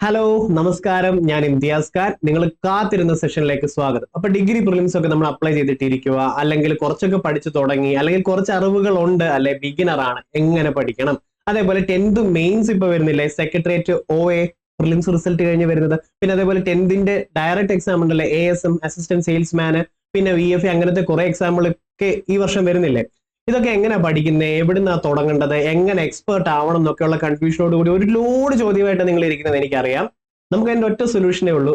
Hello നമസ്കാരം, ഞാൻ ഇംതിയാസ് ഖാൻ. നിങ്ങൾ കാത്തിരുന്ന സെഷനിലേക്ക് സ്വാഗതം. അപ്പൊ ഡിഗ്രി പ്രിലിംസ് ഒക്കെ നമ്മൾ അപ്ലൈ ചെയ്തിട്ടിരിക്കുക, അല്ലെങ്കിൽ കുറച്ചൊക്കെ പഠിച്ചു തുടങ്ങി, അല്ലെങ്കിൽ കുറച്ച് അറിവുകൾ ഉണ്ട്, അല്ലെ ബിഗിനർ ആണ്, എങ്ങനെ പഠിക്കണം? അതേപോലെ 10th മെയിൻസ് ഇപ്പൊ വരുന്നില്ലേ, സെക്രട്ടേറിയറ്റ് OA പ്രിലിംസ് റിസൾട്ട് കഴിഞ്ഞ് വരുന്നത്. പിന്നെ അതേപോലെ 10th ഡയറക്റ്റ് എക്സാം ഉണ്ടല്ലേ, ASM അസിസ്റ്റന്റ് സെയിൽസ്മാന്, പിന്നെ VFA, അങ്ങനത്തെ കുറെ എക്സാമുകളൊക്കെ ഈ വർഷം വരുന്നില്ലേ. ഇതൊക്കെ എങ്ങനെ പഠിക്കുന്നത്, എവിടുന്നാ തുടങ്ങേണ്ടത്, എങ്ങനെ എക്സ്പേർട്ട് ആവണം എന്നൊക്കെയുള്ള കൺഫ്യൂഷനോട് കൂടി ഒരു ലോഡ് ചോദ്യമായിട്ട് നിങ്ങൾ ഇരിക്കുന്നത് എനിക്കറിയാം. നമുക്ക് അതിന്റെ ഒറ്റ സൊല്യൂഷനേ ഉള്ളൂ,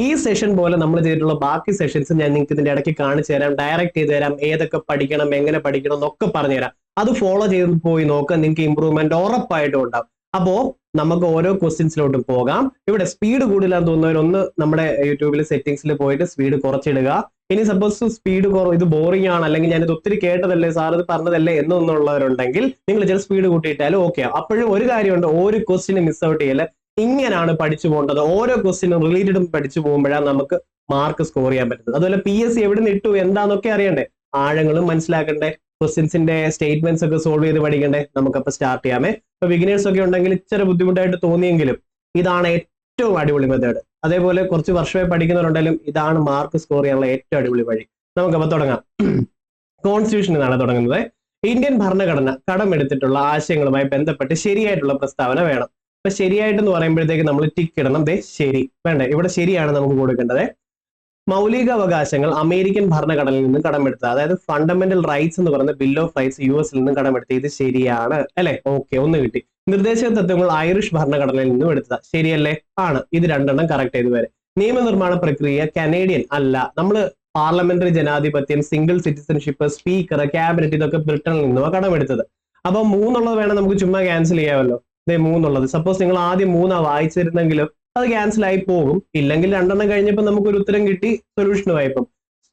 ഈ സെഷൻ പോലെ നമ്മൾ ചെയ്തിട്ടുള്ള ബാക്കി സെഷൻസ് ഞാൻ നിങ്ങൾക്ക് ഇതിന്റെ ഇടയ്ക്ക് കാണിച്ചു തരാം, ഡയറക്റ്റ് ചെയ്ത് തരാം, ഏതൊക്കെ പഠിക്കണം, എങ്ങനെ പഠിക്കണം എന്നൊക്കെ പറഞ്ഞുതരാം. അത് ഫോളോ ചെയ്ത് പോയി നോക്കുക, നിങ്ങൾക്ക് ഇമ്പ്രൂവ്മെന്റ് ഉറപ്പായിട്ടും ഉണ്ടാവും. അപ്പോ നമുക്ക് ഓരോ ക്വസ്റ്റ്യൻസിലോട്ടും പോകാം. ഇവിടെ സ്പീഡ് കൂടുതലാന്ന് തോന്നുന്നവരൊന്ന് നമ്മുടെ യൂട്യൂബിൽ സെറ്റിംഗ്സിൽ പോയിട്ട് സ്പീഡ് കുറച്ചിടുക. ഇനി സപ്പോസ് സ്പീഡ് ഇത് ബോറിംഗ് ആണ്, അല്ലെങ്കിൽ ഞാനിത് ഒത്തിരി കേട്ടതല്ലേ സാർ, ഇത് പറഞ്ഞതല്ലേ എന്നൊന്നുള്ളവരുണ്ടെങ്കിൽ നിങ്ങൾ ചില സ്പീഡ് കൂട്ടിയിട്ടാലും ഓക്കെ. അപ്പോഴും ഒരു കാര്യമുണ്ട്, ഒരു ക്വസ്റ്റിന് മിസ് ഔട്ട് ചെയ്യല്. ഇങ്ങനെയാണ് പഠിച്ചു പോകേണ്ടത്. ഓരോ ക്വസ്റ്റിനും റിലേറ്റഡും പഠിച്ചു പോകുമ്പോഴാണ് നമുക്ക് മാർക്ക് സ്കോർ ചെയ്യാൻ പറ്റുന്നത്. അതുപോലെ PSC എവിടെ നിന്ന് ഇട്ടു എന്താന്നൊക്കെ അറിയണ്ടേ, ആഴങ്ങളും മനസ്സിലാക്കണ്ടേ, ക്വസ്റ്റ്യൻസിന്റെ സ്റ്റേറ്റ്മെന്റ്സ് ഒക്കെ സോൾവ് ചെയ്ത് പഠിക്കണ്ടേ. നമുക്കപ്പോൾ സ്റ്റാർട്ട് ചെയ്യാമേ. ഇപ്പൊ ബിഗിനേഴ്സ് ഒക്കെ ഉണ്ടെങ്കിൽ ഇച്ചിരി ബുദ്ധിമുട്ടായിട്ട് തോന്നിയെങ്കിലും ഇതാണ് ഏറ്റവും അടിപൊളി മെത്തേഡ്. അതേപോലെ കുറച്ച് വർഷമായി പഠിക്കുന്നവരുണ്ടെങ്കിലും ഇതാണ് മാർക്ക് സ്കോർ ചെയ്യാനുള്ള ഏറ്റവും അടിപൊളി വഴി. നമുക്കപ്പോൾ തുടങ്ങാം. കോൺസ്റ്റിറ്റ്യൂഷൻ എന്നാണ് തുടങ്ങുന്നത്. ഇന്ത്യൻ ഭരണഘടന കടമെടുത്തിട്ടുള്ള ആശയങ്ങളുമായി ബന്ധപ്പെട്ട് ശരിയായിട്ടുള്ള പ്രസ്താവന വേണം. അപ്പൊ ശരിയായിട്ടെന്ന് പറയുമ്പോഴത്തേക്ക് നമ്മൾ ടിക്ക് ഇടണം. ശരി വേണ്ടേ, ഇവിടെ ശരിയാണ് നമുക്ക് കൊടുക്കേണ്ടത്. മൗലികാവകാശങ്ങൾ അമേരിക്കൻ ഭരണഘടനയിൽ നിന്ന് കടമെടുത്തത്, അതായത് ഫണ്ടമെന്റൽ റൈറ്റ്സ് എന്ന് പറയുന്ന ബിൽ ഓഫ് റൈറ്റ്സ് US നിന്നും കടമെടുത്തത്. ഇത് ശരിയാണ് അല്ലെ, ഓക്കെ, ഒന്ന് കിട്ടി. നിർദ്ദേശക തത്വങ്ങൾ ഐറിഷ് ഭരണഘടനയിൽ നിന്നും എടുത്തത്, ശരിയല്ലേ, ആണ്. ഇത് രണ്ടെണ്ണം കറക്റ്റ് ചെയ്ത് വരെ. നിയമനിർമ്മാണ പ്രക്രിയ കനേഡിയൻ അല്ല. നമ്മൾ പാർലമെന്ററി ജനാധിപത്യം, സിംഗിൾ സിറ്റിസൺഷിപ്പ്, സ്പീക്കർ, ക്യാബിനറ്റ്, ഇതൊക്കെ ബ്രിട്ടനിൽ നിന്നുമാണ് കടമെടുത്തത്. അപ്പൊ മൂന്നുള്ളത് വേണം നമുക്ക് ചുമ്മാ ക്യാൻസൽ ചെയ്യാമല്ലോ. മൂന്നുള്ളത് സപ്പോസ് നിങ്ങൾ ആദ്യം മൂന്നാ വായിച്ചിരുന്നെങ്കിലും അത് ക്യാൻസൽ ആയി പോകും. ഇല്ലെങ്കിൽ രണ്ടെണ്ണം കഴിഞ്ഞപ്പോൾ നമുക്കൊരു ഉത്തരം കിട്ടി, സൊല്യൂഷനുമായി. ഇപ്പം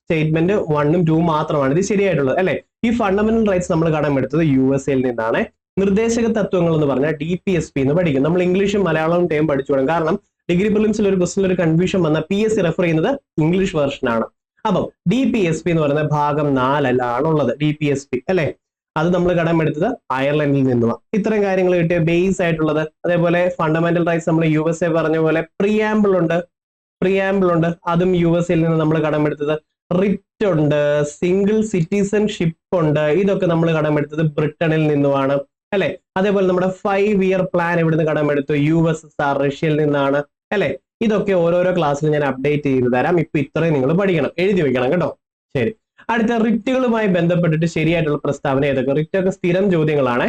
സ്റ്റേറ്റ്മെന്റ് 1ഉം 2ഉം മാത്രമാണ് ഇത് ശരിയായിട്ടുള്ളത് അല്ലെ. ഈ ഫണ്ടമെന്റൽ റൈറ്റ്സ് നമ്മൾ കടമെടുത്തത് USA നിന്നാണ്. നിർദ്ദേശക തത്വങ്ങൾ എന്ന് പറഞ്ഞാൽ DPSP എന്ന് പഠിക്കും. നമ്മൾ ഇംഗ്ലീഷും മലയാളവും ടേം പഠിച്ചു തുടങ്ങും. കാരണം ഡിഗ്രി പ്രിലിംസിൽ ഒരു ക്വസ്റ്റിൽ ഒരു കൺഫ്യൂഷൻ വന്നാൽ PSC റെഫർ ചെയ്യുന്നത് ഇംഗ്ലീഷ് വേർഷൻ ആണ്. അപ്പം DPSP എന്ന് പറയുന്ന ഭാഗം 4 DPSP അല്ലെ. അത് നമ്മൾ കടമെടുത്തത് അയർലൻഡിൽ നിന്നുമാണ്. ഇത്തരം കാര്യങ്ങൾ കിട്ടിയ ബേസ് ആയിട്ടുള്ളത്. അതേപോലെ ഫണ്ടമെന്റൽ റൈറ്റ്സ് നമ്മൾ USA പറഞ്ഞ പോലെ പ്രിയാമ്പിൾ ഉണ്ട്, അതും USA നിന്ന് നമ്മൾ കടമെടുത്തത്. റിറ്റ് ഉണ്ട്, സിംഗിൾ സിറ്റിസൺഷിപ്പ് ഉണ്ട്, ഇതൊക്കെ നമ്മൾ കടമെടുത്തത് ബ്രിട്ടനിൽ നിന്നുമാണ് അല്ലെ. അതേപോലെ നമ്മുടെ 5 ഇയർ പ്ലാൻ ഇവിടുന്ന് കടമെടുത്തു, USSR റഷ്യയിൽ നിന്നാണ് അല്ലെ. ഇതൊക്കെ ഓരോരോ ക്ലാസ്സിൽ ഞാൻ അപ്ഡേറ്റ് ചെയ്ത് തരാം. ഇപ്പൊ ഇത്രയും നിങ്ങൾ പഠിക്കണം, എഴുതി വെക്കണം കേട്ടോ. ശരി, അടുത്ത റിറ്റുകളുമായി ബന്ധപ്പെട്ടിട്ട് ശരിയായിട്ടുള്ള പ്രസ്താവന ഏതൊക്കെ? റിറ്റൊക്കെ സ്ഥിരം ചോദ്യങ്ങളാണ്.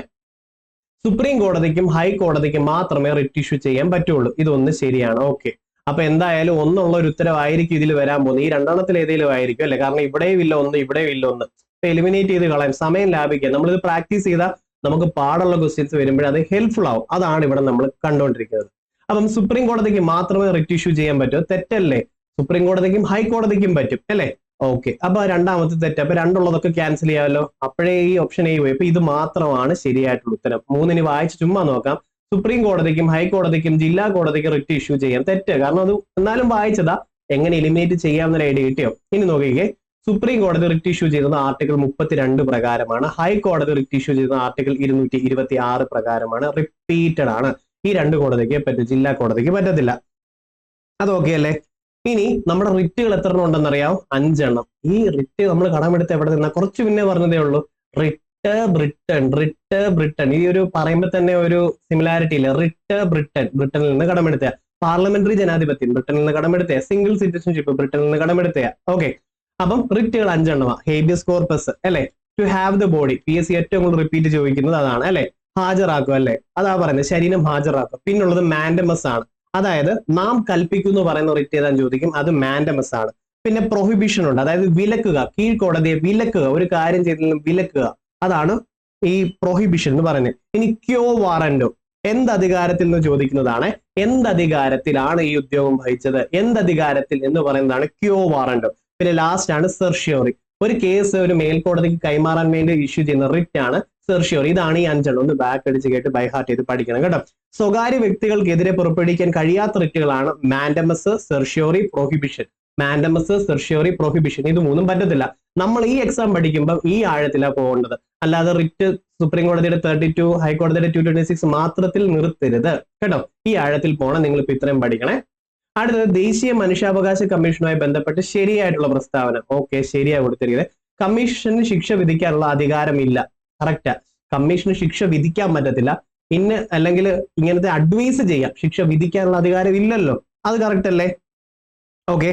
സുപ്രീം കോടതിക്കും ഹൈക്കോടതിക്കും മാത്രമേ റിറ്റ് ഇഷ്യൂ ചെയ്യാൻ പറ്റുള്ളൂ. ഇതൊന്ന് ശരിയാണ്, ഓക്കെ. അപ്പൊ എന്തായാലും ഒന്നുള്ള ഒരു ഉത്തരവായിരിക്കും ഇതിൽ വരാൻ പോകുന്നത്. ഈ രണ്ടെണ്ണത്തിൽ ഏതെങ്കിലും ആയിരിക്കും അല്ലെ, കാരണം ഇവിടെയും ഇല്ല ഒന്ന്, ഇവിടെയും ഇല്ല ഒന്ന്. എലിമിനേറ്റ് ചെയ്ത് കളയാം, സമയം ലാഭിക്കാം. നമ്മളിത് പ്രാക്ടീസ് ചെയ്താൽ നമുക്ക് പാടുള്ള ക്വസ്റ്റ്യൻസ് വരുമ്പോൾ അത് ഹെൽപ്ഫുൾ ആവും. അതാണ് ഇവിടെ നമ്മൾ കണ്ടുകൊണ്ടിരിക്കുന്നത്. അപ്പം സുപ്രീം കോടതിക്ക് മാത്രമേ റിറ്റ് ഇഷ്യൂ ചെയ്യാൻ പറ്റൂ, തെറ്റല്ലേ? സുപ്രീം കോടതിക്കും ഹൈക്കോടതിക്കും പറ്റും അല്ലെ, ഓക്കെ. അപ്പൊ രണ്ടാമത്തെ തെറ്റ്. അപ്പൊ രണ്ടുള്ളതൊക്കെ ക്യാൻസൽ ചെയ്യാമല്ലോ. അപ്പോഴേ ഈ ഓപ്ഷൻ A പോയി. അപ്പൊ ഇത് മാത്രമാണ് ശരിയായിട്ടുള്ള ഉത്തരം. മൂന്നിന് വായിച്ച് ചുമ്മാ നോക്കാം. സുപ്രീം കോടതിക്കും ഹൈക്കോടതിക്കും ജില്ലാ കോടതിക്കും റിറ്റ് ഇഷ്യൂ ചെയ്യാം, തെറ്റ്. കാരണം അത് എന്നാലും വായിച്ചതാ, എങ്ങനെ എലിമിനേറ്റ് ചെയ്യാമെന്നൊരു ഐഡിയ കിട്ടിയോ? ഇനി നോക്കിക്കേ, സുപ്രീം കോടതി റിറ്റ് ഇഷ്യൂ ചെയ്യുന്നത് ആർട്ടിക്കിൾ 32 പ്രകാരമാണ്. ഹൈക്കോടതി റിറ്റ് ഇഷ്യൂ ചെയ്യുന്നത് ആർട്ടിക്കിൾ 226 പ്രകാരമാണ്. റിപ്പീറ്റഡ് ആണ്. ഈ രണ്ട് കോടതിക്ക് പറ്റും, ജില്ലാ കോടതിക്ക് പറ്റത്തില്ല. അത് ഓക്കെ അല്ലേ? ഇനി നമ്മുടെ റിറ്റുകൾ എത്ര എണ്ണം ഉണ്ടെന്ന് അറിയാം? 5 എണ്ണം. ഈ റിറ്റ് നമ്മൾ കടമെടുത്ത് എവിടെ നിന്നാ? കുറച്ച് മുന്നേ പറഞ്ഞതേ ഉള്ളൂ. Writ Britain. ഈ ഒരു പറയുമ്പോൾ തന്നെ ഒരു സിമിലാരിറ്റി ഇല്ല. റിട്ട് ബ്രിട്ടനിൽ നിന്ന് കടമെടുത്ത. പാർലമെന്ററി ജനാധിപത്യം ബ്രിട്ടനിൽ നിന്ന് കടമെടുത്ത. സിംഗിൾ സിറ്റിസൺഷിപ്പ് ബ്രിട്ടനിൽ നിന്ന് കടമെടുത്ത. ഓക്കെ. അപ്പം റിറ്റുകൾ 5 എണ്ണമാണ്. ഹേബിയസ് കോർപ്പസ് അല്ലെ, to have the body, PSC ഏറ്റവും കൂടുതൽ റിപ്പീറ്റ് ചോദിക്കുന്നത് അതാണ് അല്ലെ. ഹാജരാക്കും അല്ലെ, അതാ പറയുന്നത്, ശരീരം ഹാജരാക്കും. പിന്നുള്ളത് മാൻഡമസ് ആണ്, അതായത് നാം കൽപ്പിക്കുന്നു പറയുന്ന റിറ്റ് ഏതാൻ ചോദിക്കും, അത് മാൻഡമസ് ആണ്. പിന്നെ പ്രൊഹിബിഷൻ ഉണ്ട്, അതായത് വിലക്കുക, കീഴ്ക്കോടതിയെ വിലക്കുക, ഒരു കാര്യം ചെയ്തതിൽ നിന്ന് വിലക്കുക, അതാണ് ഈ പ്രൊഹിബിഷൻ എന്ന് പറയുന്നത്. ഇനി ക്യോ വാറന്റോ, എന്തധികാരത്തിൽ നിന്ന് ചോദിക്കുന്നതാണ്. എന്തധികാരത്തിലാണ് ഈ ഉദ്യോഗം വഹിച്ചത്, എന്തധികാരത്തിൽ എന്ന് പറയുന്നതാണ് ക്യോ വാറന്റോ. പിന്നെ ലാസ്റ്റ് ആണ് സെർഷ്യോറി. ഒരു കേസ് ഒരു മേൽക്കോടതിക്ക് കൈമാറാൻ വേണ്ടി ഇഷ്യൂ ചെയ്യുന്ന റിറ്റ് ആണ് സെർഷ്യോറി. ഇതാണ് ഈ 5 എണ്ണം. ഒന്ന് ബാക്ക് അടിച്ച് കേട്ട് ബൈഹാർട്ട് ചെയ്ത് പഠിക്കണം കേട്ടോ. സ്വകാര്യ വ്യക്തികൾക്കെതിരെ പുറപ്പെടുവിക്കാൻ കഴിയാത്ത റിറ്റുകളാണ് mandamus, certiorari, prohibition. Mandamus, certiorari, prohibition, ഇത് മൂന്നും പറ്റത്തില്ല. നമ്മൾ ഈ എക്സാം പഠിക്കുമ്പോൾ ഈ ആഴത്തിലാണ് പോകേണ്ടത്, അല്ലാതെ റിറ്റ് സുപ്രീം കോടതിയുടെ 32 ഹൈക്കോടതിയുടെ 226 മാത്രത്തിൽ നിർത്തരുത് കേട്ടോ. ഈ ആഴത്തിൽ പോകണം. നിങ്ങൾ ഇപ്പൊ ഇത്രയും പഠിക്കണേ. അടുത്തത് ദേശീയ മനുഷ്യാവകാശ കമ്മീഷനുമായി ബന്ധപ്പെട്ട് ശരിയായിട്ടുള്ള പ്രസ്താവന. ഓക്കെ, ശരിയാ കൊടുത്തിരിക്കുന്നത്. കമ്മീഷന് ശിക്ഷ വിധിക്കാനുള്ള അധികാരമില്ല. കറക്റ്റാ. കമ്മീഷന് ശിക്ഷ വിധിക്കാൻ പറ്റത്തില്ല, അല്ലെങ്കിൽ ഇങ്ങനത്തെ അഡ്വൈസ് ചെയ്യാം, ശിക്ഷ വിധിക്കാനുള്ള അധികാരം ഇല്ലല്ലോ. അത് കറക്റ്റ് അല്ലേ? ഓക്കെ.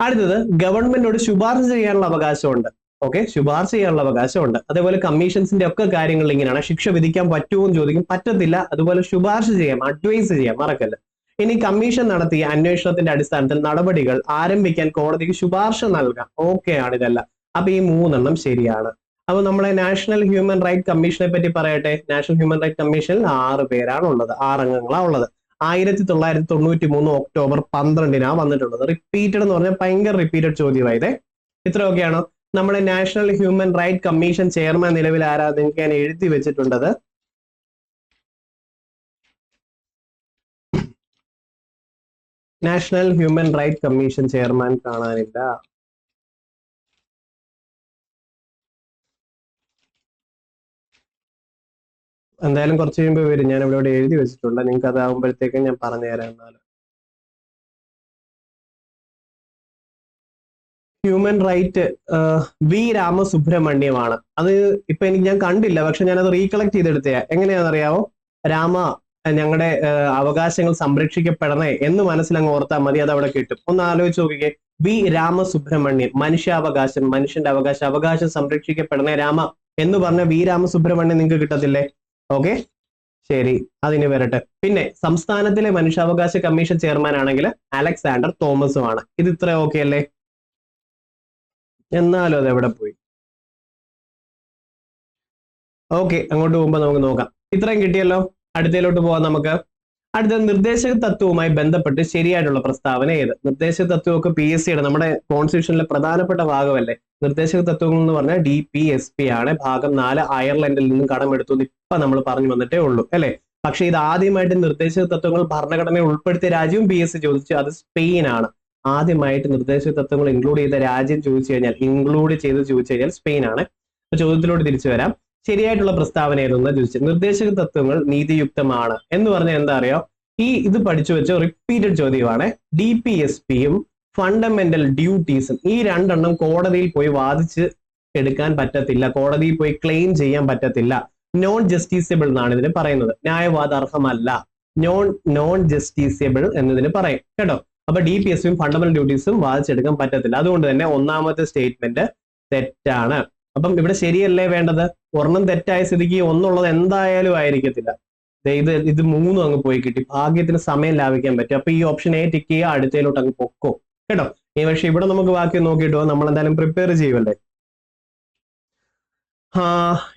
അടുത്തത് ഗവൺമെന്റിനോട് ശുപാർശ ചെയ്യാനുള്ള അവകാശമുണ്ട്. ഓക്കെ, ശുപാർശ ചെയ്യാനുള്ള അവകാശമുണ്ട്. അതേപോലെ കമ്മീഷൻസിന്റെ ഒക്കെ കാര്യങ്ങൾ ഇങ്ങനെയാണ്. ശിക്ഷ വിധിക്കാൻ പറ്റുമോ എന്ന് ചോദിക്കും, പറ്റത്തില്ല. അതുപോലെ ശുപാർശ ചെയ്യാം, അഡ്വൈസ് ചെയ്യാം, മറക്കല്ല. ഇനി കമ്മീഷൻ നടത്തിയ അന്വേഷണത്തിന്റെ അടിസ്ഥാനത്തിൽ നടപടികൾ ആരംഭിക്കാൻ കോടതിക്ക് ശുപാർശ നൽകാം. ഓക്കെ ആണ് ഇതെല്ലാം. അപ്പൊ ഈ 3 ശരിയാണ്. അപ്പൊ നമ്മുടെ നാഷണൽ ഹ്യൂമൻ റൈറ്റ് കമ്മീഷനെ പറ്റി പറയട്ടെ. നാഷണൽ ഹ്യൂമൻ റൈറ്റ് കമ്മീഷനിൽ 6 പേരാണ് ഉള്ളത്, 6 അംഗങ്ങളാണ് ഉള്ളത്. 1993 ഒക്ടോബർ 12 വന്നിട്ടുള്ളത്. റിപ്പീറ്റഡ് എന്ന് പറഞ്ഞാൽ ഭയങ്കര റിപ്പീറ്റഡ് ചോദ്യമായത്. ഇത്രയൊക്കെയാണോ? നമ്മുടെ national human right commission chairman നിലവിൽ ആരാ? നിങ്ങൾക്ക് ഞാൻ എഴുതി വെച്ചിട്ടുണ്ടത്. National human right commission chairman കാണാനില്ല. എന്തായാലും കുറച്ച് കഴിയുമ്പോൾ വരും. ഞാൻ ഇവിടെ എഴുതി വെച്ചിട്ടുണ്ട്, നിങ്ങൾക്ക് അതാകുമ്പോഴത്തേക്കും ഞാൻ പറഞ്ഞു തരാം. എന്നാലും ഹ്യൂമൻ റൈറ്റ് വി രാമസുബ്രഹ്മണ്യമാണ്. അത് ഇപ്പൊ ഞാൻ കണ്ടില്ല, പക്ഷെ ഞാനത് റീകളക്ട് ചെയ്തെടുത്തേ. എങ്ങനെയാണെന്നറിയാവോ? ഞങ്ങളുടെ അവകാശങ്ങൾ സംരക്ഷിക്കപ്പെടണേ എന്ന് മനസ്സിലങ്ങ് ഓർത്താൽ മതി, അത് അവിടെ കിട്ടും. ഒന്ന് ആലോചിച്ച് നോക്കിക്കേ. വി രാമസുബ്രഹ്മണ്യം, മനുഷ്യാവകാശം, മനുഷ്യന്റെ അവകാശം സംരക്ഷിക്കപ്പെടണേ രാമ എന്ന് പറഞ്ഞ വി രാമസുബ്രഹ്മണ്യം നിങ്ങൾക്ക് കിട്ടത്തില്ലേ? ഓക്കെ, ശരി, അതിന് വരട്ടെ. പിന്നെ സംസ്ഥാനത്തിലെ മനുഷ്യാവകാശ കമ്മീഷൻ ചെയർമാൻ ആണെങ്കിൽ അലക്സാണ്ടർ തോമസുമാണ്. ഇത് ഇത്ര ഓക്കെ അല്ലേ? എന്നാലും അത് എവിടെ പോയി? ഓക്കെ, അങ്ങോട്ട് പോകുമ്പോൾ നമുക്ക് നോക്കാം. ഇത്രയും കിട്ടിയല്ലോ. അടുത്തതിലോട്ട് പോവാം നമുക്ക്. അടുത്ത നിർദ്ദേശക തത്വവുമായി ബന്ധപ്പെട്ട് ശരിയായിട്ടുള്ള പ്രസ്താവന ഏത്? നിർദ്ദേശക തത്വമൊക്കെ PSCയുടെ നമ്മുടെ കോൺസ്റ്റിറ്റ്യൂഷനിലെ പ്രധാനപ്പെട്ട ഭാഗമല്ലേ. നിർദ്ദേശക തത്വങ്ങൾ എന്ന് പറഞ്ഞാൽ DPSP ആണ്. ഭാഗം 4 അയർലൻഡിൽ നിന്നും കടമെടുത്തു ഇപ്പൊ നമ്മൾ പറഞ്ഞു വന്നിട്ടേ ഉള്ളൂ അല്ലെ. പക്ഷെ ഇത് ആദ്യമായിട്ട് നിർദ്ദേശക തത്വങ്ങൾ ഭരണഘടനയിൽ ഉൾപ്പെടുത്തിയ രാജ്യവും PSC ചോദിച്ചു, അത് സ്പെയിൻ ആണ്. ആദ്യമായിട്ട് നിർദ്ദേശക തത്വങ്ങൾ ഇൻക്ലൂഡ് ചെയ്ത രാജ്യം ചോദിച്ചു കഴിഞ്ഞാൽ സ്പെയിൻ ആണ്. അപ്പൊ ചോദ്യത്തിലോട്ട് തിരിച്ചു വരാം. ശരിയായിട്ടുള്ള പ്രസ്താവന ഏതെന്ന് ചോദിച്ചു. നിർദ്ദേശക തത്വങ്ങൾ നീതിയുക്തമാണ് എന്ന് പറഞ്ഞാൽ എന്താ അറിയോ? ഇത് പഠിച്ചു വെച്ച റിപ്പീറ്റഡ് ചോദ്യമാണ്. DPSPയും ഫണ്ടമെന്റൽ ഡ്യൂട്ടീസും ഈ 2 കോടതിയിൽ പോയി വാദിച്ച് എടുക്കാൻ പറ്റത്തില്ല, കോടതിയിൽ പോയി ക്ലെയിം ചെയ്യാൻ പറ്റത്തില്ല. നോൺ ജസ്റ്റിസിബിൾ എന്നാണ് ഇതിന് പറയുന്നത്. ന്യായവാദാർഹമല്ല, നോൺ ജസ്റ്റിസിബിൾ എന്നതിന് പറയും കേട്ടോ. അപ്പൊ DPSPയും ഫണ്ടമെന്റൽ ഡ്യൂട്ടീസും വാദിച്ചെടുക്കാൻ പറ്റത്തില്ല. അതുകൊണ്ട് തന്നെ ഒന്നാമത്തെ സ്റ്റേറ്റ്മെന്റ് തെറ്റാണ്. അപ്പം ഇവിടെ ശരിയല്ലേ വേണ്ടത്? ഒരെണ്ണം തെറ്റായ സ്ഥിതിക്ക് ഒന്നുള്ളത് എന്തായാലും ആയിരിക്കത്തില്ല. ഇത് 3 അങ്ങ് പോയി കിട്ടി. ഭാഗ്യത്തിന് സമയം ലാഭിക്കാൻ പറ്റും. അപ്പൊ ഈ ഓപ്ഷൻ A ടിക്ക് ചെയ്യുക, അടുത്തതിലോട്ട് അങ്ങ് പൊക്കോ കേട്ടോ. പക്ഷെ ഇവിടെ നമുക്ക് ബാക്കി നോക്കിയിട്ടോ, നമ്മൾ എന്തായാലും പ്രിപ്പയർ ചെയ്യുമല്ലേ.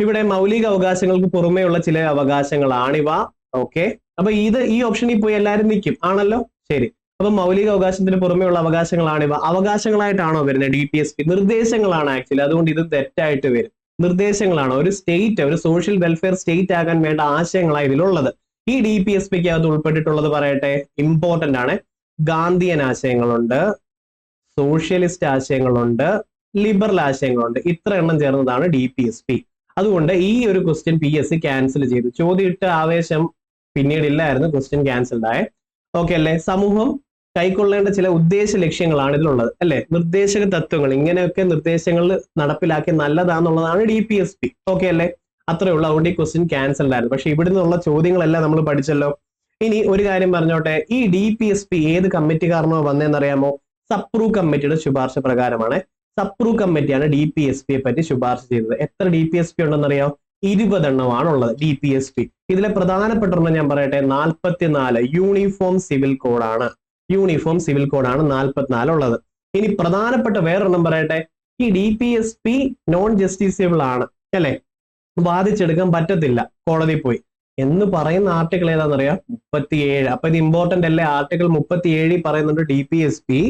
ഇവിടെ മൗലിക അവകാശങ്ങൾക്ക് പുറമേയുള്ള ചില അവകാശങ്ങളാണിവ. ഓക്കെ, അപ്പൊ ഈ ഓപ്ഷനിൽ പോയി എല്ലാവരും നിൽക്കും ആണല്ലോ. ശരി, അപ്പൊ മൗലിക അവകാശത്തിന് പുറമേയുള്ള അവകാശങ്ങളാണിവ. അവകാശങ്ങളായിട്ടാണോ വരുന്നത്? DPSP നിർദ്ദേശങ്ങളാണ് ആക്ച്വലി. അതുകൊണ്ട് ഇത് തെറ്റായിട്ട് വരും. നിർദ്ദേശങ്ങളാണ്. ഒരു സ്റ്റേറ്റ്, ഒരു സോഷ്യൽ വെൽഫെയർ സ്റ്റേറ്റ് ആകാൻ വേണ്ട ആശയങ്ങളാണ് ഇതിലുള്ളത്. ഈ DPSPക്ക് അകത്ത് ഉൾപ്പെട്ടിട്ടുള്ളത് പറയട്ടെ, ഇമ്പോർട്ടന്റ് ആണ്. ഗാന്ധിയൻ ആശയങ്ങളുണ്ട്, സോഷ്യലിസ്റ്റ് ആശയങ്ങളുണ്ട്, ലിബറൽ ആശയങ്ങളുണ്ട്. ഇത്ര എണ്ണം ചേർന്നതാണ് DPSP. അതുകൊണ്ട് ഈ ഒരു ക്വസ്റ്റ്യൻ PSC ക്യാൻസൽ ചെയ്തു. ചോദ്യമിട്ട ആവേശം പിന്നീട് ഇല്ലായിരുന്നു, ക്വസ്റ്റ്യൻ ക്യാൻസൽഡ് ആയ. ഓക്കെ അല്ലേ? സമൂഹം കൈക്കൊള്ളേണ്ട ചില ഉദ്ദേശ ലക്ഷ്യങ്ങളാണ് ഇതിലുള്ളത് അല്ലെ. നിർദ്ദേശക തത്വങ്ങൾ, ഇങ്ങനെയൊക്കെ നിർദ്ദേശങ്ങൾ നടപ്പിലാക്കി നല്ലതാന്നുള്ളതാണ് DPSP. ഓക്കെ അല്ലേ? അത്രേ ഉള്ളൂ. അതുകൊണ്ട് ഈ ക്വസ്റ്റ്യൻ ക്യാൻസൽഡ് ആയിരുന്നു. പക്ഷെ ഇവിടെ നിന്നുള്ള ചോദ്യങ്ങളെല്ലാം നമ്മൾ പഠിച്ചല്ലോ. ഇനി ഒരു കാര്യം പറഞ്ഞോട്ടെ, ഈ DPSP ഏത് കമ്മിറ്റിക്കാരനോ വന്നതെന്നറിയാമോ? സപ്രൂ കമ്മിറ്റിയുടെ ശുപാർശ പ്രകാരമാണ്. സപ്രൂ കമ്മിറ്റിയാണ് DPSPയെ പറ്റി ശുപാർശ ചെയ്തത്. എത്ര DPSP ഉണ്ടെന്നറിയാമോ? 20 എണ്ണമാണ് ഉള്ളത് DPSP. ഇതിലെ പ്രധാനപ്പെട്ട ഒരെണ്ണം ഞാൻ പറയട്ടെ, 44 യൂണിഫോം സിവിൽ കോഡാണ്. യൂണിഫോം സിവിൽ കോഡാണ് 44 ഉള്ളത്. ഇനി പ്രധാനപ്പെട്ട വേറൊരെണ്ണം പറയട്ടെ, ഈ DPSP നോൺ ജസ്റ്റിസിബിൾ ആണ് അല്ലെ, വാദിച്ചെടുക്കാൻ പറ്റത്തില്ല കോടതിയിൽ പോയി എന്ന് പറയുന്ന ആർട്ടിക്കിൾ ഏതാണെന്നറിയാം? 37. അപ്പൊ ഇത് ഇമ്പോർട്ടന്റ് അല്ലേ? ആർട്ടിക്കിൾ 37 പറയുന്നുണ്ട് DPSP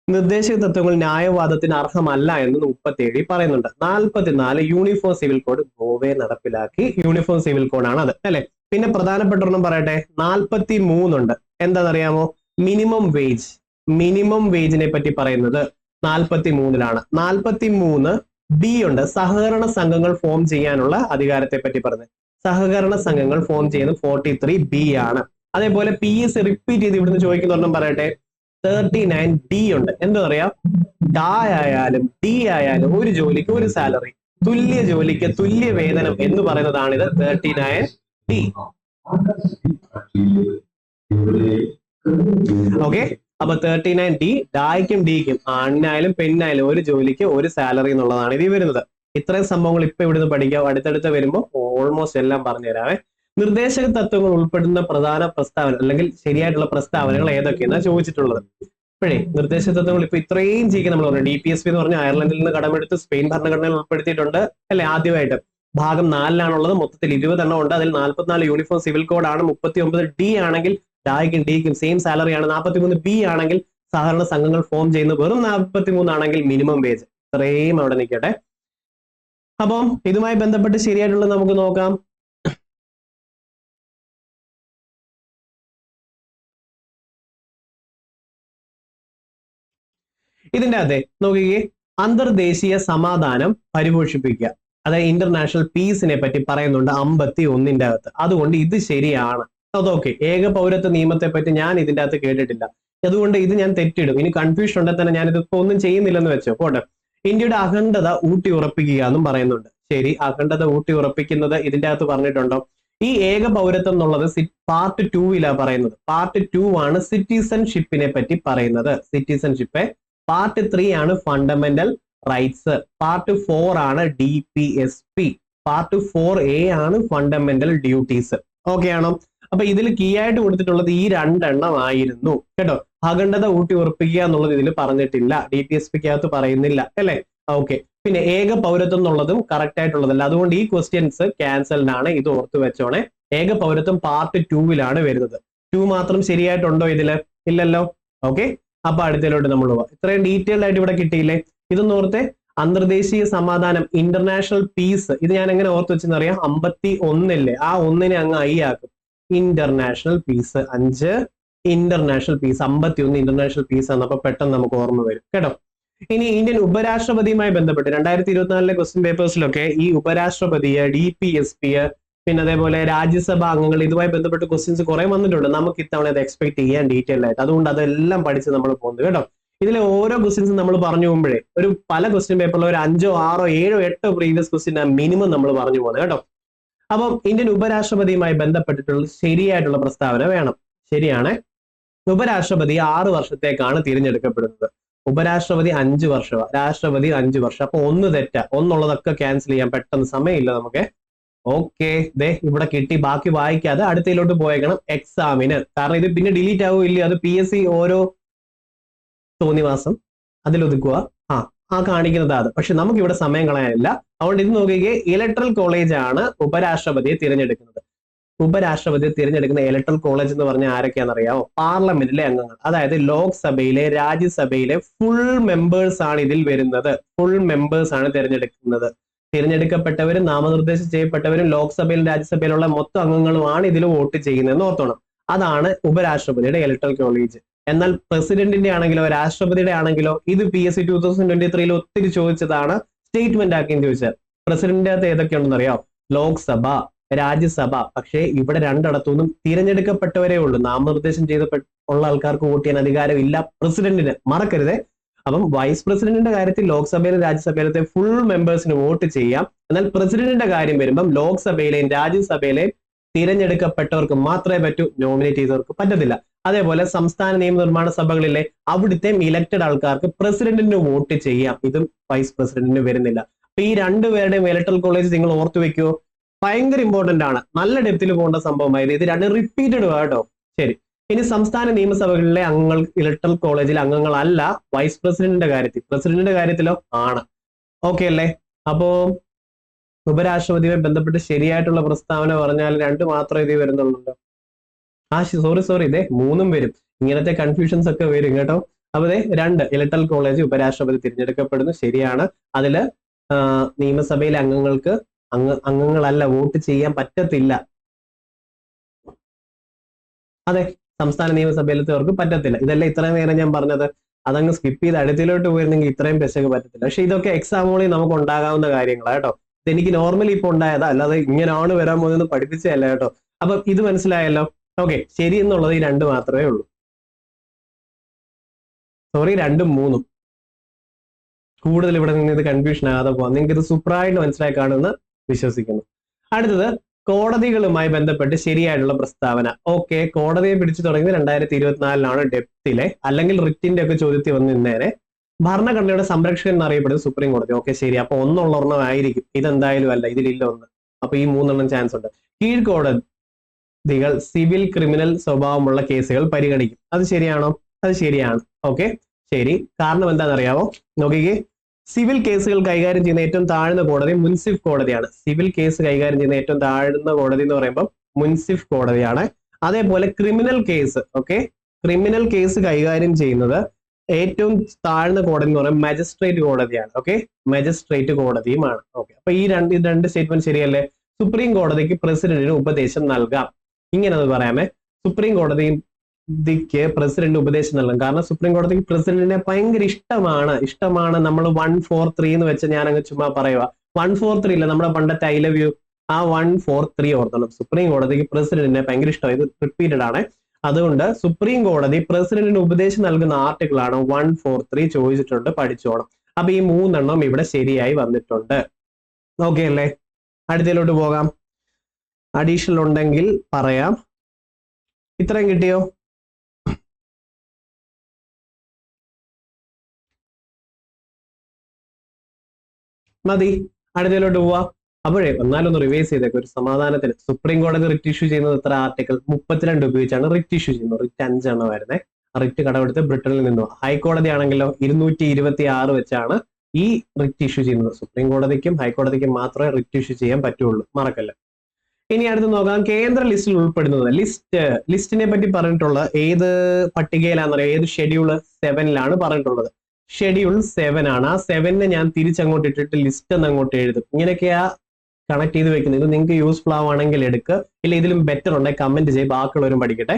നിർദ്ദേശക തത്വങ്ങൾ ന്യായവാദത്തിന് അർഹമല്ല എന്ന് 37 പറയുന്നുണ്ട്. 44 യൂണിഫോം സിവിൽ കോഡ് ഗോവയെ നടപ്പിലാക്കി. യൂണിഫോം സിവിൽ കോഡാണ് അത് അല്ലെ. പിന്നെ പ്രധാനപ്പെട്ട ഒരെണ്ണം പറയട്ടെ, 43 ഉണ്ട്. എന്താണെന്നറിയാമോ? Minimum wage. മിനിമം വേജിനെ പറ്റി പറയുന്നത് 43-ലാണ്. 43 ഉണ്ട്, സഹകരണ സംഘങ്ങൾ ഫോം ചെയ്യാനുള്ള അധികാരത്തെ പറ്റി പറഞ്ഞത്. സഹകരണ സംഘങ്ങൾ ഫോം ചെയ്യുന്നത് 43B ആണ്. അതേപോലെ PS റിപ്പീറ്റ് ചെയ്ത് ഇവിടുന്ന് ചോദിക്കുന്നൊരെണ്ണം പറയട്ടെ. 39D ഉണ്ട്. എന്താ പറയാ, ആയാലും D ആയാലും ഒരു ജോലിക്ക് ഒരു സാലറി, തുല്യ ജോലിക്ക് തുല്യ വേതനം എന്ന് പറയുന്നതാണിത് 39D. ഓക്കെ, അപ്പൊ 39D ഡായ്ക്കും ഡിക്കും, ആണിനായാലും പെണ്ണായാലും ഒരു ജോലിക്ക് ഒരു സാലറി എന്നുള്ളതാണ് ഇതിൽ വരുന്നത്. ഇത്രയും സംഭവങ്ങൾ ഇപ്പൊ ഇവിടുന്ന് പഠിക്കാം. അടുത്തടുത്ത് വരുമ്പോൾ ഓൾമോസ്റ്റ് എല്ലാം പറഞ്ഞു തരാവേ. നിർദ്ദേശക തത്വങ്ങൾ ഉൾപ്പെടുന്ന പ്രധാന പ്രസ്താവന അല്ലെങ്കിൽ ശരിയായിട്ടുള്ള പ്രസ്താവനകൾ ഏതൊക്കെയെന്നാണ് ചോദിച്ചിട്ടുള്ളത്. ഇപ്പോഴേ നിർദ്ദേശക തത്വങ്ങൾ ഇപ്പൊ ഇത്രയും ചെയ്യുക നമ്മൾ പറഞ്ഞു. DPSP എന്ന് പറഞ്ഞാൽ അയർലൻഡിൽ നിന്ന് കടമെടുത്ത് സ്പെയിൻ ഭരണഘടനയിൽ ഉൾപ്പെടുത്തിയിട്ടുണ്ട് അല്ലെ, ആദ്യമായിട്ട്. ഭാഗം 4-ലാണുള്ളത്, മൊത്തത്തിൽ 20 എണ്ണം ഉണ്ട്. അതിൽ 44 യൂണിഫോം സിവിൽ കോഡ് ആണ്. 39D ആണെങ്കിൽ ഡായ്ക്കും ഡിക്കും സെയിം സാലറി ആണ്. 43B ആണെങ്കിൽ സഹകരണ സംഘങ്ങൾ ഫോം ചെയ്യുന്നത്. വെറും 43 ആണെങ്കിൽ മിനിമം വേജ്. ഇത്രയും അവിടെ നിൽക്കട്ടെ. അപ്പം ഇതുമായി ബന്ധപ്പെട്ട് ശരിയായിട്ടുള്ളത് നമുക്ക് നോക്കാം. ഇതിന്റെ അകത്തെ നോക്കിക്കേ, അന്തർദേശീയ സമാധാനം പരിപോഷിപ്പിക്കുക, അതായത് ഇന്റർനാഷണൽ പീസിനെ പറ്റി പറയുന്നുണ്ട് 51-ന്റെ അകത്ത്. അതുകൊണ്ട് ഇത് ശരിയാണ്. അതൊക്കെ ഏക പൗരത്വ നിയമത്തെ പറ്റി ഞാൻ ഇതിന്റെ അകത്ത് കേട്ടിട്ടില്ല, അതുകൊണ്ട് ഇത് ഞാൻ തെറ്റിടും. ഇനി കൺഫ്യൂഷൻ ഉണ്ടെങ്കിൽ തന്നെ ഞാൻ ഇതിപ്പോ ഒന്നും ചെയ്യുന്നില്ലെന്ന് വെച്ചോ പോട്ടെ. ഇന്ത്യയുടെ അഖണ്ഡത ഊട്ടി ഉറപ്പിക്കുക എന്നും പറയുന്നുണ്ട്. ശരി, അഖണ്ഡത ഊട്ടി ഉറപ്പിക്കുന്നത് ഇതിന്റെ അകത്ത് പറഞ്ഞിട്ടുണ്ടോ? ഈ ഏക പൗരത്വം എന്നുള്ളത് പാർട്ട് 2-ലാണ് പറയുന്നത്. പാർട്ട് 2 ആണ് സിറ്റിസൺഷിപ്പിനെ പറ്റി പറയുന്നത്. സിറ്റിസൺഷിപ്പ്. പാർട്ട് 3 ആണ് ഫണ്ടമെന്റൽ റൈറ്റ്സ്. പാർട്ട് 4 ആണ് DPSP. പാർട്ട് 4A ആണ് ഫണ്ടമെന്റൽ ഡ്യൂട്ടീസ്. ഓക്കെ ആണോ? അപ്പൊ ഇതിൽ കീ ആയിട്ട് കൊടുത്തിട്ടുള്ളത് ഈ 2 എണ്ണം ആയിരുന്നു കേട്ടോ. അഖണ്ഡത ഊട്ടി ഉറപ്പിക്കുക എന്നുള്ളത് ഇതിൽ പറഞ്ഞിട്ടില്ല, DPSPക്കകത്ത് പറയുന്നില്ല അല്ലെ. ഓക്കെ, പിന്നെ ഏക പൗരത്വം എന്നുള്ളതും കറക്റ്റ് ആയിട്ടുള്ളതല്ല. അതുകൊണ്ട് ഈ ക്വസ്റ്റ്യൻസ് ക്യാൻസൽഡ് ആണ്. ഇത് ഓർത്ത് വെച്ചോണേ. ഏക പൗരത്വം പാർട്ട് 2-ലാണ് വരുന്നത്. 2 മാത്രം ശരിയായിട്ടുണ്ടോ ഇതില്? ഇല്ലല്ലോ. ഓക്കെ, അപ്പൊ അടുത്തതിലോട്ട് നമ്മൾ പോവാം. ഇത്രയും ഡീറ്റെയിൽഡ് ആയിട്ട് ഇവിടെ കിട്ടിയില്ലേ? ഇതൊന്ന് ഓർത്തെ. അന്തർദേശീയ സമാധാനം, ഇന്റർനാഷണൽ പീസ്, ഇത് ഞാൻ എങ്ങനെ ഓർത്ത് വെച്ചെന്ന് അറിയാം. 51-ല്ലേ, ആ 1-നെ അങ്ങ് I ആക്കും. International peace 5, international peace 51 international peace ആണ്. അപ്പൊ പെട്ടെന്ന് നമുക്ക് ഓർമ്മ വരും കേട്ടോ. ഇനി ഇന്ത്യൻ ഉപരാഷ്ട്രപതിയുമായി ബന്ധപ്പെട്ട് 2024-ലെ ക്വസ്റ്റ്യൻ പേപ്പേഴ്സിലൊക്കെ ഈ ഉപരാഷ്ട്രപതിയെ, DPSP, പിന്നെ അതേപോലെ രാജ്യസഭാ അംഗങ്ങൾ, ഇതുമായി ബന്ധപ്പെട്ട് ക്വസ്റ്റ്യൻസ് കുറെ വന്നിട്ടുണ്ട്. നമുക്ക് ഇത്തവണ അത് എക്സ്പെക്ട് ചെയ്യാൻ ഡീറ്റെയിൽ ആയിട്ട്. അതുകൊണ്ട് അതെല്ലാം പഠിച്ച് നമ്മൾ പോകുന്നത് കേട്ടോ. ഇതിലെ ഓരോ ക്വസ്റ്റ്യൻസും നമ്മൾ പറഞ്ഞു പോകുമ്പോഴേ ഒരു പല ക്വസ്റ്റ്യൻ പേപ്പറിൽ ഒരു 5, 6, 7, 8 പ്രീവിയസ് ക്വസ്റ്റ്യൻ മിനിമം നമ്മൾ പറഞ്ഞു പോകുന്നത് കേട്ടോ. അപ്പം ഇന്ത്യൻ ഉപരാഷ്ട്രപതിയുമായി ബന്ധപ്പെട്ടിട്ടുള്ള ശരിയായിട്ടുള്ള പ്രസ്താവന വേണം. ശരിയാണ്, ഉപരാഷ്ട്രപതി 6 വർഷത്തേക്കാണ് തിരഞ്ഞെടുക്കപ്പെടുന്നത്. ഉപരാഷ്ട്രപതി 5 വർഷം, രാഷ്ട്രപതി 5 വർഷം. അപ്പൊ 1 തെറ്റ, ഒന്നുള്ളതൊക്കെ ക്യാൻസൽ ചെയ്യാൻ പെട്ടെന്ന് സമയമില്ല നമുക്ക്. ഓക്കെ, ദേ ഇവിടെ കിട്ടി. ബാക്കി വായിക്കാതെ അടുത്തയിലോട്ട് പോയേക്കണം എക്സാമിന്. കാരണം ഇത് പിന്നെ ഡിലീറ്റ് ആവുകയില്ല. അത് PSC ഓരോ തോന്നിവാസം അതിലൊതുക്കുക. ആ കാണിക്കുന്നത് അത്. പക്ഷെ നമുക്ക് ഇവിടെ സമയം കളയാനില്ല. അതുകൊണ്ട് ഇത് നോക്കിക്കേ, ഇലക്ട്രൽ കോളേജ് ആണ് ഉപരാഷ്ട്രപതിയെ തിരഞ്ഞെടുക്കുന്നത്. ഉപരാഷ്ട്രപതിയെ തിരഞ്ഞെടുക്കുന്ന ഇലക്ട്രൽ കോളേജ് എന്ന് പറഞ്ഞാൽ ആരൊക്കെയാണെന്നറിയാമോ? പാർലമെന്റിലെ അംഗങ്ങൾ, അതായത് ലോക്സഭയിലെ, രാജ്യസഭയിലെ ഫുൾ മെമ്പേഴ്സ് ആണ് ഇതിൽ വരുന്നത്. ഫുൾ മെമ്പേഴ്സ് ആണ് തിരഞ്ഞെടുക്കുന്നത്. തിരഞ്ഞെടുക്കപ്പെട്ടവരും നാമനിർദ്ദേശം ചെയ്യപ്പെട്ടവരും ലോക്സഭയിലും രാജ്യസഭയിലുള്ള മൊത്തം അംഗങ്ങളുമാണ് ഇതിൽ വോട്ട് ചെയ്യുന്നതെന്ന് ഓർത്തോണം. അതാണ് ഉപരാഷ്ട്രപതിയുടെ ഇലക്ട്രൽ കോളേജ്. എന്നാൽ പ്രസിഡന്റിന്റെ ആണെങ്കിലോ രാഷ്ട്രപതിയുടെ ആണെങ്കിലോ ഇത് PSC 2023 ഒത്തിരി ചോദിച്ചതാണ്. സ്റ്റേറ്റ്മെന്റ് ആക്കിയും ചോദിച്ചാൽ പ്രസിഡന്റിന്റെ അകത്ത് ഏതൊക്കെയുണ്ടെന്ന് അറിയാം? ലോക്സഭ, രാജ്യസഭ. പക്ഷേ ഇവിടെ രണ്ടിടത്തുനിന്നും തിരഞ്ഞെടുക്കപ്പെട്ടവരേ ഉള്ളൂ. നാമനിർദ്ദേശം ചെയ്തപ്പെട്ട ആൾക്കാർക്ക് വോട്ട് ചെയ്യാൻ അധികാരം ഇല്ല പ്രസിഡന്റിന്, മറക്കരുതേ. അപ്പം വൈസ് പ്രസിഡന്റിന്റെ കാര്യത്തിൽ ലോക്സഭയിലും രാജ്യസഭയിലത്തെ ഫുൾ മെമ്പേഴ്സിന് വോട്ട് ചെയ്യാം. എന്നാൽ പ്രസിഡന്റിന്റെ കാര്യം വരുമ്പം ലോക്സഭയിലെയും രാജ്യസഭയിലെയും തിരഞ്ഞെടുക്കപ്പെട്ടവർക്ക് മാത്രമേ പറ്റൂ, നോമിനേറ്റ് ചെയ്തവർക്ക് പറ്റത്തില്ല. അതേപോലെ സംസ്ഥാന നിയമനിർമ്മാണ സഭകളിലെ അവിടുത്തെ ഇലക്റ്റഡ് ആൾക്കാർക്ക് പ്രസിഡന്റിന് വോട്ട് ചെയ്യാം. ഇതും വൈസ് പ്രസിഡന്റിന് വരുന്നില്ല. അപ്പൊ ഈ രണ്ടുപേരുടെയും ഇലക്ട്രൽ കോളേജ് നിങ്ങൾ ഓർത്തു വെക്കുവോ? ഭയങ്കര ഇമ്പോർട്ടന്റ് ആണ്. നല്ല ഡെപ്തിൽ പോകേണ്ട സംഭവമായത്. ഇത് രണ്ടും റിപ്പീറ്റഡ് കേട്ടോ. ശരി, ഇനി സംസ്ഥാന നിയമസഭകളിലെ അംഗങ്ങൾ ഇലക്ട്രൽ കോളേജിൽ അംഗങ്ങളല്ല വൈസ് പ്രസിഡന്റിന്റെ കാര്യത്തിൽ. പ്രസിഡന്റിന്റെ കാര്യത്തിലോ ആണ്. ഓക്കെ അല്ലേ? അപ്പോ ഉപരാഷ്ട്രപതിയുമായി ബന്ധപ്പെട്ട് ശരിയായിട്ടുള്ള പ്രസ്താവന പറഞ്ഞാൽ 2 മാത്രമേ ഇത് വരുന്നുള്ളൂ. സോറി, ഇതേ 3 വരും. ഇങ്ങനത്തെ കൺഫ്യൂഷൻസ് ഒക്കെ വരും കേട്ടോ. അപ്പൊ 2 ഇലക്ട്രൽ കോളേജ് ഉപരാഷ്ട്രപതി തിരഞ്ഞെടുക്കപ്പെടുന്നു, ശരിയാണ്. അതില് നിയമസഭയിലെ അംഗങ്ങൾക്ക് അംഗങ്ങളല്ല വോട്ട് ചെയ്യാൻ പറ്റത്തില്ല. അതെ, സംസ്ഥാന നിയമസഭയിലത്തവർക്ക് പറ്റത്തില്ല. ഇതല്ല ഇത്രയും നേരം ഞാൻ പറഞ്ഞത്. അതങ്ങ് സ്കിപ്പ് ചെയ്ത് അടുത്തിലോട്ട് പോയിരുന്നെങ്കിൽ ഇത്രയും പെശക് പറ്റത്തില്ല. പക്ഷെ ഇതൊക്കെ എക്സാമുകളിൽ നമുക്ക് ഉണ്ടാകാവുന്ന കാര്യങ്ങളാണ് കേട്ടോ. ഇതെനിക്ക് നോർമലി ഇപ്പൊ ഉണ്ടായതാ, അല്ലാതെ ഇങ്ങനെയാണ് വരാൻ പോകുന്നത് പഠിപ്പിച്ചതല്ല കേട്ടോ. അപ്പൊ ഇത് മനസ്സിലായല്ലോ. ഓക്കെ, ശരി എന്നുള്ളത് ഈ രണ്ട് മാത്രമേ ഉള്ളൂ. സോറി, രണ്ടും മൂന്നും. കൂടുതൽ ഇവിടെ നിന്ന് ഇത് കൺഫ്യൂഷൻ ആകാതെ പോകാം. നിങ്ങൾക്ക് ഇത് സൂപ്പറായിട്ട് മനസ്സിലായി കാണുമെന്ന് വിശ്വസിക്കുന്നു. അടുത്തത് കോടതികളുമായി ബന്ധപ്പെട്ട് ശരിയായിട്ടുള്ള പ്രസ്താവന. ഓക്കെ, കോടതിയെ പിടിച്ചു തുടങ്ങിയത് 2024 ഡെപ്തിലെ അല്ലെങ്കിൽ റിറ്റിന്റെ ഒക്കെ ചോദ്യത്തിൽ വന്ന് നിന്നേരെ. ഭരണഘടനയുടെ സംരക്ഷകൻ എന്നറിയപ്പെടുന്നത് സുപ്രീം കോടതി. ഓക്കെ, ശരി. അപ്പൊ ഒരെണ്ണം ആയിരിക്കും. ഇതെന്തായാലും അല്ല, ഇതിലില്ല ഒന്ന്. അപ്പൊ ഈ 3 ചാൻസ് ഉണ്ട്. കീഴ്ക്കോടതികൾ സിവിൽ ക്രിമിനൽ സ്വഭാവമുള്ള കേസുകൾ പരിഗണിക്കും. അത് ശരിയാണോ? അത് ശരിയാണ്. ഓക്കെ, ശരി. കാരണം എന്താണെന്നറിയാമോ? നോക്കിക്കേ, സിവിൽ കേസുകൾ കൈകാര്യം ചെയ്യുന്ന ഏറ്റവും താഴ്ന്ന കോടതി മുൻസിഫ് കോടതിയാണ്. സിവിൽ കേസ് കൈകാര്യം ചെയ്യുന്ന ഏറ്റവും താഴ്ന്ന കോടതി എന്ന് പറയുമ്പോൾ മുൻസിഫ് കോടതിയാണ്. അതേപോലെ criminal case, okay, criminal case കൈകാര്യം ചെയ്യുന്നത് ഏറ്റവും താഴ്ന്ന കോടതി എന്ന് പറയുമ്പോൾ മജിസ്ട്രേറ്റ് കോടതിയാണ്. Okay, magistrate കോടതിയുമാണ്. ഓക്കെ, അപ്പൊ ഈ രണ്ട് സ്റ്റേറ്റ്മെന്റ് ശരിയല്ലേ? സുപ്രീം കോടതിക്ക് പ്രസിഡന്റിന് ഉപദേശം നൽകാം. ഇങ്ങനെ അത് പറയാമേ, സുപ്രീം കോടതിക്ക് പ്രസിഡന്റ് ഉപദേശം നൽകാം. കാരണം സുപ്രീം കോടതിക്ക് പ്രസിഡന്റിനെ ഭയങ്കര ഇഷ്ടമാണ്. നമ്മൾ 143 എന്ന് വെച്ച് ഞാൻ അങ്ങ് ചുമ്മാ പറയുക. 143 ഇല്ല, നമ്മുടെ പണ്ടത്തെ ഐ ലവ് യു, ആ 143 ഓർത്തണം. സുപ്രീം കോടതിക്ക് പ്രസിഡന്റിനെ ഭയങ്കര ഇഷ്ടമാണ്. ഇത് റിപ്പീറ്റഡ് ആണ്. അതുകൊണ്ട് സുപ്രീം കോടതി പ്രസിഡന്റിന് ഉപദേശം നൽകുന്ന ആർട്ടിക്കിൾ ആണ് 143. ചോദിച്ചിട്ടുണ്ട്, പഠിച്ചോണം. അപ്പൊ ഈ 3 ഇവിടെ ശരിയായി വന്നിട്ടുണ്ട്. ഓക്കെ അല്ലേ? അടുത്തതിലോട്ട് പോകാം. അഡീഷണൽ ഉണ്ടെങ്കിൽ പറയാം. ഇത്രയും കിട്ടിയോ? മതി. അടുത്തതിലോട്ട് പോവാ. അപ്പോഴേ എന്നാലൊന്ന് റിവൈസ് ചെയ്തേക്ക് ഒരു സമാധാനത്തിന്. സുപ്രീം കോടതി റിറ്റ് ഇഷ്യൂ ചെയ്യുന്നത് എത്ര ആർട്ടിക്കിൾ? 32 ഉപയോഗിച്ചാണ് റിറ്റ് ഇഷ്യൂ ചെയ്യുന്നത്. റിറ്റ് 5 വരുന്നത്. റിറ്റ് കടമെടുത്ത് ബ്രിട്ടനിൽ നിന്നും. ഹൈക്കോടതി ആണെങ്കിലോ 226 വെച്ചാണ് ഈ റിറ്റ് ഇഷ്യൂ ചെയ്യുന്നത്. സുപ്രീം കോടതിക്കും ഹൈക്കോടതിക്കും മാത്രമേ റിറ്റ് ഇഷ്യൂ ചെയ്യാൻ പറ്റുള്ളൂ, മറക്കല്ല. ഇനി അടുത്ത് നോക്കാം, കേന്ദ്ര ലിസ്റ്റിൽ ഉൾപ്പെടുന്നത്. ലിസ്റ്റിനെ പറ്റി പറഞ്ഞിട്ടുള്ള ഏത് പട്ടികയിലാണെന്നറിയാം? ഏത് ഷെഡ്യൂൾ 7 പറഞ്ഞിട്ടുള്ളത്? ഷെഡ്യൂൾ 7 ആണ്. ആ 7 ഞാൻ തിരിച്ചങ്ങോട്ട് ഇട്ടിട്ട് ലിസ്റ്റ് എന്ന് അങ്ങോട്ട് എഴുതും. ഇങ്ങനെയൊക്കെയാ കണക്ട് ചെയ്ത് വെക്കുന്നത്. ഇത് നിങ്ങൾക്ക് യൂസ്ഫുൾ ആവുകയാണെങ്കിൽ എടുക്കുക, ഇല്ല ഇതിലും ബെറ്റർ ഉണ്ടെങ്കിൽ കമന്റ് ചെയ്ത് ബാക്കിയുള്ളവരും പഠിക്കട്ടെ.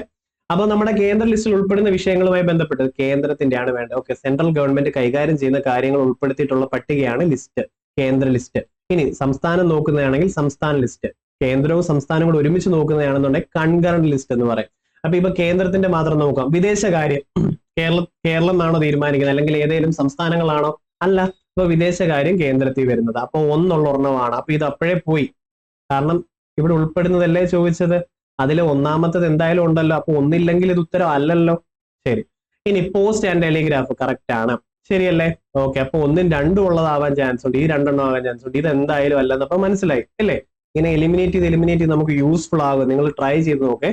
അപ്പൊ നമ്മുടെ കേന്ദ്ര ലിസ്റ്റിൽ ഉൾപ്പെടുന്ന വിഷയങ്ങളുമായി ബന്ധപ്പെട്ടത് കേന്ദ്രത്തിന്റെയാണ് വേണ്ടത്. ഓക്കെ, സെൻട്രൽ ഗവൺമെന്റ് കൈകാര്യം ചെയ്യുന്ന കാര്യങ്ങൾ ഉൾപ്പെടുത്തിയിട്ടുള്ള പട്ടികയാണ് ലിസ്റ്റ്, കേന്ദ്ര ലിസ്റ്റ്. ഇനി സംസ്ഥാനം നോക്കുന്നതാണെങ്കിൽ സംസ്ഥാന ലിസ്റ്റ്, കേന്ദ്രവും സംസ്ഥാനവും കൂടെ ഒരുമിച്ച് നോക്കുന്നതാണെന്നുണ്ടെങ്കിൽ കൺകറന്റ് ലിസ്റ്റ് എന്ന് പറയും. അപ്പൊ ഇപ്പൊ കേന്ദ്രത്തിന്റെ മാത്രം നോക്കാം. വിദേശകാര്യം കേരളം എന്നാണോ തീരുമാനിക്കുന്നത്, അല്ലെങ്കിൽ ഏതെങ്കിലും സംസ്ഥാനങ്ങളാണോ? അല്ല. ഇപ്പൊ വിദേശകാര്യം കേന്ദ്രത്തിൽ വരുന്നത്. അപ്പൊ ഒരെണ്ണമാണ്. അപ്പൊ ഇത് അപ്പോഴേ പോയി. കാരണം ഇവിടെ ഉൾപ്പെടുന്നതല്ലേ ചോദിച്ചത്. അതിൽ ഒന്നാമത്തത് എന്തായാലും ഉണ്ടല്ലോ. അപ്പൊ ഒന്നില്ലെങ്കിൽ ഇത് ഉത്തരം അല്ലല്ലോ. ശരി. ഇനി പോസ്റ്റ് ആൻഡ് ടെലിഗ്രാഫ് കറക്റ്റ് ആണ്, ശരിയല്ലേ? ഓക്കെ, അപ്പൊ 1ഉം 2ഉം ഉള്ളതാവാൻ ചാൻസ് ഉണ്ട്. ഈ 2 ആവാൻ ചാൻസ് ഉണ്ട്. ഇത് എന്തായാലും അല്ലെന്ന് അപ്പൊ മനസ്സിലായി അല്ലേ? ഇങ്ങനെ എലിമിനേറ്റ് ചെയ്ത് നമുക്ക് യൂസ്ഫുൾ ആകും. നിങ്ങൾ ട്രൈ ചെയ്ത് നോക്കേ.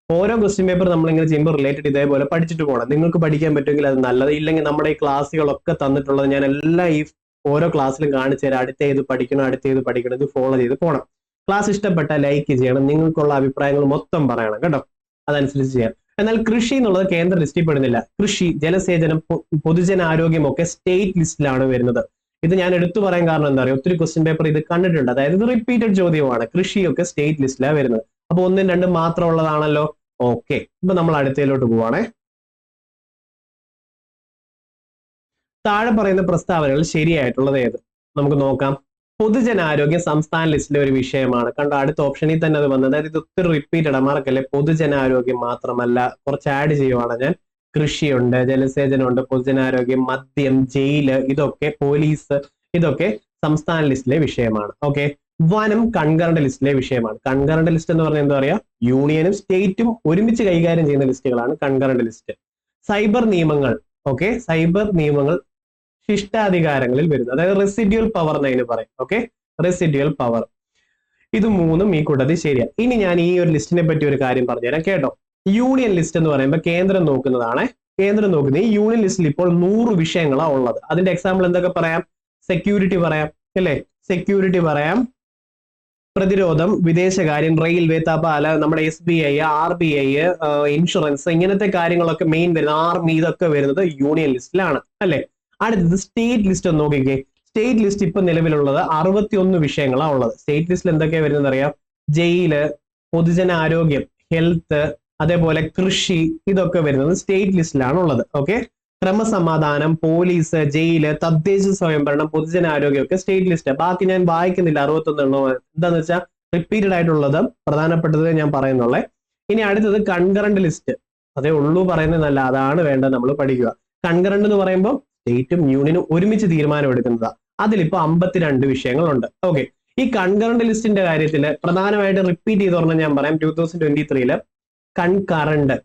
ഓരോ ക്വസ്റ്റ്യൻ പേപ്പർ നമ്മൾ ഇങ്ങനെ ചെയ്യുമ്പോൾ റിലേറ്റഡ് ഇതേപോലെ പഠിച്ചിട്ട് പോകണം. നിങ്ങൾക്ക് പഠിക്കാൻ പറ്റുമെങ്കിൽ അത് നല്ലത്. ഇല്ലെങ്കിൽ നമ്മുടെ ഈ ക്ലാസ്സുകളൊക്കെ തന്നിട്ടുള്ളത് ഞാൻ എല്ലാം ഈ ഓരോ ക്ലാസ്സിലും കാണിച്ചു തരാം. അടുത്ത ഏത് പഠിക്കണം, ഇത് ഫോളോ ചെയ്ത് പോകണം. ക്ലാസ് ഇഷ്ടപ്പെട്ട ലൈക്ക് ചെയ്യണം, നിങ്ങൾക്കുള്ള അഭിപ്രായങ്ങൾ മൊത്തം പറയണം കേട്ടോ. അതനുസരിച്ച് ചെയ്യാം. എന്നാൽ കൃഷി എന്നുള്ളത് കേന്ദ്ര ലിസ്റ്റിൽ പെടുന്നില്ല. കൃഷി, ജലസേചനം, പൊതുജനാരോഗ്യം ഒക്കെ സ്റ്റേറ്റ് ലിസ്റ്റിലാണ് വരുന്നത്. ഇത് ഞാൻ എടുത്തു പറയാൻ കാരണം എന്താ പറയുക, ഒത്തിരി ക്വസ്റ്റ്യൻ പേപ്പർ ഇത് കണ്ടിട്ടുണ്ട്. അതായത് ഇത് റിപ്പീറ്റഡ് ചോദ്യമാണ്. കൃഷിയൊക്കെ സ്റ്റേറ്റ് ലിസ്റ്റിലാണ് വരുന്നത്. അപ്പൊ 1ഉം 2ഉം മാത്രം ഉള്ളതാണല്ലോ. ഓക്കെ, ഇപ്പൊ നമ്മൾ അടുത്തതിലോട്ട് പോവാണേ. താഴെ പറയുന്ന പ്രസ്താവനകൾ ശരിയായിട്ടുള്ളത് ഏത്? നമുക്ക് നോക്കാം. പൊതുജനാരോഗ്യം സംസ്ഥാന ലിസ്റ്റിലെ ഒരു വിഷയമാണ്. കണ്ടോ, അടുത്ത ഓപ്ഷനിൽ തന്നെ അത് വന്നത്. അതായത് ഇത് ഒത്തിരി റിപ്പീറ്റഡ് മാർക്കല്ലേ. പൊതുജനാരോഗ്യം മാത്രമല്ല, കുറച്ച് ആഡ് ചെയ്യുവാണ് ഞാൻ. കൃഷിയുണ്ട്, ജലസേചനമുണ്ട്, പൊതുജനാരോഗ്യം, മദ്യം, ജയില്, ഇതൊക്കെ പോലീസ്, ഇതൊക്കെ സംസ്ഥാന ലിസ്റ്റിലെ വിഷയമാണ്. ഓക്കെ, വനം കൺകറന്റ് ലിസ്റ്റിലെ വിഷയമാണ്. കൺകറന്റ് ലിസ്റ്റ് എന്ന് പറഞ്ഞാൽ എന്താ പറയാ, യൂണിയനും സ്റ്റേറ്റും ഒരുമിച്ച് കൈകാര്യം ചെയ്യുന്ന ലിസ്റ്റുകളാണ് കൺകറന്റ് ലിസ്റ്റ്. സൈബർ നിയമങ്ങൾ, ഓക്കെ, സൈബർ നിയമങ്ങൾ ശിഷ്ടാധികാരങ്ങളിൽ വരുന്നത്. അതായത് റെസിഡ്യൂൽ പവർ എന്നതിന് പറയും. Okay, residual power. ഇത് 3ഉം ഈ കൂട്ടത്തിൽ ശരിയാണ്. ഇനി ഞാൻ ഈ ഒരു ലിസ്റ്റിനെ പറ്റി ഒരു കാര്യം പറഞ്ഞുതരാം കേട്ടോ. യൂണിയൻ ലിസ്റ്റ് എന്ന് പറയുമ്പോൾ കേന്ദ്രം നോക്കുന്നതാണ്. കേന്ദ്രം നോക്കുന്നത് ഈ യൂണിയൻ ലിസ്റ്റിൽ ഇപ്പോൾ 100 വിഷയങ്ങളാണ് ഉള്ളത്. അതിന്റെ എക്സാമ്പിൾ എന്തൊക്കെ പറയാം? സെക്യൂരിറ്റി പറയാം അല്ലേ? സെക്യൂരിറ്റി പറയാം, പ്രതിരോധം, വിദേശകാര്യം, റെയിൽവേ, തപാല, നമ്മുടെ SBI, RBI, ഇൻഷുറൻസ്, ഇങ്ങനത്തെ കാര്യങ്ങളൊക്കെ മെയിൻ വരുന്നത്, ആർമി, ഇതൊക്കെ വരുന്നത് യൂണിയൻ ലിസ്റ്റിലാണ് അല്ലെ? അടുത്തത് സ്റ്റേറ്റ് ലിസ്റ്റ് ഒന്ന് നോക്കിക്കേ. സ്റ്റേറ്റ് ലിസ്റ്റ് ഇപ്പൊ നിലവിലുള്ളത് 61 വിഷയങ്ങളാണ് ഉള്ളത്. സ്റ്റേറ്റ് ലിസ്റ്റിൽ എന്തൊക്കെയാണ് വരുന്നത് അറിയാം? ജയില്, പൊതുജനാരോഗ്യം, ഹെൽത്ത്, അതേപോലെ കൃഷി, ഇതൊക്കെ വരുന്നത് സ്റ്റേറ്റ് ലിസ്റ്റിലാണ് ഉള്ളത്. ഓക്കെ, ക്രമസമാധാനം, പോലീസ്, ജയില്, തദ്ദേശ സ്വയംഭരണം, പൊതുജനാരോഗ്യം ഒക്കെ സ്റ്റേറ്റ് ലിസ്റ്റ്. ബാക്കി ഞാൻ വായിക്കുന്നില്ല, 61 എണ്ണോ. എന്താന്ന് വെച്ചാൽ റിപ്പീറ്റഡ് ആയിട്ടുള്ളത് പ്രധാനപ്പെട്ടത് ഞാൻ പറയുന്നുള്ളേ. ഇനി അടുത്തത് കൺകറന്റ് ലിസ്റ്റ്. അതേ ഉള്ളൂ പറയുന്നതല്ല, അതാണ് വേണ്ടത് നമ്മൾ പഠിക്കുക. കൺകറന്റ് എന്ന് പറയുമ്പോൾ സ്റ്റേറ്റും യൂണിയനും ഒരുമിച്ച് തീരുമാനം എടുക്കുന്നതാണ്. അതിലിപ്പോ 52 വിഷയങ്ങളുണ്ട്. ഓക്കെ, ഈ കൺകറന്റ് ലിസ്റ്റിന്റെ കാര്യത്തിൽ പ്രധാനമായിട്ട് റിപ്പീറ്റ് ചെയ്ത് പറഞ്ഞാൽ ഞാൻ പറയാം. 2023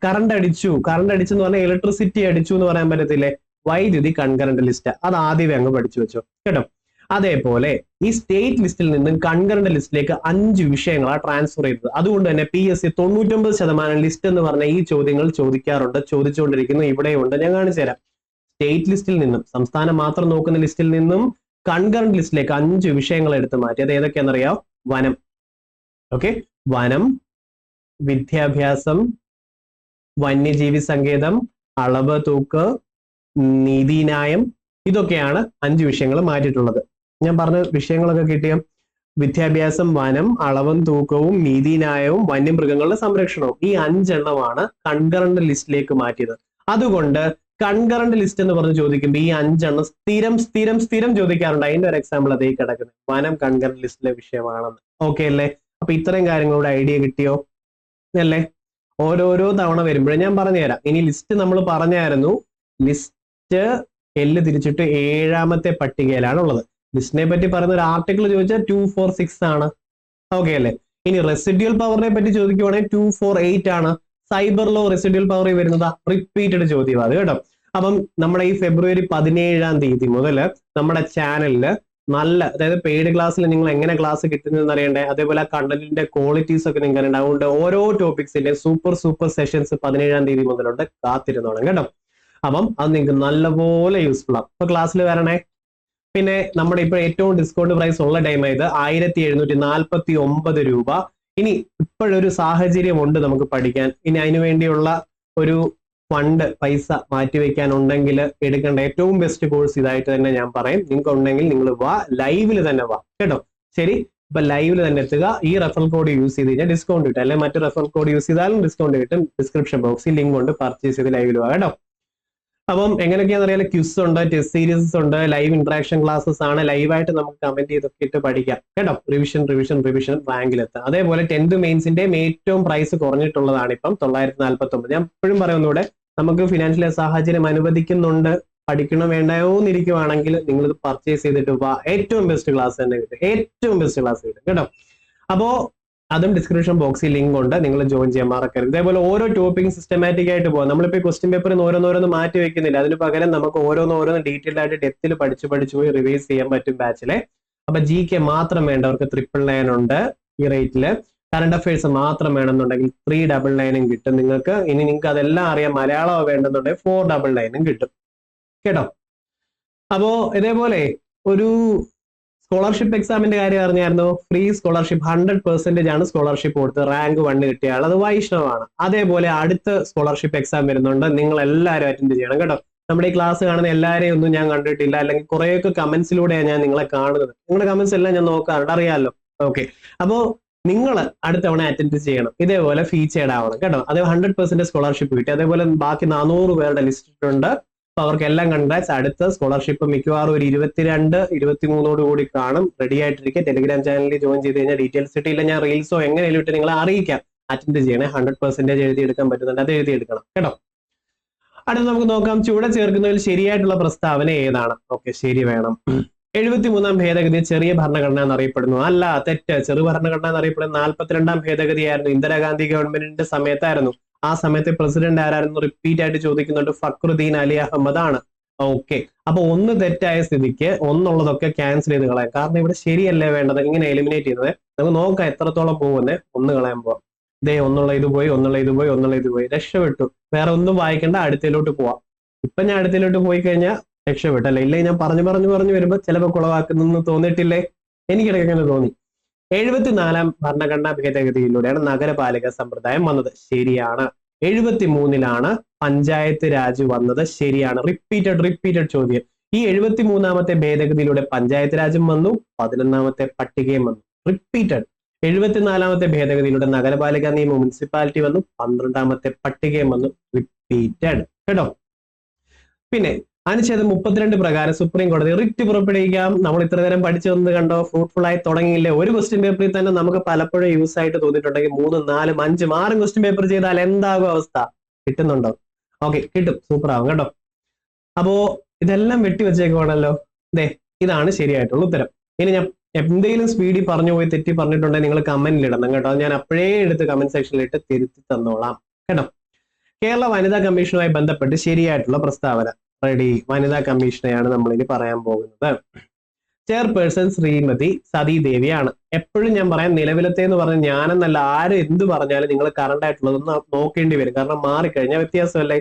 കറണ്ട് അടിച്ചു എന്ന് പറഞ്ഞാൽ ഇലക്ട്രിസിറ്റി അടിച്ചു എന്ന് പറയാൻ പറ്റത്തില്ലേ? വൈദ്യുതി കൺകറന്റ് ലിസ്റ്റ്, അത് ആദ്യമേ അങ്ങ് പഠിച്ചു വെച്ചോ കേട്ടോ. അതേപോലെ ഈ സ്റ്റേറ്റ് ലിസ്റ്റിൽ നിന്നും കൺകറന്റ് ലിസ്റ്റിലേക്ക് 5 വിഷയങ്ങളാണ് ട്രാൻസ്ഫർ ചെയ്തത്. അതുകൊണ്ട് തന്നെ PSC 99% ലിസ്റ്റ് എന്ന് പറഞ്ഞ ഈ ചോദ്യങ്ങൾ ചോദിക്കാറുണ്ട്, ചോദിച്ചുകൊണ്ടിരിക്കുന്നു, ഇവിടെയുണ്ട്. ഞാൻ കാണിച്ചു തരാം. സ്റ്റേറ്റ് ലിസ്റ്റിൽ നിന്നും, സംസ്ഥാനം മാത്രം നോക്കുന്ന ലിസ്റ്റിൽ നിന്നും കൺകറന്റ് ലിസ്റ്റിലേക്ക് 5 വിഷയങ്ങൾ എടുത്ത് മാറ്റി. അത് ഏതൊക്കെയാണെന്നറിയാം? വനം, ഓക്കെ, വനം, വിദ്യാഭ്യാസം, വന്യജീവി സങ്കേതം, അളവ് തൂക്ക്, നീതിന്യായം, ഇതൊക്കെയാണ് 5 വിഷയങ്ങൾ മാറ്റിയിട്ടുള്ളത്. ഞാൻ പറഞ്ഞ വിഷയങ്ങളൊക്കെ കിട്ടിയ വിദ്യാഭ്യാസം, വനം, അളവും തൂക്കവും, നീതിന്യായവും, വന്യമൃഗങ്ങളുടെ സംരക്ഷണവും, ഈ 5 എണ്ണമാണ് കൺകറന്റ് ലിസ്റ്റിലേക്ക് മാറ്റിയത്. അതുകൊണ്ട് കൺകറന്റ് ലിസ്റ്റ് എന്ന് പറഞ്ഞ് ചോദിക്കുമ്പോൾ ഈ 5 എണ്ണം സ്ഥിരം ചോദിക്കാറുണ്ട്. അതിന്റെ ഒരു എക്സാമ്പിൾ അതേ കിടക്കുന്നത്, വനം കൺകറന്റ് ലിസ്റ്റിലെ വിഷയമാണെന്ന്. ഓക്കെ അല്ലേ? അപ്പൊ ഇത്രയും കാര്യങ്ങളുടെ ഐഡിയ കിട്ടിയോ അല്ലേ? ഓരോരോ തവണ വരുമ്പോഴേ ഞാൻ പറഞ്ഞു തരാം. ഇനി ലിസ്റ്റ് നമ്മൾ പറഞ്ഞായിരുന്നു, ലിസ്റ്റ് എല്ല് തിരിച്ചിട്ട് 7ാമത്തെ പട്ടികയിലാണ് ഉള്ളത്. ലിസ്റ്റിനെ പറ്റി പറയുന്ന ഒരു ആർട്ടിക്കിൾ ചോദിച്ചാൽ 246 ആണ്. ഓക്കെ അല്ലേ? ഇനി റെസിഡ്യൂൽ പവറിനെ പറ്റി ചോദിക്കുവാണെങ്കിൽ 248 ആണ്. സൈബർ ലോ റെസിഡ്യൂൽ പവറിൽ വരുന്നതാ, റിപ്പീറ്റഡ് ചോദ്യം അത് കേട്ടോ. അപ്പം നമ്മുടെ ഈ ഫെബ്രുവരി 17 മുതൽ നമ്മുടെ ചാനലില് നല്ല, അതായത് പെയ്ഡ് ക്ലാസ്സിൽ നിങ്ങൾ എങ്ങനെ ക്ലാസ് കിട്ടുന്നതെന്ന് അറിയണ്ടേ, അതേപോലെ ആ കണ്ടന്റിന്റെ ക്വാളിറ്റീസ് ഒക്കെ നിങ്ങൾക്ക് അറിയണ്ട. അതുകൊണ്ട് ഓരോ ടോപ്പിക്സിന്റെ സൂപ്പർ സെഷൻസ് 17 മുതലുണ്ട്, കാത്തിരുന്നോണം കേട്ടോ. അപ്പം അത് നിങ്ങൾക്ക് നല്ലപോലെ യൂസ്ഫുൾ ആണ്. അപ്പൊ ക്ലാസ്സിൽ വരണേ. പിന്നെ നമ്മുടെ ഇപ്പോൾ ഏറ്റവും ഡിസ്കൗണ്ട് പ്രൈസ് ഉള്ള ടൈം ആയത് 1749 രൂപ. ഇനി ഇപ്പോഴൊരു സാഹചര്യം ഉണ്ട് നമുക്ക് പഠിക്കാൻ. ഇനി അതിനു വേണ്ടിയുള്ള ഒരു ഫണ്ട്, പൈസ മാറ്റിവെക്കാനുണ്ടെങ്കിൽ എടുക്കേണ്ട ഏറ്റവും ബെസ്റ്റ് കോഴ്സ് ഇതായിട്ട് തന്നെ ഞാൻ പറയും. നിങ്ങൾക്ക് ഉണ്ടെങ്കിൽ നിങ്ങൾ വാ, ലൈവിൽ തന്നെ വാ കേട്ടോ. ശരി, ഇപ്പൊ ലൈവിൽ തന്നെ എത്തുക. ഈ റെഫറൽ കോഡ് യൂസ് ചെയ്ത് കഴിഞ്ഞാൽ ഡിസ്കൗണ്ട് കിട്ടും, അല്ലെങ്കിൽ മറ്റു റെഫറൽ കോഡ് യൂസ് ചെയ്താലും ഡിസ്കൗണ്ട് കിട്ടും. ഡിസ്ക്രിപ്ഷൻ ബോക്സിൽ ലിങ്ക് കൊണ്ട് പർച്ചേസ് ചെയ്ത് ലൈവിൽ വാ കേട്ടോ. അപ്പം എങ്ങനെയൊക്കെയാണെന്ന് അറിയാലോ, ക്വിസ് ഉണ്ട്, ടെസ്റ്റ് സീരീസ് ഉണ്ട്, ലൈവ് ഇന്ററാക്ഷൻ ക്ലാസ്സസ് ആണ്. ലൈവായിട്ട് നമുക്ക് കമന്റ് ചെയ്തൊക്കെ ഇട്ട് പഠിക്കാം കേട്ടോ. റിവിഷൻ റാങ്കിലെത്താം. അതേപോലെ 10th മെയിൻസിന്റെ ഏറ്റവും പ്രൈസ് കുറഞ്ഞിട്ടുള്ളതാണ് ഇപ്പം 949. ഞാൻ എപ്പോഴും പറയുന്നൂടെ, നമുക്ക് ഫിനാൻഷ്യൽ സാഹചര്യം അനുവദിക്കുന്നുണ്ട്, പഠിക്കണോ വേണ്ടയോ എന്നിരിക്കുവാണെങ്കിൽ നിങ്ങൾ ഇത് പർച്ചേസ് ചെയ്തിട്ട് വാ. ഏറ്റവും ബെസ്റ്റ് ക്ലാസ് തന്നെ കിട്ടും കേട്ടോ. അപ്പോ അതും ഡിസ്ക്രിപ്ഷൻ ബോക്സിൽ ലിങ്ക് ഉണ്ട്, നിങ്ങൾ ജോയിൻ ചെയ്യാൻ മറക്കരുത്. ഇതേപോലെ ഓരോ ടോപ്പിക്കും സിസ്റ്റമാറ്റിക് ആയിട്ട് പോകാം. നമ്മളിപ്പോൾ ക്വസ്റ്റ്യൻ പേപ്പറിൽ നിന്ന് ഓരോന്നോരോന്ന് മാറ്റി വെക്കുന്നില്ല, അതിന് പകരം നമുക്ക് ഓരോന്ന് ഡീറ്റെയിൽ ആയിട്ട് ഡെപ്തിൽ പഠിച്ചു പോയി റിവൈസ് ചെയ്യാൻ പറ്റും ബാച്ചിലെ. അപ്പൊ GK മാത്രം വേണ്ടവർക്ക് 999 ഉണ്ട് ഈ റേറ്റില്. കറണ്ട് അഫയേഴ്സ് മാത്രം വേണമെന്നുണ്ടെങ്കിൽ 399 കിട്ടും നിങ്ങൾക്ക്. ഇനി നിങ്ങൾക്ക് അതെല്ലാം അറിയാം, മലയാളം വേണ്ടെന്നുണ്ടെങ്കിൽ 499 കിട്ടും കേട്ടോ. അപ്പോ ഇതേപോലെ ഒരു സ്കോളർഷിപ്പ് എക്സാമിന്റെ കാര്യം അറിഞ്ഞായിരുന്നു. ഫ്രീ സ്കോളർഷിപ്പ് 100% ആണ് സ്കോളർഷിപ്പ് കൊടുത്ത് റാങ്ക് 1 കിട്ടിയ ആൾ, അത് വൈഷ്ണവാണ്. അതേപോലെ അടുത്ത സ്കോളർഷിപ്പ് എക്സാം വരുന്നുണ്ട്, നിങ്ങൾ എല്ലാവരും അറ്റൻഡ് ചെയ്യണം കേട്ടോ. നമ്മുടെ ഈ ക്ലാസ് കാണുന്ന എല്ലാവരെയും ഒന്നും ഞാൻ കണ്ടിട്ടില്ല, അല്ലെങ്കിൽ കുറേയൊക്കെ കമന്റ്സിലൂടെയാണ് ഞാൻ നിങ്ങളെ കാണുന്നത്. നിങ്ങളുടെ കമന്റ്സ് എല്ലാം ഞാൻ നോക്കാറുണ്ട്, അറിയാമല്ലോ. ഓക്കെ, അപ്പോ നിങ്ങൾ അടുത്ത തവണ അറ്റൻഡ് ചെയ്യണം. ഇതേപോലെ ഫീച്ചേർഡ് ആവണം കേട്ടോ. അതേ 100% സ്കോളർഷിപ്പ് കിട്ടി. അതേപോലെ ബാക്കി 400 പേരുടെ ലിസ്റ്റ് ഉണ്ട്. അപ്പൊ അവർക്കെല്ലാം കൺഗ്രാറ്റ്സ്. അടുത്ത സ്കോളർഷിപ്പ് മിക്കവാറും ഒരു 22-23 കൂടി കാണും. റെഡി ആയിട്ടിരിക്കുക. ടെലിഗ്രാം ചാനലിൽ ജോയിൻ ചെയ്ത് കഴിഞ്ഞാൽ ഡീറ്റെയിൽസ് ഇട്ടില്ല, ഞാൻ റീൽസോ എങ്ങനെയും ഇട്ട് നിങ്ങളെ അറിയിക്കാം. അറ്റൻഡ് ചെയ്യണേ. 100% എഴുതിയെടുക്കാൻ പറ്റുന്നുണ്ട്, അത് എഴുതിയെടുക്കണം കേട്ടോ. അടുത്ത നമുക്ക് നോക്കാം, ചുവടെ ചേർക്കുന്നതിൽ ശരിയായിട്ടുള്ള പ്രസ്താവന ഏതാണ്? ഓക്കെ, ശരി വേണം. 73ാം ഭേദഗതി ചെറിയ ഭരണഘടന എന്നറിയപ്പെടുന്നു. അല്ല, തെറ്റ്. ചെറു ഭരണഘടന എന്നറിയപ്പെടുന്ന 42ാം ഭേദഗതിയായിരുന്നു. ഇന്ദിരാഗാന്ധി ഗവൺമെന്റിന്റെ സമയത്തായിരുന്നു. ആ സമയത്തെ പ്രസിഡന്റ് ആരായിരുന്നു? റിപ്പീറ്റ് ആയിട്ട് ചോദിക്കുന്നുണ്ട്, ഫക്രുദ്ദീൻ അലി അഹമ്മദ് ആണ്. ഓക്കെ, അപ്പൊ ഒന്ന് തെറ്റായ സ്ഥിതിക്ക് ഒന്നുള്ളതൊക്കെ ക്യാൻസൽ ചെയ്ത് കളയാം. കാരണം ഇവിടെ ശരിയല്ലേ വേണ്ടത്, ഇങ്ങനെ എലിമിനേറ്റ് ചെയ്യുന്നത്. നമുക്ക് നോക്കാം എത്രത്തോളം പോകുന്നേ. ഒന്ന് കളയാൻ പോവാം. ഇതേ ഒന്നുള്ള ഇത് പോയി, രക്ഷപ്പെട്ടു. വേറെ ഒന്നും വായിക്കേണ്ട, അടുത്തയിലോട്ട് പോവാം. ഇപ്പൊ ഞാൻ അടുത്തയിലോട്ട് പോയി കഴിഞ്ഞാൽ രക്ഷപ്പെട്ടല്ലേ? ഇല്ലേ, ഞാൻ പറഞ്ഞു വരുമ്പോ ചിലപ്പോൾ കുളവാക്കുന്നു തോന്നിയിട്ടില്ലേ? എനിക്കിടയ്ക്ക് അങ്ങനെ തോന്നി. 74ാം ഭരണഘടനാ ഭേദഗതിയിലൂടെയാണ് നഗരപാലിക സമ്പ്രദായം വന്നത്. ശരിയാണ്. 73ലാണ് പഞ്ചായത്ത് രാജ് വന്നത്. ശരിയാണ്. റിപ്പീറ്റഡ് ചോദ്യം. ഈ 73ാമത്തെ ഭേദഗതിയിലൂടെ പഞ്ചായത്ത് രാജും വന്നു, 11ാമത്തെ പട്ടികയും വന്നു. റിപ്പീറ്റഡ്. 74ാമത്തെ ഭേദഗതിയിലൂടെ നഗരപാലിക നിയമം മുനിസിപ്പാലിറ്റി വന്നു, 12ാമത്തെ പട്ടികയും വന്നു. റിപ്പീറ്റഡ് കേട്ടോ. പിന്നെ അനുച്ഛേദം 32 പ്രകാരം സുപ്രീം കോടതി റിറ്റ് പുറപ്പെടുവിക്കാം. നമ്മൾ ഇത്ര നേരം പഠിച്ചു വന്നത് കണ്ടോ, ഫ്രൂട്ട്ഫുൾ ആയി തുടങ്ങിയില്ലേ. ഒരു ക്വസ്റ്റ്യൻ പേപ്പറിൽ തന്നെ നമുക്ക് പലപ്പോഴും യൂസ് ആയിട്ട് തോന്നിയിട്ടുണ്ടെങ്കിൽ 3, 4, 5, 6 ക്വസ്റ്റ്യൻ പേപ്പർ ചെയ്താൽ എന്താകും അവസ്ഥ? കിട്ടുന്നുണ്ടോ? ഓക്കെ, കിട്ടും. സൂപ്പർ ആവും കേട്ടോ. അപ്പോ ഇതെല്ലാം വെട്ടിവെച്ചേക്കുവാണല്ലോ. ദേ ഇതാണ് ശരിയായിട്ടുള്ള ഉത്തരം. ഇനി ഞാൻ എന്തെങ്കിലും സ്പീഡിൽ പറഞ്ഞു പോയി തെറ്റി പറഞ്ഞിട്ടുണ്ടെങ്കിൽ നിങ്ങൾ കമന്റിൽ ഇടണം കേട്ടോ. ഞാൻ അപ്പോഴേ എടുത്ത് കമന്റ് സെക്ഷനിൽ ഇട്ട് തിരുത്തി തന്നോളാം കേട്ടോ. കേരള വനിതാ കമ്മീഷനുമായി ബന്ധപ്പെട്ട് ശരിയായിട്ടുള്ള പ്രസ്താവന. റെഡി. വനിതാ കമ്മീഷനെയാണ് നമ്മൾ ഇനി പറയാൻ പോകുന്നത്. ചെയർപേഴ്സൺ ശ്രീമതി സതി ദേവിയാണ്. എപ്പോഴും ഞാൻ പറയാം, നിലവിലത്തെ എന്ന് പറഞ്ഞാൽ ഞാനെന്നല്ല, ആര് എന്ത് പറഞ്ഞാലും നിങ്ങൾ കറണ്ട് ആയിട്ടുള്ളതൊന്ന് നോക്കേണ്ടി വരും. കാരണം മാറിക്കഴിഞ്ഞാൽ വ്യത്യാസമല്ലേ.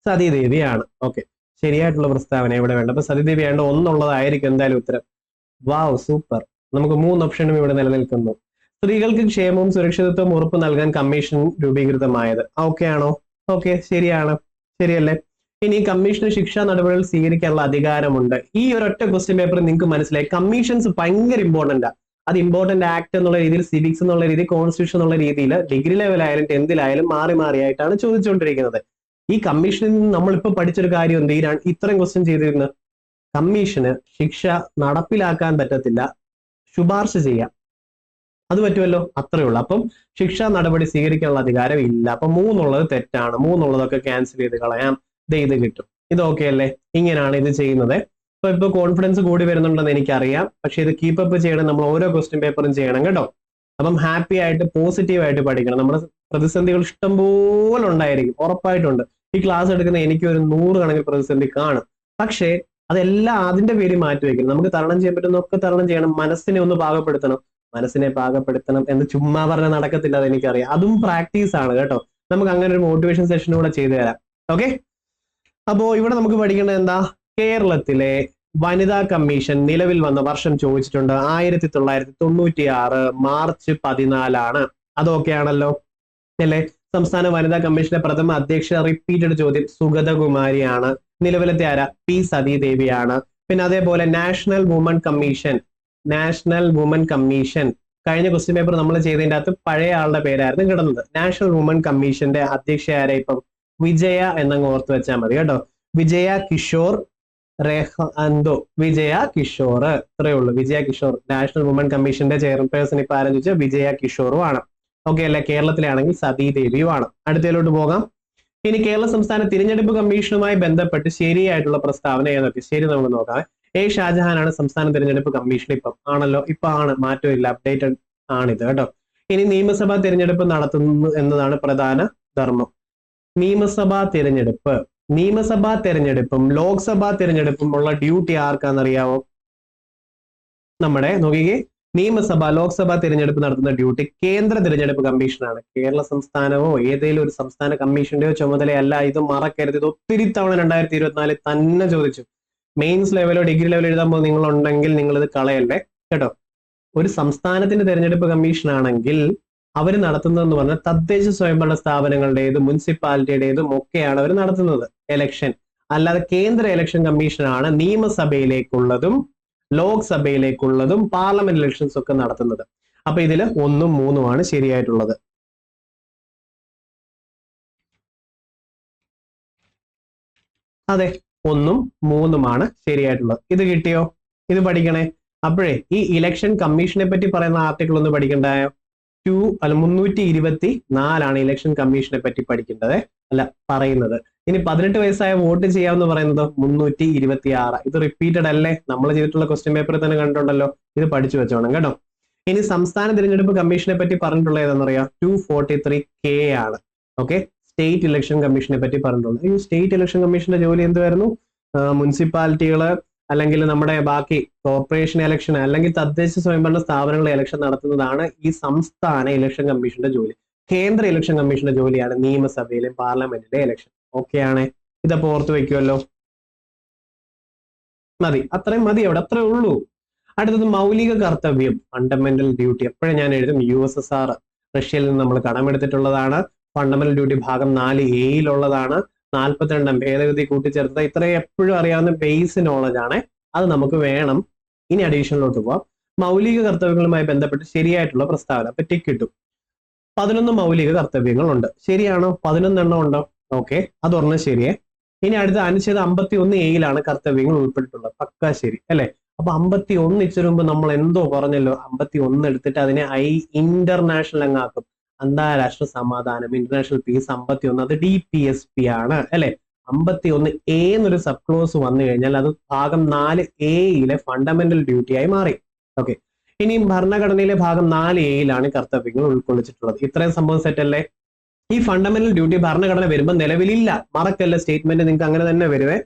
സതി ദേവിയാണ്. ഓക്കെ, ശരിയായിട്ടുള്ള പ്രസ്താവന എവിടെ വേണ്ട. അപ്പൊ സതി ദേവി ആണ്ട് ഒന്നുള്ളതായിരിക്കും എന്തായാലും ഉത്തരം. വാവ്, സൂപ്പർ. നമുക്ക് 3 ഓപ്ഷനും ഇവിടെ നിലനിൽക്കുന്നു. സ്ത്രീകൾക്ക് ക്ഷേമവും സുരക്ഷിതത്വവും ഉറപ്പ് നൽകാൻ കമ്മീഷൻ രൂപീകൃതമായത്. ഓക്കെ ആണോ? ഓക്കെ, ശരിയാണ്. ശരിയല്ലേ? ഇനി കമ്മീഷന് ശിക്ഷാ നടപടികൾ സ്വീകരിക്കാനുള്ള അധികാരമുണ്ട്. ഈ ഒരൊറ്റ ക്വസ്റ്റ്യൻ പേപ്പർ നിങ്ങൾക്ക് മനസ്സിലായി. കമ്മീഷൻസ് ഭയങ്കര ഇമ്പോർട്ടന്റ്. അത് ഇമ്പോർട്ടന്റ് ആക്ട് എന്നുള്ള രീതിയിൽ, സിവിക്സ് എന്നുള്ള രീതിയിൽ, കോൺസ്റ്റിറ്റ്യൂഷൻ എന്നുള്ള രീതിയിൽ ഡിഗ്രി ലെവലായാലും 10th ആയാലും മാറി മാറിയായിട്ടാണ് ചോദിച്ചുകൊണ്ടിരിക്കുന്നത്. ഈ കമ്മീഷനിൽ നിന്ന് നമ്മളിപ്പോ പഠിച്ചൊരു കാര്യം എന്ത്, ഇത്രയും ക്വസ്റ്റ്യൻ ചെയ്തിരുന്നു. കമ്മീഷന് ശിക്ഷ നടപ്പിലാക്കാൻ പറ്റത്തില്ല, ശുപാർശ ചെയ്യാം. അത് പറ്റുമല്ലോ, അത്രേ ഉള്ളൂ. അപ്പം ശിക്ഷാ നടപടി സ്വീകരിക്കാനുള്ള അധികാരം ഇല്ല. അപ്പൊ 3 തെറ്റാണ്. 3 ക്യാൻസൽ ചെയ്ത് കളയാം. ഇത് കിട്ടും. ഇത് ഓക്കെ അല്ലേ? ഇങ്ങനെയാണ് ഇത് ചെയ്യുന്നത്. ഇപ്പൊ കോൺഫിഡൻസ് കൂടി വരുന്നുണ്ടെന്ന് എനിക്കറിയാം. പക്ഷെ ഇത് കീപ്പപ്പ് ചെയ്യണം. നമ്മൾ ഓരോ ക്വസ്റ്റ്യൻ പേപ്പറും ചെയ്യണം കേട്ടോ. അപ്പം ഹാപ്പി ആയിട്ട് പോസിറ്റീവ് ആയിട്ട് പഠിക്കണം. നമ്മുടെ പ്രതിസന്ധികൾ ഇഷ്ടംപോലെ ഉണ്ടായിരിക്കും, ഉറപ്പായിട്ടുണ്ട്. ഈ ക്ലാസ് എടുക്കുന്ന എനിക്ക് ഒരു 100 കണക്കിന് പ്രതിസന്ധി കാണും. പക്ഷേ അതെല്ലാം അതിന്റെ പേര് മാറ്റി വെക്കണം. നമുക്ക് തരണം ചെയ്യാൻ പറ്റുന്നൊക്കെ തരണം ചെയ്യണം. മനസ്സിനെ ഒന്ന് പാകപ്പെടുത്തണം. മനസ്സിനെ പാകപ്പെടുത്തണം എന്ന് ചുമ്മാ പറഞ്ഞാൽ നടക്കത്തില്ല, അത് എനിക്കറിയാം. അതും പ്രാക്ടീസ് ആണ് കേട്ടോ. നമുക്ക് അങ്ങനെ ഒരു മോട്ടിവേഷൻ സെഷൻ കൂടെ ചെയ്തു തരാം. ഓക്കെ, അപ്പോ ഇവിടെ നമുക്ക് പഠിക്കേണ്ടത് എന്താ? കേരളത്തിലെ വനിതാ കമ്മീഷൻ നിലവിൽ വന്ന വർഷം ചോദിച്ചിട്ടുണ്ട്. 1996 മാർച്ച് 14 അതൊക്കെ ആണല്ലോ അല്ലേ? സംസ്ഥാന വനിതാ കമ്മീഷന്റെ പ്രഥമ അധ്യക്ഷ, റിപ്പീറ്റഡ് ചോദ്യം, സുഗതകുമാരിയാണ്. നിലവിലത്തെ ആരാ? പി സതി ദേവിയാണ്. പിന്നെ അതേപോലെ നാഷണൽ വുമൺ കമ്മീഷൻ കഴിഞ്ഞ ക്വസ്റ്റ്യൻ പേപ്പർ നമ്മൾ ചെയ്തതിന്റെ അകത്ത് പഴയ ആളുടെ പേരായിരുന്നു കിടന്നത്. നാഷണൽ വുമൺ കമ്മീഷന്റെ അധ്യക്ഷ ആരാ? ഇപ്പം വിജയ എന്നങ്ങ് ഓർത്ത് വെച്ചാൽ മതി കേട്ടോ. വിജയ കിഷോർ വിജയ കിഷോർ, ഇത്രയേ ഉള്ളൂ. വിജയ കിഷോർ നാഷണൽ വുമൺ കമ്മീഷന്റെ ചെയർപേഴ്സൺ ഇപ്പൊ ആരംഭിച്ച വിജയ കിഷോറും ആണ്. ഓക്കെ അല്ലെ? കേരളത്തിലാണെങ്കിൽ സതി ദേവിയും ആണ്. അടുത്തതിലോട്ട് പോകാം. ഇനി കേരള സംസ്ഥാന തിരഞ്ഞെടുപ്പ് കമ്മീഷനുമായി ബന്ധപ്പെട്ട് ശരിയായിട്ടുള്ള പ്രസ്താവന ഏതൊക്കെ? ശരി, നമുക്ക് നോക്കാം. എ ഷാജഹാനാണ് സംസ്ഥാന തിരഞ്ഞെടുപ്പ് കമ്മീഷൻ. ഇപ്പം ആണല്ലോ, ഇപ്പൊ ആണ്, മാറ്റമില്ല, അപ്ഡേറ്റഡ് ആണിത് കേട്ടോ. ഇനി നിയമസഭാ തിരഞ്ഞെടുപ്പ് നടത്തുന്നു എന്നതാണ് പ്രധാന ധർമ്മം. നിയമസഭാ തിരഞ്ഞെടുപ്പും ലോക്സഭാ തിരഞ്ഞെടുപ്പും ഉള്ള ഡ്യൂട്ടി ആർക്കാണെന്നറിയാവോ? നമ്മുടെ നോക്കിക്കേ, ലോക്സഭാ തിരഞ്ഞെടുപ്പ് നടത്തുന്ന ഡ്യൂട്ടി കേന്ദ്ര തിരഞ്ഞെടുപ്പ് കമ്മീഷനാണ്. കേരള സംസ്ഥാനമോ ഏതെങ്കിലും ഒരു സംസ്ഥാന കമ്മീഷന്റെയോ ചുമതലയല്ല. ഇത് മറക്കരുത്. ഇത് ഒത്തിരി തവണ 2024 തന്നെ ചോദിച്ചു. മെയിൻസ് ലെവലോ ഡിഗ്രി ലെവലോ എഴുതാൻ നിങ്ങളുണ്ടെങ്കിൽ നിങ്ങൾ ഇത് കളയല്ലേ കേട്ടോ. ഒരു സംസ്ഥാനത്തിന്റെ തെരഞ്ഞെടുപ്പ് കമ്മീഷൻ ആണെങ്കിൽ അവർ നടത്തുന്നതെന്ന് പറഞ്ഞാൽ തദ്ദേശ സ്വയംഭരണ സ്ഥാപനങ്ങളുടേതും മുനിസിപ്പാലിറ്റിയുടേതും ഒക്കെയാണ് അവർ നടത്തുന്നത് എലക്ഷൻ. അല്ലാതെ കേന്ദ്ര ഇലക്ഷൻ കമ്മീഷനാണ് നിയമസഭയിലേക്കുള്ളതും ലോക്സഭയിലേക്കുള്ളതും പാർലമെന്റ് ഇലക്ഷൻസ് ഒക്കെ നടത്തുന്നത്. അപ്പൊ ഇതിൽ 1ഉം 3ഉമാണ് ശരിയായിട്ടുള്ളത്. അതെ, 1ഉം 3ഉമാണ് ശരിയായിട്ടുള്ളത്. ഇത് കിട്ടിയോ? ഇത് പഠിക്കണേ. അപ്പോഴേ ഈ ഇലക്ഷൻ കമ്മീഷനെ പറ്റി പറയുന്ന ആർട്ടിക്കിൾ ഒന്ന് പഠിക്കണ്ടായോ? 324 ഇലക്ഷൻ കമ്മീഷനെ പറ്റി പഠിക്കേണ്ടത് അല്ല പറയുന്നത്. ഇനി 18 വയസ്സായ വോട്ട് ചെയ്യാമെന്ന് പറയുന്നത് 326. ഇത് റിപ്പീറ്റഡ് അല്ലേ? നമ്മൾ ചെയ്തിട്ടുള്ള ക്വസ്റ്റ്യൻ പേപ്പറിൽ തന്നെ കണ്ടിട്ടുണ്ടല്ലോ. ഇത് പഠിച്ചു വെച്ചോണം കേട്ടോ. ഇനി സംസ്ഥാന തിരഞ്ഞെടുപ്പ് കമ്മീഷനെ പറ്റി പറഞ്ഞിട്ടുള്ള ഏതാണെന്നറിയാം? 243K ആണ്. ഓക്കെ, സ്റ്റേറ്റ് ഇലക്ഷൻ കമ്മീഷനെ പറ്റി പറഞ്ഞിട്ടുള്ളത്. ഈ സ്റ്റേറ്റ് ഇലക്ഷൻ കമ്മീഷന്റെ ജോലി എന്തുവായിരുന്നു? മുനിസിപ്പാലിറ്റികള് അല്ലെങ്കിൽ നമ്മുടെ ബാക്കി കോർപ്പറേഷൻ ഇലക്ഷൻ അല്ലെങ്കിൽ തദ്ദേശ സ്വയംഭരണ സ്ഥാപനങ്ങളെ ഇലക്ഷൻ നടത്തുന്നതാണ് ഈ സംസ്ഥാന ഇലക്ഷൻ കമ്മീഷന്റെ ജോലി. കേന്ദ്ര ഇലക്ഷൻ കമ്മീഷന്റെ ജോലിയാണ് നിയമസഭയിലെയും പാർലമെന്റിലെ ഇലക്ഷൻ. ഓക്കെ ആണ്? ഇതപ്പോ ഓർത്ത് വെക്കുമല്ലോ. മതി, അത്രയും മതി. അവിടെ അത്രേ ഉള്ളൂ. അടുത്തത് മൗലിക കർത്തവ്യം, ഫണ്ടമെന്റൽ ഡ്യൂട്ടി. എപ്പോഴും ഞാൻ എഴുതും USSR റഷ്യയിൽ നിന്ന് നമ്മൾ കടമെടുത്തിട്ടുള്ളതാണ്. ഫണ്ടമെന്റൽ ഡ്യൂട്ടി ഭാഗം 4A യിലുള്ളതാണ്. 42 ഭേദഗതി കൂട്ടിച്ചേർത്തത്. ഇത്രയും എപ്പോഴും അറിയാവുന്ന ബേസ് നോളജ് ആണ്. അത് നമുക്ക് വേണം. ഇനി അഡീഷണലോട്ട് പോവാം. മൗലിക കർത്തവ്യങ്ങളുമായി ബന്ധപ്പെട്ട് ശരിയായിട്ടുള്ള പ്രസ്താവന. അപ്പൊ ടിക്ക് കിട്ടും. 11 മൗലിക കർത്തവ്യങ്ങളുണ്ട്. ശരിയാണോ? 11 എണ്ണം ഉണ്ടോ? ഓക്കെ, അതൊരെണ്ണം ശരിയേ. ഇനി അടുത്ത അനുച്ഛേദം 51A കർത്തവ്യങ്ങൾ ഉൾപ്പെട്ടിട്ടുള്ളത്. പക്കാ ശരി അല്ലെ? അപ്പൊ 51 ഇച്ചിരി മുമ്പ് നമ്മൾ എന്തോ പറഞ്ഞല്ലോ, 51 എടുത്തിട്ട് അതിനെ ഇന്റർനാഷണൽ അങ്ങാക്കും. അന്താരാഷ്ട്ര സമാധാനം, ഇന്റർനാഷണൽ പീസ്. 51 അത് DPSP ആണ് അല്ലെ? 51A എന്നൊരു സബ് ക്ലോസ് വന്നു കഴിഞ്ഞാൽ അത് ഭാഗം 4A ഫണ്ടമെന്റൽ ഡ്യൂട്ടി ആയി മാറി. ഓക്കെ, ഇനി ഭരണഘടനയിലെ ഭാഗം 4A കർത്തവ്യങ്ങൾ ഉൾക്കൊള്ളിച്ചിട്ടുള്ളത്. ഇത്രയും സംഭവം സെറ്റ് അല്ലേ? ഈ ഫണ്ടമെന്റൽ ഡ്യൂട്ടി ഭരണഘടന വരുമ്പോൾ നിലവിലില്ല. മറക്കല്ല, സ്റ്റേറ്റ്മെന്റ് നിങ്ങൾക്ക് അങ്ങനെ തന്നെ വരുവേ,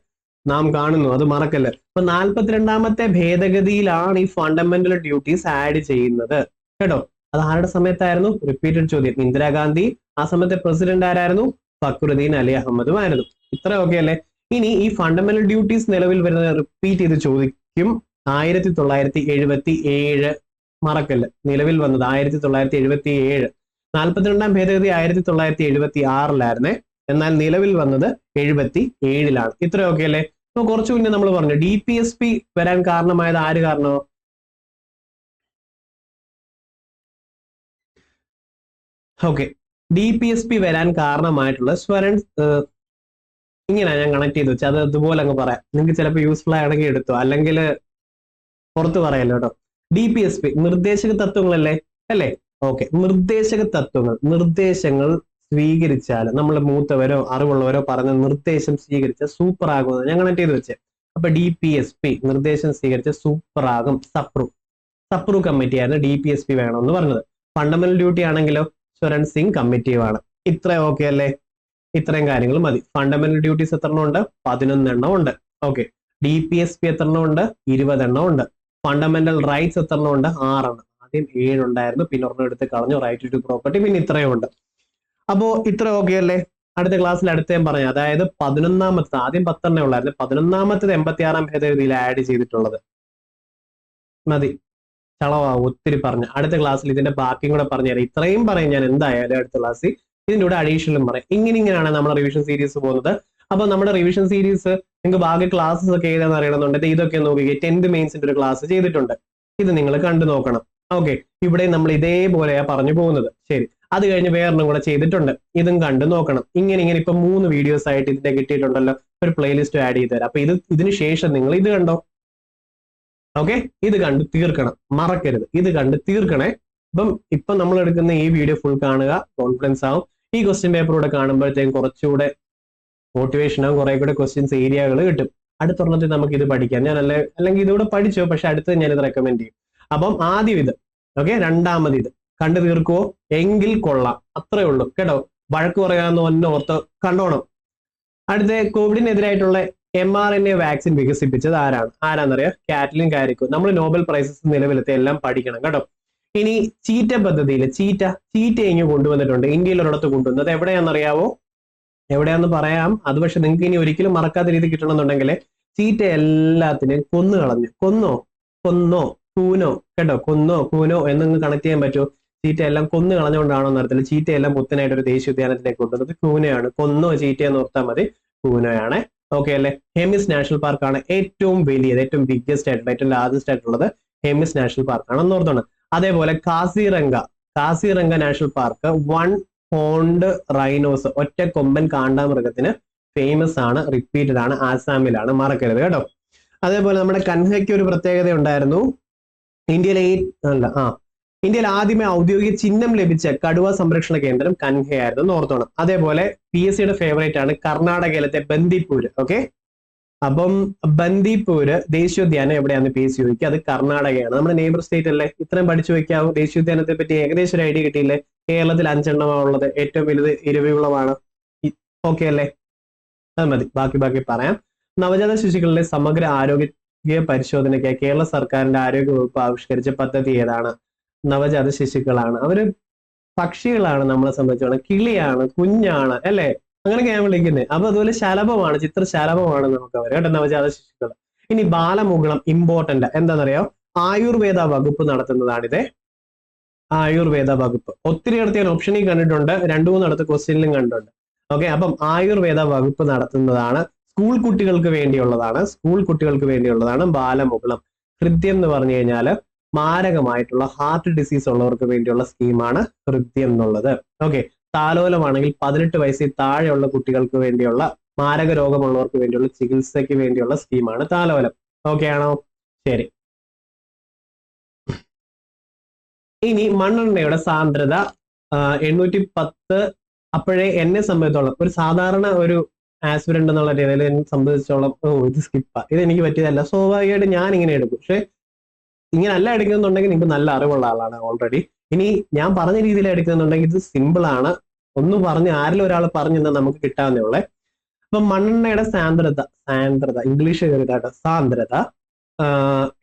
നാം കാണുന്നു, അത് മറക്കല്ല. അപ്പൊ 42ാമത്തെ ഭേദഗതിയിലാണ് ഈ ഫണ്ടമെന്റൽ ഡ്യൂട്ടീസ് ആഡ് ചെയ്യുന്നത് കേട്ടോ. അത് ആരുടെ സമയത്തായിരുന്നു? റിപ്പീറ്റഡ് ചോദ്യം. ഇന്ദിരാഗാന്ധി. ആ സമയത്തെ പ്രസിഡന്റ് ആരായിരുന്നു? ഫക്രുദ്ദീൻ അലി അഹമ്മദും ആയിരുന്നു. ഇത്ര ഓക്കെ അല്ലേ? ഇനി ഈ ഫണ്ടമെന്റൽ ഡ്യൂട്ടീസ് നിലവിൽ വരുന്നത് റിപ്പീറ്റ് ചെയ്ത് ചോദിക്കും. 1977 മറക്കല്ല, നിലവിൽ വന്നത് 1977. 42ാം ഭേദഗതി 1976 എന്നാൽ നിലവിൽ വന്നത് 77. ഇത്ര ഓക്കെ അല്ലേ? അപ്പൊ കുറച്ചു മുന്നേ നമ്മൾ പറഞ്ഞു DPSP വരാൻ കാരണമായത് ആര് കാരണോ? ഓക്കെ, DPSP വരാൻ കാരണമായിട്ടുള്ള സ്വരൺ, ഇങ്ങനെ ഞാൻ കണക്ട് ചെയ്ത് വെച്ചാൽ അത് അതുപോലെ അങ്ങ് പറയാം. നിങ്ങൾക്ക് ചിലപ്പോൾ യൂസ്ഫുൾ ആണെങ്കിൽ എടുത്തോ, അല്ലെങ്കിൽ പുറത്ത് പറയല്ലോ കേട്ടോ. DPSP നിർദ്ദേശക തത്വങ്ങളല്ലേ അല്ലേ? ഓക്കെ, നിർദ്ദേശക തത്വങ്ങൾ, നിർദ്ദേശങ്ങൾ സ്വീകരിച്ചാൽ, നമ്മൾ മൂത്തവരോ അറിവുള്ളവരോ പറഞ്ഞ നിർദ്ദേശം സ്വീകരിച്ച സൂപ്പർ ആകുമെന്ന് ഞാൻ കണക്ട് ചെയ്ത് വെച്ചേ. അപ്പൊ DPSP നിർദ്ദേശം സ്വീകരിച്ച സൂപ്പർ ആകും. സപ്രു കമ്മിറ്റി ആയിരുന്നു DPSP വേണമെന്ന് പറഞ്ഞത്. ഫണ്ടമെന്റൽ ഡ്യൂട്ടി ആണെങ്കിലോ സ്വരൺ സിംഗ് കമ്മിറ്റീവ് ആണ്. ഇത്ര ഓക്കെ അല്ലേ? ഇത്രയും കാര്യങ്ങൾ മതി. ഫണ്ടമെന്റൽ ഡ്യൂട്ടീസ് എത്ര എണ്ണം ഉണ്ട്? 11 എണ്ണം ഉണ്ട്. ഓക്കെ, DPSP എത്ര എണ്ണം ഉണ്ട്? 20 എണ്ണം ഉണ്ട്. ഫണ്ടമെന്റൽ റൈറ്റ്സ് എത്ര എണ്ണം ഉണ്ട്? 6 എണ്ണം. ആദ്യം 7 ഉണ്ടായിരുന്നു, പിന്നെ ഒരെണ്ണം എടുത്ത് കളഞ്ഞു, റൈറ്റ് ടു പ്രോപ്പർട്ടി, പിന്നെ ഇത്രയും ഉണ്ട്. അപ്പോ ഇത്ര ഓക്കെ അല്ലേ? അടുത്ത ക്ലാസ്സിൽ അടുത്തേം പറഞ്ഞു, അതായത് 11ാമത്തെ, ആദ്യം 10 എണ്ണേ ഉള്ളായിരുന്നു, 11ാമത്തേത് 86ാം ഭേദഗതിയിൽ ആഡ് ചെയ്തിട്ടുള്ളത്. മതി, ചളവാകും ഒത്തിരി പറഞ്ഞു. അടുത്ത ക്ലാസ്സിൽ ഇതിന്റെ ബാക്കിയും കൂടെ പറഞ്ഞുതരാം. ഇത്രയും പറയും ഞാൻ എന്തായാലും അടുത്ത ക്ലാസ്സിൽ. ഇതിന്റെ കൂടെ അഡീഷണലും പറയും. ഇങ്ങനെയാണ് നമ്മുടെ റിവിഷൻ സീരീസ് പോകുന്നത്. അപ്പൊ നമ്മുടെ റിവിഷൻ സീരീസ് നിങ്ങൾക്ക് ബാക്കി ക്ലാസ്സസ് ഒക്കെ ഏതാണെന്ന് അറിയണമെന്നുണ്ടെങ്കിൽ ഇതൊക്കെ നോക്കിക്കേ. 10th മെയിൻസിന്റെ ഒരു ക്ലാസ് ചെയ്തിട്ടുണ്ട്, ഇത് നിങ്ങൾ കണ്ടു നോക്കണം. ഓക്കെ, ഇവിടെ നമ്മൾ ഇതേപോലെയാ പറഞ്ഞു പോകുന്നത്. ശരി, അത് കഴിഞ്ഞ് വേറൊന്നും കൂടെ ചെയ്തിട്ടുണ്ട്, ഇതും കണ്ടു നോക്കണം. ഇങ്ങനെ ഇപ്പൊ 3 വീഡിയോസ് ആയിട്ട് ഇതിന്റെ കിട്ടിയിട്ടുണ്ടല്ലോ, ഒരു പ്ലേലിസ്റ്റ് ആഡ് ചെയ്ത് തരാം. അപ്പൊ ഇതിന് ശേഷം നിങ്ങൾ ഇത് കണ്ടോ. ഓക്കെ, ഇത് കണ്ട് തീർക്കണം, മറക്കരുത്, ഇത് കണ്ട് തീർക്കണേ. ഇപ്പം നമ്മൾ എടുക്കുന്ന ഈ വീഡിയോ ഫുൾ കാണുക, കോൺഫിഡൻസ് ആവും. ഈ ക്വസ്റ്റ്യൻ പേപ്പർ കൂടെ കാണുമ്പോഴത്തേക്കും കുറച്ചുകൂടെ മോട്ടിവേഷൻ ആവും, കുറെ കൂടെ ക്വസ്റ്റ്യൻസ് ഏരിയകൾ കിട്ടും. അടുത്തൊരെണ്ണത്തിൽ നമുക്ക് ഇത് പഠിക്കാം. ഞാൻ അല്ലെങ്കിൽ ഇതുകൂടെ പഠിച്ചോ, പക്ഷെ അടുത്ത് ഞാനിത് റെക്കമെൻഡ് ചെയ്യും. അപ്പം ആദ്യം ഇത്, ഓക്കെ, രണ്ടാമത് ഇത് കണ്ടു തീർക്കുവോ എങ്കിൽ കൊള്ളാം. അത്രേ ഉള്ളൂ കേട്ടോ. വഴക്ക് പറയാമെന്ന് ഒന്നെ ഓർത്ത് കണ്ടോണം. അടുത്ത കോവിഡിനെതിരായിട്ടുള്ള mRNA വാക്സിൻ വികസിപ്പിച്ചത് ആരാന്നറിയാം? കാറ്റ്ലിൻ കാരിക്കോ. നമ്മൾ നോബൽ പ്രൈസസ് നിലവിലത്തെ എല്ലാം പഠിക്കണം കേട്ടോ. ഇനി ചീറ്റ പദ്ധതിയിൽ ചീറ്റ ഇങ്ങ് കൊണ്ടുവന്നിട്ടുണ്ട്, ഇന്ത്യയിൽ ഒരിടത്ത് കൊണ്ടുവന്നത്. എവിടെയാണെന്നറിയാവോ? എവിടെയാന്ന് പറയാം, അത് പക്ഷെ നിങ്ങൾക്ക് ഇനി ഒരിക്കലും മറക്കാത്ത രീതി കിട്ടണമെന്നുണ്ടെങ്കിൽ ചീറ്റ എല്ലാത്തിനെയും കൊന്നു കളഞ്ഞു. കൊന്നോ കൂനോ കേട്ടോ, കൊന്നോ കൂനോ എന്നൊന്ന് കണക്ട് ചെയ്യാൻ പറ്റുമോ? ചീറ്റ എല്ലാം കൊന്നു കളഞ്ഞുകൊണ്ടാണോ നടത്തില്ല? ചീറ്റ എല്ലാം പുത്തനായിട്ട് ഒരു ദേശീയ ഉദ്യാനത്തിലേക്ക് കൊണ്ടുവന്നത് കൂനയാണ്. കൊന്നോ ചീറ്റയെന്ന് ഓർത്താൽ മതി, കൂനയാണ്. ഓക്കെ അല്ലെ? ഹെമിസ് നാഷണൽ പാർക്കാണ് ഏറ്റവും വലിയത്, ഏറ്റവും ബിഗ്ഗസ്റ്റ് ആയിട്ടുള്ള, ഏറ്റവും ലാർജസ്റ്റ് ആയിട്ടുള്ളത് ഹെമിസ് നാഷണൽ പാർക്കാണ് എന്നോർത്താണ്. അതേപോലെ കാസിറംഗ നാഷണൽ പാർക്ക് 1 ഹോൺഡ് റൈനോസ്, ഒറ്റ കൊമ്പൻ കാണ്ടാമൃഗത്തിന് ഫേമസ് ആണ്, റിപ്പീറ്റഡ് ആണ്, ആസാമിലാണ്, മറക്കരുത് കേട്ടോ. അതേപോലെ നമ്മുടെ കൻഹയ്ക്ക് ഒരു പ്രത്യേകത ഉണ്ടായിരുന്നു. ഇന്ത്യയിൽ ആദ്യമേ ഔദ്യോഗിക ചിഹ്നം ലഭിച്ച കടുവ സംരക്ഷണ കേന്ദ്രം കൻഹയായിരുന്നു എന്ന് ഓർത്തോണം. അതേപോലെ PSCയുടെ ഫേവറേറ്റ് ആണ് കർണാടകയിലത്തെ ബന്ദിപ്പൂര്. ഓക്കെ, അപ്പം ബന്ദിപ്പൂര് ദേശീയോദ്യാനം എവിടെയാന്ന് PSC ചോദിക്കുക, അത് കർണാടകയാണ്, നമ്മുടെ നെയ്ബർ സ്റ്റേറ്റ് അല്ലേ. ഇത്രയും പഠിച്ചു വെക്കാവും. ദേശീയോദ്യാനത്തെ പറ്റി ഏകദേശം ഒരു ഐഡിയ കിട്ടിയില്ലേ? കേരളത്തിൽ 5 എണ്ണമാണ് ഉള്ളത്, ഏറ്റവും വലുത് ഇരവികുളമാണ്. ഓക്കെ അല്ലേ? അത് മതി, ബാക്കി പറയാം. നവജാത ശിശുക്കളിലെ സമഗ്ര ആരോഗ്യ പരിശോധനയ്ക്കായി കേരള സർക്കാരിന്റെ ആരോഗ്യ വകുപ്പ് ആവിഷ്കരിച്ച പദ്ധതി ഏതാണ്? നവജാത ശിശുക്കളാണ്. അവര് പക്ഷികളാണ്, നമ്മളെ സംബന്ധിച്ചോളം കിളിയാണ്, കുഞ്ഞാണ് അല്ലെ, അങ്ങനെയൊക്കെ ഞാൻ വിളിക്കുന്നത്. അപ്പൊ അതുപോലെ ശലഭമാണ്, ചിത്രശലഭമാണ് നമുക്ക് അവർ കേട്ടോ, നവജാത ശിശുക്കൾ. ഇനി ബാലമുകുളം ഇമ്പോർട്ടന്റ് എന്താണെന്നറിയോ? ആയുർവേദ വകുപ്പ് നടത്തുന്നതാണിത്. ആയുർവേദ വകുപ്പ് ഒത്തിരി അടുത്ത് ഞാൻ ഓപ്ഷനിൽ കണ്ടിട്ടുണ്ട്, 2-3 ക്വസ്റ്റ്യനിലും കണ്ടിട്ടുണ്ട്. ഓക്കെ, അപ്പം ആയുർവേദ വകുപ്പ് നടത്തുന്നതാണ്. സ്കൂൾ കുട്ടികൾക്ക് വേണ്ടിയുള്ളതാണ് ബാലമുകുളം. ഹൃദ്യം എന്ന് പറഞ്ഞു കഴിഞ്ഞാല് മാരകമായിട്ടുള്ള ഹാർട്ട് ഡിസീസ് ഉള്ളവർക്ക് വേണ്ടിയുള്ള സ്കീമാണ് ഹൃദ്യം എന്നുള്ളത്. ഓക്കെ, താലോലമാണെങ്കിൽ 18 വയസ്സിൽ താഴെയുള്ള കുട്ടികൾക്ക് വേണ്ടിയുള്ള മാരക രോഗമുള്ളവർക്ക് വേണ്ടിയുള്ള ചികിത്സയ്ക്ക് വേണ്ടിയുള്ള സ്കീമാണ് താലോലം. ഓക്കെ ആണോ? ശരി. ഇനി മണ്ണെണ്ണയുടെ സാന്ദ്രത 810. അപ്പോഴേ എന്നെ സംബന്ധിച്ചോളം ഒരു സാധാരണ ഒരു ആസ്പിരന്റ് എന്നുള്ള രീതിയിൽ എന്നെ സംബന്ധിച്ചോളം ഇത് സ്കിപ്പാ, ഇത് എനിക്ക് പറ്റിയതല്ല, സ്വാഭാവികമായിട്ട് ഞാൻ ഇങ്ങനെ എടുക്കും. പക്ഷെ ഇങ്ങനെ അല്ല എടുക്കുന്നുണ്ടെങ്കിൽ നിങ്ങൾക്ക് നല്ല അറിവുള്ള ആളാണ് ഓൾറെഡി. ഇനി ഞാൻ പറഞ്ഞ രീതിയിൽ എടുക്കുന്നുണ്ടെങ്കിൽ ഇത് സിമ്പിൾ ആണ്. ഒന്ന് പറഞ്ഞ് ആരിലും ഒരാൾ പറഞ്ഞു തന്നാൽ നമുക്ക് കിട്ടാവുന്നേ ഉള്ളേ. അപ്പൊ മണ്ണെണ്ണയുടെ സാന്ദ്രത ഇംഗ്ലീഷ് കേട്ടോ, സാന്ദ്രത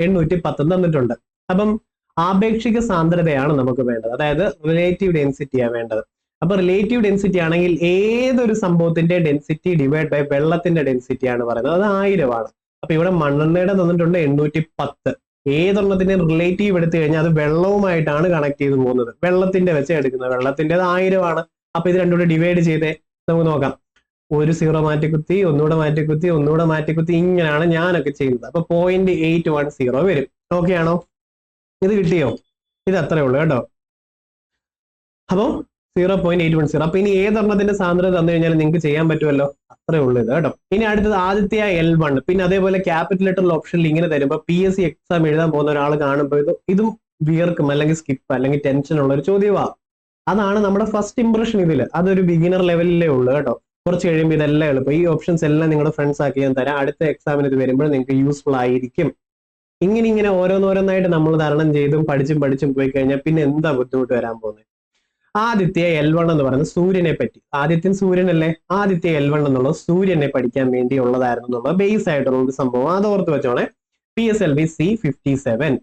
810 തന്നിട്ടുണ്ട്. അപ്പം ആപേക്ഷിക സാന്ദ്രതയാണ് നമുക്ക് വേണ്ടത്, അതായത് റിലേറ്റീവ് ഡെൻസിറ്റിയാണ് വേണ്ടത്. അപ്പൊ റിലേറ്റീവ് ഡെൻസിറ്റി ആണെങ്കിൽ ഏതൊരു സംഭവത്തിന്റെ ഡെൻസിറ്റി ഡിവൈഡ് ബൈ വെള്ളത്തിന്റെ ഡെൻസിറ്റി ആണ് പറയുന്നത്, അത് 1000 ആണ്. അപ്പൊ ഇവിടെ മണ്ണെണ്ണയുടെ തന്നിട്ടുണ്ട് 810. ഏതൊരെണ്ണത്തിന്റെ റിലേറ്റീവ് എടുത്തു കഴിഞ്ഞാൽ അത് വെള്ളവുമായിട്ടാണ് കണക്ട് ചെയ്ത് പോകുന്നത്. വെള്ളത്തിന്റെ വെച്ച് എടുക്കുന്നത്, വെള്ളത്തിൻ്റെത് 1000 ആണ്. അപ്പൊ ഇത് രണ്ടുകൂടെ ഡിവൈഡ് ചെയ്തേ നമുക്ക് നോക്കാം. ഒരു 0 മാറ്റിക്കുത്തി, ഒന്നുകൂടെ മാറ്റിക്കുത്തി, ഒന്നുകൂടെ മാറ്റിക്കുത്തി, ഇങ്ങനെയാണ് ഞാനൊക്കെ ചെയ്യുന്നത്. അപ്പൊ 0.810 വരും. ഓക്കെ ആണോ? ഇത് കിട്ടിയോ? ഇത് അത്രേ ഉള്ളൂ കേട്ടോ. അപ്പൊ 0.810. അപ്പൊ ഇനി ഏതെണ്ണത്തിന്റെ സാന്ദ്രത തന്നു കഴിഞ്ഞാൽ നിങ്ങൾക്ക് ചെയ്യാൻ പറ്റുമല്ലോ, അത്രേ ഉള്ളൂ ഇത് കേട്ടോ. ഇനി അടുത്തത് ആദ്യത്തെ L1. പിന്നെ അതേപോലെ ക്യാപിറ്റൽ ലെറ്റർ ഓപ്ഷനിൽ ഇങ്ങനെ തരുമ്പോ PSC എക്സാം എഴുതാൻ പോകുന്ന ഒരാൾ കാണുമ്പോൾ ഇതും വിയർക്കും, അല്ലെങ്കിൽ സ്കിപ്പ്, അല്ലെങ്കിൽ ടെൻഷൻ ഉള്ള ഒരു ചോദ്യമാണ്. അതാണ് നമ്മുടെ ഫസ്റ്റ് ഇംപ്രഷൻ ഇതിൽ. അതൊരു ബിഗിനർ ലെവലിലേ ഉള്ളൂ കേട്ടോ. കുറച്ച് കഴിയുമ്പോൾ ഇതെല്ലാം എളുപ്പം. ഈ ഓപ്ഷൻസ് എല്ലാം നിങ്ങളുടെ ഫ്രണ്ട്സ് ആക്കി ഞാൻ തരാം. അടുത്ത എക്സാമിന് ഇത് വരുമ്പോൾ നിങ്ങൾക്ക് യൂസ്ഫുൾ ആയിരിക്കും. ഇങ്ങനെ ഓരോന്നോരോന്നായിട്ട് നമ്മൾ തരണം ചെയ്തും പഠിച്ചും പോയി കഴിഞ്ഞാൽ പിന്നെ എന്താ ബുദ്ധിമുട്ട് വരാൻ പോകുന്നത്. ആദിത്യ L1 എന്ന് പറയുന്നത് സൂര്യനെ പറ്റി. ആദിത്യൻ സൂര്യനല്ലേ? ആദിത്യ L1 എന്നുള്ളത് സൂര്യനെ പഠിക്കാൻ വേണ്ടി ഉള്ളതായിരുന്നു എന്നുള്ള ബേസ് ആയിട്ടുള്ള ഒരു സംഭവം. അത് ഓർത്ത് വെച്ചോണേ. PSLV C57.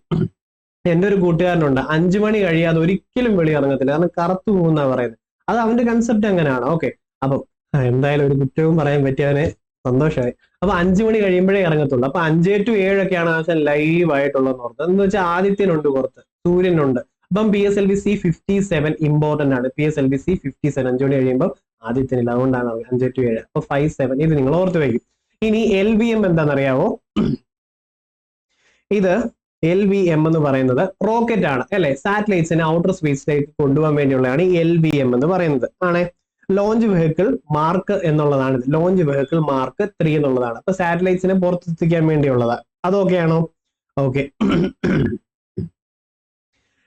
എന്റെ ഒരു കൂട്ടുകാരനുണ്ട്, 5 മണി കഴിയാതെ ഒരിക്കലും വെളി ഇറങ്ങത്തില്ല, കാരണം കറുത്തു പോകുന്ന പറയുന്നത്. അത് അവന്റെ കൺസെപ്റ്റ് അങ്ങനെയാണ്. ഓക്കെ, അപ്പൊ എന്തായാലും ഒരു കുറ്റവും പറയാൻ പറ്റിയവനെ സന്തോഷമായി. അപ്പൊ 5 മണി കഴിയുമ്പോഴേ ഇറങ്ങത്തുള്ളൂ. അപ്പൊ 5 to 7 ഒക്കെയാണ് ആവശ്യം ലൈവ് ആയിട്ടുള്ളതെന്ന് ഓർത്ത്. എന്ന് വെച്ചാൽ ആദിത്യനുണ്ട്, പുറത്ത് സൂര്യനുണ്ട്. അപ്പം PSLV C57 ഇമ്പോർട്ടന്റ് ആണ്. PSLV C57 5 മണി കഴിയുമ്പോൾ ആദിത്യനില്ല, അതുകൊണ്ടാണ് 5 to 7. അപ്പൊ 57 ഇത് നിങ്ങൾ ഓർത്ത് വയ്ക്കും. ഇനി LVM എന്താണെന്നറിയാവോ? ഇത് LVM എന്ന് പറയുന്നത് റോക്കറ്റ് ആണ് അല്ലെ? സാറ്റലൈറ്റ്സിനെ ഔട്ടർ സ്പേസിലേക്ക് കൊണ്ടുപോകാൻ വേണ്ടിയുള്ളതാണ് LVM എന്ന് പറയുന്നത് ആണ്. ലോഞ്ച് വെഹിക്കിൾ മാർക്ക് എന്നുള്ളതാണ്. ലോഞ്ച് വെഹിക്കിൾ മാർക്ക് 3 എന്നുള്ളതാണ്. അപ്പൊ സാറ്റലൈറ്റ്സിനെ പുറത്തെത്തിക്കാൻ വേണ്ടിയുള്ളതാണ്. അതൊക്കെയാണോ? ഓക്കെ.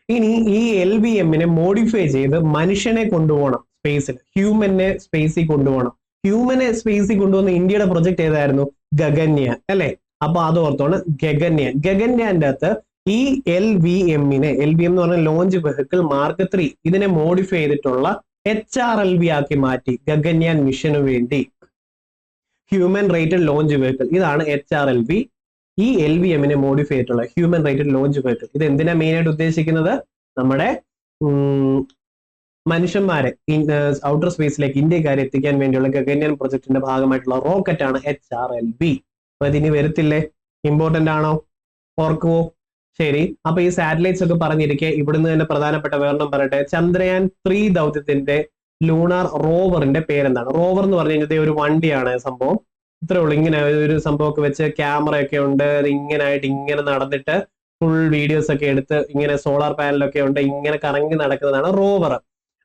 ഇനി ഈ LVM-നെ മോഡിഫൈ ചെയ്ത് മനുഷ്യനെ കൊണ്ടുപോകണം സ്പേസിൽ. ഹ്യൂമനെ സ്പേസിൽ കൊണ്ടുപോകണം. ഹ്യൂമനെ സ്പേസിൽ കൊണ്ടുപോകുന്ന ഇന്ത്യയുടെ പ്രൊജക്ട് ഏതായിരുന്നു? ഗഗൻയാൻ അല്ലെ? അപ്പൊ അത് ഓർത്തോണ്, ഗഗൻയാൻ. ഗഗൻയാന്റെ അകത്ത് ഈ LVM-നെ, LVM എന്ന് പറഞ്ഞ ലോഞ്ച് വെഹിക്കിൾ മാർക്ക് 3, ഇതിനെ മോഡിഫൈ ചെയ്തിട്ടുള്ള HRLV ആക്കി മാറ്റി ഗഗൻയാൻ മിഷന് വേണ്ടി. ഹ്യൂമൻ റേറ്റഡ് ലോഞ്ച് വെഹിക്കിൾ, ഇതാണ് HRLV. ഈ LVM-നെ മോഡിഫൈ ചെയ്തിട്ടുള്ള ഹ്യൂമൻ റേറ്റഡ് ലോഞ്ച് വെഹിക്കിൾ. ഇത് എന്തിനാ മെയിൻ ആയിട്ട് ഉദ്ദേശിക്കുന്നത്? നമ്മുടെ മനുഷ്യന്മാരെ ഔട്ടർ സ്പേസിലേക്ക്, ഇന്ത്യക്കാരെ എത്തിക്കാൻ വേണ്ടിയുള്ള ഗഗൻയാൻ പ്രൊജക്ടിന്റെ ഭാഗമായിട്ടുള്ള റോക്കറ്റ് ആണ് HRLV. അപ്പൊ ഇതിനി വരത്തില്ലേ? ഇമ്പോർട്ടന്റ് ആണോ? ഓർക്കുവോ? ശരി. അപ്പൊ ഈ സാറ്റലൈറ്റ്സ് ഒക്കെ പറഞ്ഞിരിക്കെ ഇവിടുന്ന് തന്നെ പ്രധാനപ്പെട്ട വേറെണ്ണം പറയട്ടെ. ചന്ദ്രയാൻ 3 ദൗത്യത്തിന്റെ ലൂണാർ റോവറിന്റെ പേരെന്താണ്? റോവർ എന്ന് പറഞ്ഞു കഴിഞ്ഞാൽ ഒരു വണ്ടിയാണ് സംഭവം. ഇത്രേ ഉള്ളൂ. ഇങ്ങനെ ഒരു സംഭവമൊക്കെ വെച്ച് ക്യാമറ ഒക്കെ ഉണ്ട്. അത് ഇങ്ങനായിട്ട് ഇങ്ങനെ നടന്നിട്ട് ഫുൾ വീഡിയോസ് ഒക്കെ എടുത്ത് ഇങ്ങനെ സോളാർ പാനലൊക്കെ ഉണ്ട്, ഇങ്ങനെ കറങ്ങി നടക്കുന്നതാണ് റോവർ.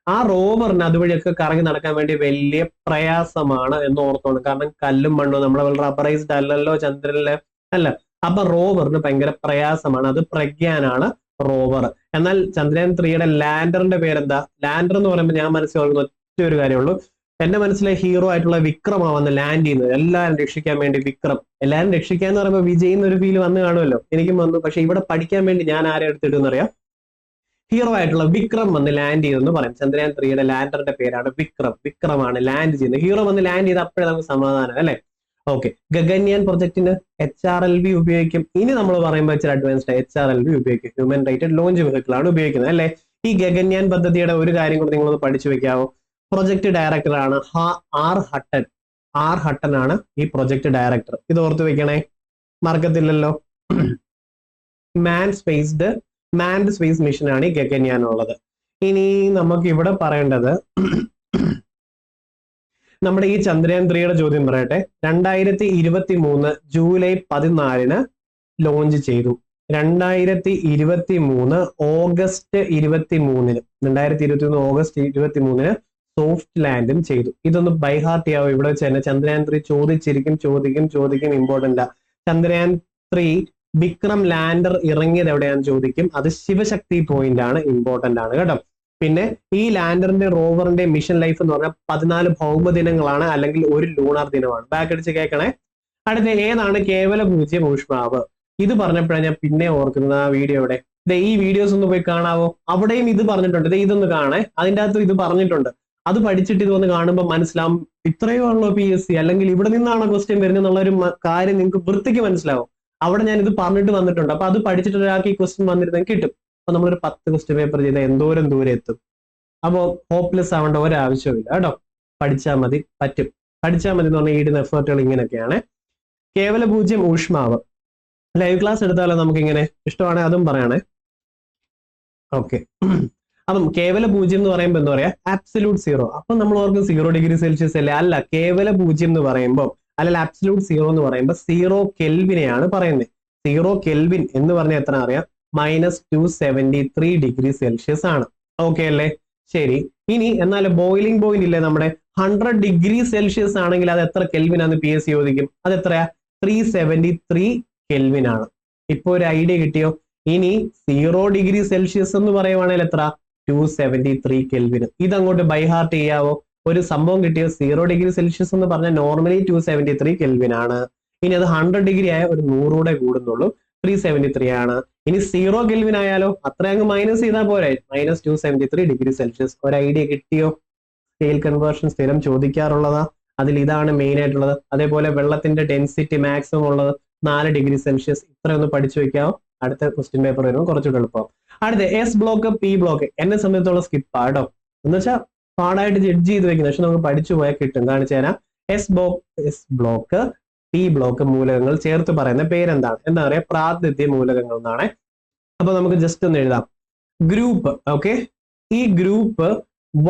ആ റോവറിന് അതുവഴിയൊക്കെ കറങ്ങി നടക്കാൻ വേണ്ടി വലിയ പ്രയാസമാണ് എന്ന് ഓർത്തോണം. കാരണം കല്ലും മണ്ണും നമ്മളെ റബ്ബറൈസ്ഡ് അല്ലല്ലോ ചന്ദ്രനില്, അല്ല. അപ്പൊ റോവറിന് ഭയങ്കര പ്രയാസമാണ്. അത് പ്രഗ്യാനാണ് റോവർ. എന്നാൽ ചന്ദ്രയാൻ 3യുടെ ലാൻഡറിന്റെ പേരെന്താ? ലാൻഡർ എന്ന് പറയുമ്പോൾ ഞാൻ മനസ്സിലാക്കുന്ന ഒറ്റ ഒരു കാര്യമുള്ളൂ. എന്റെ മനസ്സിലെ ഹീറോ ആയിട്ടുള്ള വിക്രമാ വന്ന് ലാൻഡ് ചെയ്യുന്നത്, എല്ലാവരും രക്ഷിക്കാൻ വേണ്ടി. വിക്രം എല്ലാവരും രക്ഷിക്കാൻ എന്ന് പറയുമ്പോൾ വിജയ് എന്നൊരു ഫീൽ വന്ന് കാണുമല്ലോ, എനിക്കും വന്നു. പക്ഷെ ഇവിടെ പഠിക്കാൻ വേണ്ടി ഞാൻ ആരെ എടുത്തിട്ടെന്ന് അറിയാം? ഹീറോ ആയിട്ടുള്ള വിക്രം വന്ന് ലാൻഡ് ചെയ്തെന്ന് പറയും. ചന്ദ്രയാൻ 3യുടെ ലാൻഡറിന്റെ പേരാണ് വിക്രം. വിക്രമാണ് ലാൻഡ് ചെയ്യുന്നത്. ഹീറോ വന്ന് ലാൻഡ് ചെയ്ത് അപ്പോഴേ നമുക്ക് സമാധാനം അല്ലെ? ഓക്കെ. ഗഗൻയാൻ പ്രൊജക്ടിന് HRLV ഉപയോഗിക്കും. ഇനി നമ്മൾ പറയുമ്പോൾ ഇച്ചിരി അഡ്വാൻസ്ഡ് HRLV ഉപയോഗിക്കും. ഹ്യൂമൻ റേറ്റഡ് ലോഞ്ച് വെഹിക്കിൾ ആണ് ഉപയോഗിക്കുന്നത് അല്ലെ? ഈ ഗഗൻയാൻ പദ്ധതിയുടെ ഒരു കാര്യം കൂടി നിങ്ങളൊന്ന് പഠിച്ചു വെക്കാവോ? പ്രൊജക്ട് ഡയറക്ടറാണ് R ഹട്ടൻ. R ഹട്ടൻ ആണ് ഈ പ്രൊജക്ട് ഡയറക്ടർ. ഇത് ഓർത്ത് വെക്കണേ, മറക്കത്തില്ലല്ലോ. മാൻഡ് സ്പേസ് മിഷൻ ആണ് ഈ ഗഗൻയാൻ ഉള്ളത്. ഇനി നമുക്ക് ഇവിടെ പറയേണ്ടത് നമ്മുടെ ഈ ചന്ദ്രയാൻ 3യുടെ ചോദ്യം പറയട്ടെ. 2023 ജൂലൈ 14 ലോഞ്ച് ചെയ്തു. 2023 ഓഗസ്റ്റ് 23, 2023 ഓഗസ്റ്റ് 23 സോഫ്റ്റ് ലാൻഡും ചെയ്തു. ഇതൊന്ന് ബൈ ഹാർട്ട് ചെയ്യാവോ? ഇവിടെ വെച്ച് തന്നെ ചന്ദ്രയാൻ 3 ചോദിച്ചിരിക്കും ഇമ്പോർട്ടന്റ്. ചന്ദ്രയാൻ 3 വിക്രം ലാൻഡർ ഇറങ്ങിയത് എവിടെയാണെന്ന് ചോദിക്കും. അത് ശിവശക്തി പോയിന്റ് ആണ്, ഇമ്പോർട്ടന്റ് ആണ് കേട്ടോ. പിന്നെ ഈ ലാൻഡറിന്റെ റോവറിന്റെ മിഷൻ ലൈഫ് എന്ന് പറഞ്ഞാൽ 14 ഭൗമദിനങ്ങളാണ്, അല്ലെങ്കിൽ ഒരു ലൂണാർ ദിനമാണ്. ബാക്ക് അടിച്ച് കേൾക്കണേ. അടുത്ത ഏതാണ് കേവല പൂജ്യം ഊഷ്മാവ്? ഇത് പറഞ്ഞപ്പോഴാണ് ഞാൻ പിന്നെ ഓർക്കുന്നത് ആ വീഡിയോയുടെ. ഈ വീഡിയോസ് ഒന്ന് പോയി കാണാവോ? അവിടെയും ഇത് പറഞ്ഞിട്ടുണ്ട്. ഇതൊന്ന് കാണേ, അതിൻ്റെ അകത്ത് ഇത് പറഞ്ഞിട്ടുണ്ട്. അത് പഠിച്ചിട്ട് ഇതൊന്ന് കാണുമ്പോൾ മനസ്സിലാവും ഇത്രയോ ആണല്ലോ PSC, അല്ലെങ്കിൽ ഇവിടെ നിന്നാണോ ക്വസ്റ്റ്യൻ വരുന്നത് എന്നുള്ള ഒരു കാര്യം നിങ്ങൾക്ക് വൃത്തിക്ക് മനസ്സിലാവും. അവിടെ ഞാൻ ഇത് പറഞ്ഞിട്ട് വന്നിട്ടുണ്ട്. അപ്പൊ അത് പഠിച്ചിട്ട് ഒരാൾക്ക് ഈ ക്വസ്റ്റ്യൻ വന്നിരുന്നെങ്കിൽ കിട്ടും. അപ്പൊ നമ്മളൊരു 10 ക്വസ്റ്റ്യൻ പേപ്പർ ചെയ്താൽ എന്തോരം ദൂരെ എത്തും. അപ്പോൾ ഹോപ്പ്ലെസ് ആവേണ്ട ഒരാവശ്യമില്ല കേട്ടോ. പഠിച്ചാൽ മതി, പറ്റും. പഠിച്ചാൽ മതി എന്ന് പറഞ്ഞാൽ ഈടുന്ന എഫേർട്ടുകൾ ഇങ്ങനെയൊക്കെയാണ്. കേവല പൂജ്യം ഊഷ്മാവ് ലൈവ് ക്ലാസ് എടുത്താലോ നമുക്ക് ഇങ്ങനെ? ഇഷ്ടമാണെങ്കിൽ അതും പറയണേ. ഓക്കെ. അപ്പം കേവല പൂജ്യം എന്ന് പറയുമ്പോൾ എന്താ പറയാ? Absolute zero. അപ്പൊ നമ്മൾ ഓർക്കും 0 ഡിഗ്രി സെൽഷ്യസ് അല്ലേ? അല്ല, കേവല പൂജ്യം എന്ന് പറയുമ്പോൾ, അല്ലെങ്കിൽ ആബ്സല്യൂട്ട് സീറോ എന്ന് പറയുമ്പോൾ 0 കെൽവിനെയാണ് പറയുന്നത്. 0 കെൽവിൻ എന്ന് പറഞ്ഞാൽ എത്ര അറിയാം? -273 ഡിഗ്രി സെൽഷ്യസ് ആണ്. ഓക്കെ അല്ലേ? ശരി. ഇനി എന്നാൽ ബോയിലിംഗ് പോയിന്റ് ഇല്ലേ നമ്മുടെ 100 ഡിഗ്രി സെൽഷ്യസ് ആണെങ്കിൽ അത് എത്ര കെൽവിൻ ആണെന്ന് PSC ചോദിക്കും. അത് എത്രയാ? 373 കെൽവിൻ ആണ്. ഇപ്പൊ ഒരു ഐഡിയ കിട്ടിയോ? ഇനി 0 ഡിഗ്രി സെൽഷ്യസ് എന്ന് പറയുവാണെങ്കിൽ എത്ര? 273 കെൽവിൻ. ഇതങ്ങോട്ട് ബൈ ഹാർട്ട് ചെയ്യാവോ? ഒരു സംഭവം കിട്ടിയോ? 0 ഡിഗ്രി സെൽഷ്യസ് എന്ന് പറഞ്ഞാൽ നോർമലി 273 കെൽവിൻ ആണ്. ഇനി അത് 100 ഡിഗ്രി ആയ ഒരു 100 കൂടെ കൂടുന്നുള്ളൂ, 373 ആണ്. ഇനി 0 കെൽവിൻ ആയാലോ? അത്ര അങ്ങ് മൈനസ് ചെയ്താൽ പോരെ, -273 ഡിഗ്രി സെൽഷ്യസ്. ഒരു ഐഡിയ കിട്ടിയോ? സ്കെയിൽ കൺവേർഷൻ സ്ഥിരം ചോദിക്കാറുള്ളതാ. അതിൽ ഇതാണ് മെയിൻ ആയിട്ടുള്ളത്. അതേപോലെ വെള്ളത്തിന്റെ ഡെൻസിറ്റി മാക്സിമം ഉള്ളത് 4 ഡിഗ്രി സെൽഷ്യസ്. ഇത്രയൊന്ന് പഠിച്ചു വെക്കാവോ? അടുത്ത ക്വസ്റ്റ്യൻ പേപ്പർ വരുമ്പോൾ കുറച്ചുകൂടെ എളുപ്പം. അടുത്ത എസ് ബ്ലോക്ക് P ബ്ലോക്ക് എന്നെ സംബന്ധിച്ചുള്ള സ്കിപ്പ് ആട്ടോ. എന്ന് വെച്ചാൽ പാടായിട്ട് ജഡ്ജ് ചെയ്ത് വെക്കുന്നത്, പക്ഷെ നമുക്ക് പഠിച്ചു പോയാൽ കിട്ടും. കാണിച്ചു തരാം. എസ് ബ്ലോക്ക് P ബ്ലോക്ക് മൂലകങ്ങൾ ചേർത്ത് പറയുന്ന പേരെന്താണ്? എന്താ പറയാ? പ്രാതിനിധ്യ മൂലകങ്ങൾ എന്നാണ്. അപ്പൊ നമുക്ക് ജസ്റ്റ് ഒന്ന് എഴുതാം. ഗ്രൂപ്പ്. ഓക്കെ, ഈ ഗ്രൂപ്പ്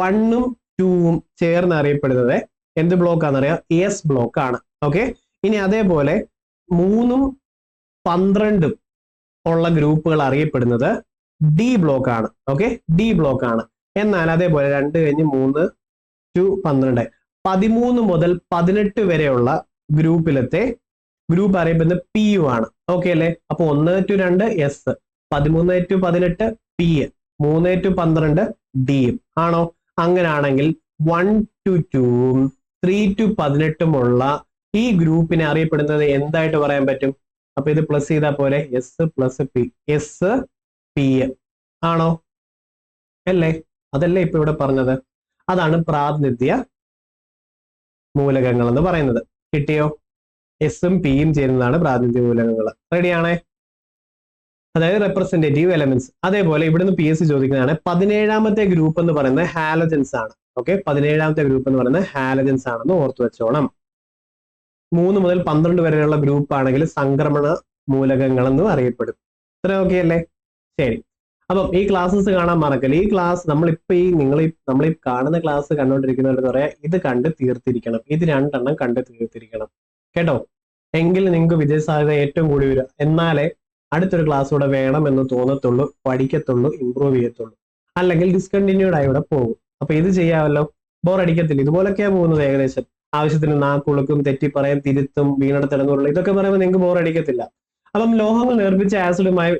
1ഉം 2ഉം ചേർന്ന് അറിയപ്പെടുന്നത് എന്ത് ബ്ലോക്ക് ആണെന്നറിയാം? എസ് ബ്ലോക്ക് ആണ്. ഓക്കെ. ഇനി അതേപോലെ 3ഉം 12ഉം ഉള്ള ഗ്രൂപ്പുകൾ അറിയപ്പെടുന്നത് ഡി ബ്ലോക്ക് ആണ്. ഓക്കെ, ഡി ബ്ലോക്ക് ആണ്. എന്നാൽ അതേപോലെ 2 കഴിഞ്ഞ് 3 to 12 13 മുതൽ 18 വരെയുള്ള ഗ്രൂപ്പിലത്തെ ഗ്രൂപ്പ് അറിയപ്പെടുന്നത് PU ആണ്. ഓക്കെ അല്ലേ? അപ്പൊ 1 to 2 S, 13 to 18 P, 3 to 12 D ആണോ? അങ്ങനാണെങ്കിൽ 1 to 2ഉം 3 to 18ഉം ഉള്ള ഈ ഗ്രൂപ്പിനെ അറിയപ്പെടുന്നത് എന്തായിട്ട് പറയാൻ പറ്റും? അപ്പൊ ഇത് പ്ലസ് ചെയ്താൽ പോലെ S plus P, S P ആണോ? അല്ലേ? അതല്ലേ ഇപ്പൊ ഇവിടെ പറഞ്ഞത്? അതാണ് പ്രാതിനിധ്യ മൂലകങ്ങൾ എന്ന് പറയുന്നത്. കിട്ടിയോ? എസും പിയും ചേരുന്നതാണ് പ്രാതിനിധ്യ മൂലകങ്ങൾ. റെഡിയാണേ? അതായത് റെപ്രസെന്റേറ്റീവ് എലമെന്റ്സ്. അതേപോലെ ഇവിടുന്ന് PSC ചോദിക്കുന്നതാണ് 17ാമത്തെ ഗ്രൂപ്പ് എന്ന് പറയുന്നത് ഹാലജൻസ് ആണ്. ഓക്കെ, 17ാമത്തെ ഗ്രൂപ്പ് എന്ന് പറയുന്നത് ഹാലജൻസ് ആണെന്ന് ഓർത്തു വെച്ചോണം. 3 മുതൽ 12 വരെയുള്ള ഗ്രൂപ്പ് ആണെങ്കിൽ സംക്രമണ മൂലകങ്ങൾ എന്ന് അറിയപ്പെടും. ഇത്ര ഓക്കെ അല്ലേ? ശരി. അപ്പം ഈ ക്ലാസ്സസ് കാണാൻ മറക്കല്ല. ഈ ക്ലാസ് നമ്മളിപ്പോ നമ്മൾ ഈ കാണുന്ന ക്ലാസ് കണ്ടുകൊണ്ടിരിക്കുന്നവർക്ക് പറയാം, ഇത് കണ്ട് തീർത്തിരിക്കണം. ഇത് 2 എണ്ണം കണ്ട് തീർത്തിരിക്കണം കേട്ടോ. എങ്കിൽ നിങ്ങൾക്ക് വിജയസാധ്യത ഏറ്റവും കൂടി വരിക. എന്നാലേ അടുത്തൊരു ക്ലാസ് കൂടെ വേണം എന്ന് തോന്നത്തുള്ളൂ, പഠിക്കത്തുള്ളൂ, ഇമ്പ്രൂവ് ചെയ്യത്തുള്ളൂ. അല്ലെങ്കിൽ ഡിസ്കണ്ടിന്യൂഡ് ആയി ഇവിടെ പോകും. അപ്പൊ ഇത് ചെയ്യാമല്ലോ, ബോർ അടിക്കത്തില്ല. ഇതുപോലൊക്കെയാ പോകുന്നത് ഏകദേശം. ആവശ്യത്തിന് നാക്കുളുക്കും, തെറ്റിപ്പറയും, തിരുത്തും, വീണെടുത്തിടന്നുള്ള ഇതൊക്കെ പറയുമ്പോൾ നിങ്ങൾക്ക് ബോർ അടിക്കത്തില്ല. അപ്പം ലോഹങ്ങൾ നേർപ്പിച്ച ആസിഡുമായി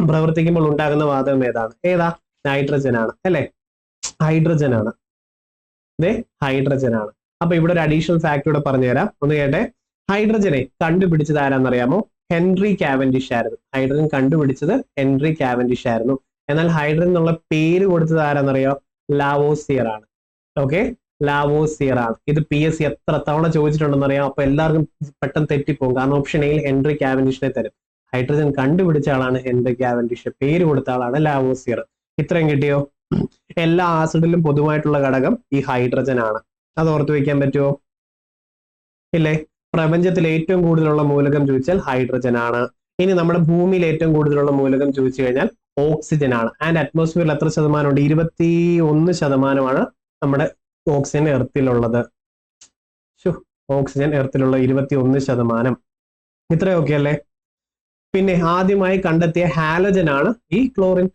പ്രവർത്തിക്കുമ്പോൾ ഉണ്ടാകുന്ന വാതകം ഏതാ? നൈട്രജൻ ആണ് അല്ലെ? ഹൈഡ്രജൻ ആണ്. ഹൈഡ്രജൻ ആണ്. അപ്പൊ ഇവിടെ ഒരു അഡീഷണൽ ഫാക്ട് ഇവിടെ പറഞ്ഞുതരാം, ഒന്ന് കേട്ടെ. ഹൈഡ്രജനെ കണ്ടുപിടിച്ചത് ആരാന്നറിയാമോ? ഹെൻറി കാവൻഡിഷ് ആയിരുന്നു. ഹൈഡ്രജൻ കണ്ടുപിടിച്ചത് ഹെൻറി കാവൻഡിഷ് ആയിരുന്നു. എന്നാൽ ഹൈഡ്രജൻ എന്നുള്ള പേര് കൊടുത്തത് ആരാന്നറിയോ? ലാവോസിയർ ആണ്. ഓക്കെ, ലാവോസിയർ ആണ്. ഇത് PSC എത്ര തവണ ചോദിച്ചിട്ടുണ്ടെന്ന് അറിയാം. അപ്പൊ എല്ലാവർക്കും പെട്ടെന്ന് തെറ്റിപ്പോകും. കാരണം ഓപ്ഷൻ എയിൽ ഹെൻറി കാവൻഡിഷിനെ തരും. ഹൈഡ്രജൻ കണ്ടുപിടിച്ച ആളാണ് ഹെൻറി കാവൻഡിഷ്, പേര് കൊടുത്ത ആളാണ് ലാവോസിയർ. ഇത്രയും കിട്ടിയോ? എല്ലാ ആസിഡിലും പൊതുവായിട്ടുള്ള ഘടകം ഈ ഹൈഡ്രജൻ ആണ്. അത് ഓർത്തു വെക്കാൻ പറ്റുമോ? ഇല്ലേ? പ്രപഞ്ചത്തിൽ ഏറ്റവും കൂടുതലുള്ള മൂലകം ചോദിച്ചാൽ ഹൈഡ്രജൻ ആണ്. ഇനി നമ്മുടെ ഭൂമിയിൽ ഏറ്റവും കൂടുതലുള്ള മൂലകം ചോദിച്ചു കഴിഞ്ഞാൽ ഓക്സിജൻ ആണ്. ആൻഡ് അറ്റ്മോസ്ഫിയറിൽ എത്ര ശതമാനമുണ്ട്? 21% നമ്മുടെ ഓക്സിജൻ എർത്തിലുള്ളത്. ഓക്സിജൻ എർത്തിലുള്ള 21%. ഇത്രയൊക്കെ അല്ലേ? പിന്നെ ആദ്യമായി കണ്ടെത്തിയ ഹാലജൻ ആണ് ഈ ക്ലോറിൻ.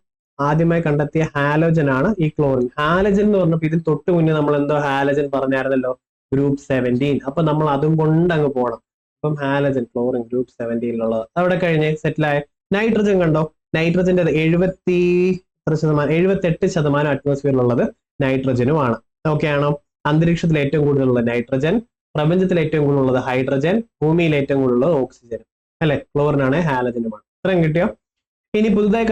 ആദ്യമായി കണ്ടെത്തിയ ഹാലോജൻ ആണ് ഈ ക്ലോറിൻ. ഹാലജൻ എന്ന് പറഞ്ഞപ്പോൾ ഇതിൽ തൊട്ട് മുന്നേ നമ്മൾ എന്തോ ഹാലജൻ പറഞ്ഞായിരുന്നല്ലോ, ഗ്രൂപ്പ് 17. അപ്പൊ നമ്മൾ അതും കൊണ്ട് അങ്ങ് പോകണം. അപ്പം ഹാലജൻ ക്ലോറിൻ ഗ്രൂപ്പ് 17 അവിടെ കഴിഞ്ഞ് സെറ്റിലായ. നൈട്രജൻ കണ്ടോ, നൈട്രജന്റെ 78% അറ്റ്മോസ്ഫിയറിലുള്ളത് നൈട്രജനുമാണ്. ഓക്കെ ആണോ? അന്തരീക്ഷത്തിൽ ഏറ്റവും കൂടുതലുള്ള നൈട്രജൻ, പ്രപഞ്ചത്തിൽ ഏറ്റവും കൂടുതലുള്ളത് ഹൈഡ്രജൻ, ഭൂമിയിൽ ഏറ്റവും കൂടുതലുള്ളത് ഓക്സിജനും അല്ലെ, ക്ലോറിനാണ് ഹാലജനുമാണ്. ഇത്രയും കിട്ടിയോ? ഇനി പുതുതായി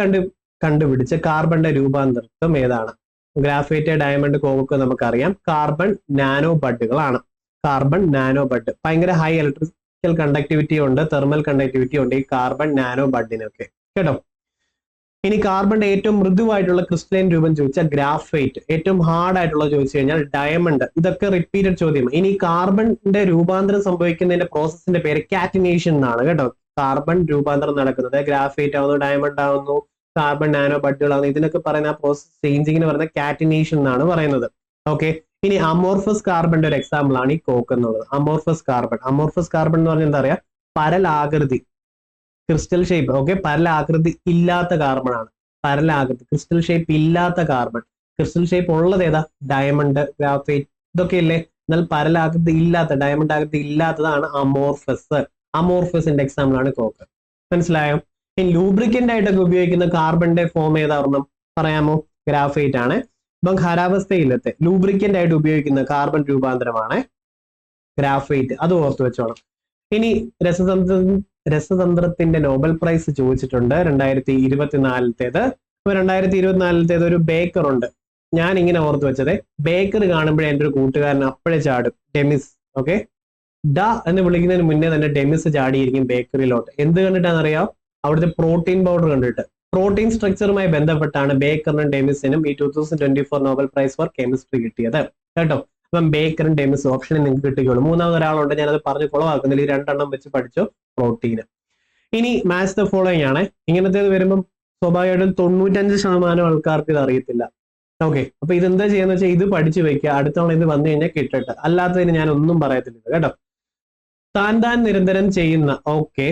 കണ്ടുപിടിച്ച കാർബണിന്റെ രൂപാന്തരം ഏതാണ്? ഗ്രാഫൈറ്റ്, ഡയമണ്ട്, കോക്ക് നമുക്കറിയാം. കാർബൺ നാനോ ബഡുകളാണ്. കാർബൺ നാനോ ബഡ് ഭയങ്കര ഹൈ ഇലക്ട്രിക്കൽ കണ്ടക്ടിവിറ്റി ഉണ്ട്, തെർമൽ കണ്ടക്ടിവിറ്റി ഉണ്ട് ഈ കാർബൺ നാനോ ബഡിനൊക്കെ കേട്ടോ. ഇനി കാർബണിന്റെ ഏറ്റവും മൃദുവായിട്ടുള്ള ക്രിസ്റ്റലൈൻ രൂപം ചോദിച്ചാൽ ഗ്രാഫൈറ്റ്, ഏറ്റവും ഹാർഡ് ആയിട്ടുള്ള ചോദിച്ചു കഴിഞ്ഞാൽ ഡയമണ്ട്. ഇതൊക്കെ റിപ്പീറ്റഡ് ചോദ്യം. ഇനി കാർബണിന്റെ രൂപാന്തരം സംഭവിക്കുന്നതിന്റെ പ്രോസസ്സിന്റെ പേര് കാറ്റിനേഷൻ എന്നാണ് കേട്ടോ. കാർബൺ രൂപാന്തരം നടക്കുന്നത് ഗ്രാഫൈറ്റ് ആവുന്നു, ഡയമണ്ട് ആവുന്നു, കാർബൺ നാനോ ബഡുകളാവുന്നു, ഇതിനൊക്കെ പറയുന്ന ആ പ്രോസസ് ചേഞ്ചിങ്ങിന് പറയുന്ന കാറ്റിനേഷൻ എന്നാണ് പറയുന്നത്. ഓക്കെ. ഇനി അമോർഫസ് കാർബണിന്റെ ഒരു എക്സാമ്പിൾ ആണ് ഈ കോക്ക് എന്നുള്ളത്. അമോർഫസ് കാർബൺ എന്ന് പറഞ്ഞാൽ എന്താ പറയാ, പരലാകൃതി, ക്രിസ്റ്റൽ ഷേപ്പ്. ഓക്കെ, പരലാകൃതി ഇല്ലാത്ത കാർബൺ ആണ്. പരലാകൃതി, ക്രിസ്റ്റൽ ഷേപ്പ് ഇല്ലാത്ത കാർബൺ. ക്രിസ്റ്റൽ ഷേപ്പ് ഉള്ളത് ഏതാ? ഡയമണ്ട്, ഗ്രാഫൈറ്റ്, ഇതൊക്കെ ഇല്ലേ. എന്നാൽ പരലാകൃതി ഇല്ലാത്ത, ഡയമണ്ട് ആകൃതി ഇല്ലാത്തതാണ് അമോർഫസ്. അമോർഫസിന്റെ എക്സാമ്പിൾ ആണ് കോക്ക്. മനസ്സിലായോ? ഇനി ലൂബ്രിക്കന്റ് ആയിട്ടൊക്കെ ഉപയോഗിക്കുന്ന കാർബണിന്റെ ഫോം ഏതാ ഒരെണ്ണം പറയാമോ? ഗ്രാഫൈറ്റ് ആണ്. അപ്പം ഖരാവസ്ഥയിലത്തെ ലൂബ്രിക്കന്റ് ആയിട്ട് ഉപയോഗിക്കുന്ന കാർബൺ രൂപാന്തരമാണ് ഗ്രാഫൈറ്റ്. അത് ഓർത്തു വെച്ചോണം. ഇനി രസതന്ത്രത്തിന്റെ നോബൽ പ്രൈസ് ചോദിച്ചിട്ടുണ്ട് 2024. അപ്പൊ 2024 ഒരു ബേക്കർ ഉണ്ട്. ഞാൻ ഇങ്ങനെ ഓർത്തു വെച്ചത്, ബേക്കർ കാണുമ്പോഴേ എൻ്റെ ഒരു കൂട്ടുകാരൻ അപ്പോഴേ ചാടും, ഡെമിസ്. ഓക്കെ, ഡ എന്ന് വിളിക്കുന്നതിന് മുന്നേ തന്നെ ഡെമിസ് ചാടിയിരിക്കും ബേക്കറിയിലോട്ട്. എന്ത് കണ്ടിട്ടാണെന്നറിയാം? അവിടുത്തെ പ്രോട്ടീൻ പൗഡർ കണ്ടിട്ട്. പ്രോട്ടീൻ സ്ട്രക്ചറുമായി ബന്ധപ്പെട്ടാണ് ബേക്കറിനും ഡെമിസിനും ഈ 2024 നോബൽ പ്രൈസ് ഫോർ കെമിസ്ട്രി കിട്ടിയത് കേട്ടോ. അപ്പം ബേക്കറും ഡെമിസും ഓപ്ഷനിൽ നിങ്ങൾക്ക് കിട്ടുകയുള്ളൂ. മൂന്നാമത് ഒരാളുണ്ട്, ഞാനത് പറഞ്ഞ് കുളവാക്കുന്നില്ല, ഈ 2 എണ്ണം വെച്ച് പഠിച്ചോ പ്രോട്ടീന്. ഇനി മാച്ച് ദ ഫോളോയിങ് ആണ്. ഇങ്ങനത്തേത് വരുമ്പം സ്വാഭാവികമായിട്ടും 95% ആൾക്കാർക്ക് ഇത് അറിയത്തില്ല. ഓക്കെ, അപ്പൊ ഇതെന്താ ചെയ്യുന്ന വെച്ചാൽ ഇത് പഠിച്ചു വെക്കുക, അടുത്ത തവണ ഇത് വന്നു കഴിഞ്ഞാൽ കിട്ടട്ടെ. അല്ലാത്തതിന് ഞാൻ ഒന്നും പറയത്തില്ല കേട്ടോ. താൻ നിരന്തരം ചെയ്യുന്ന, ഓക്കെ,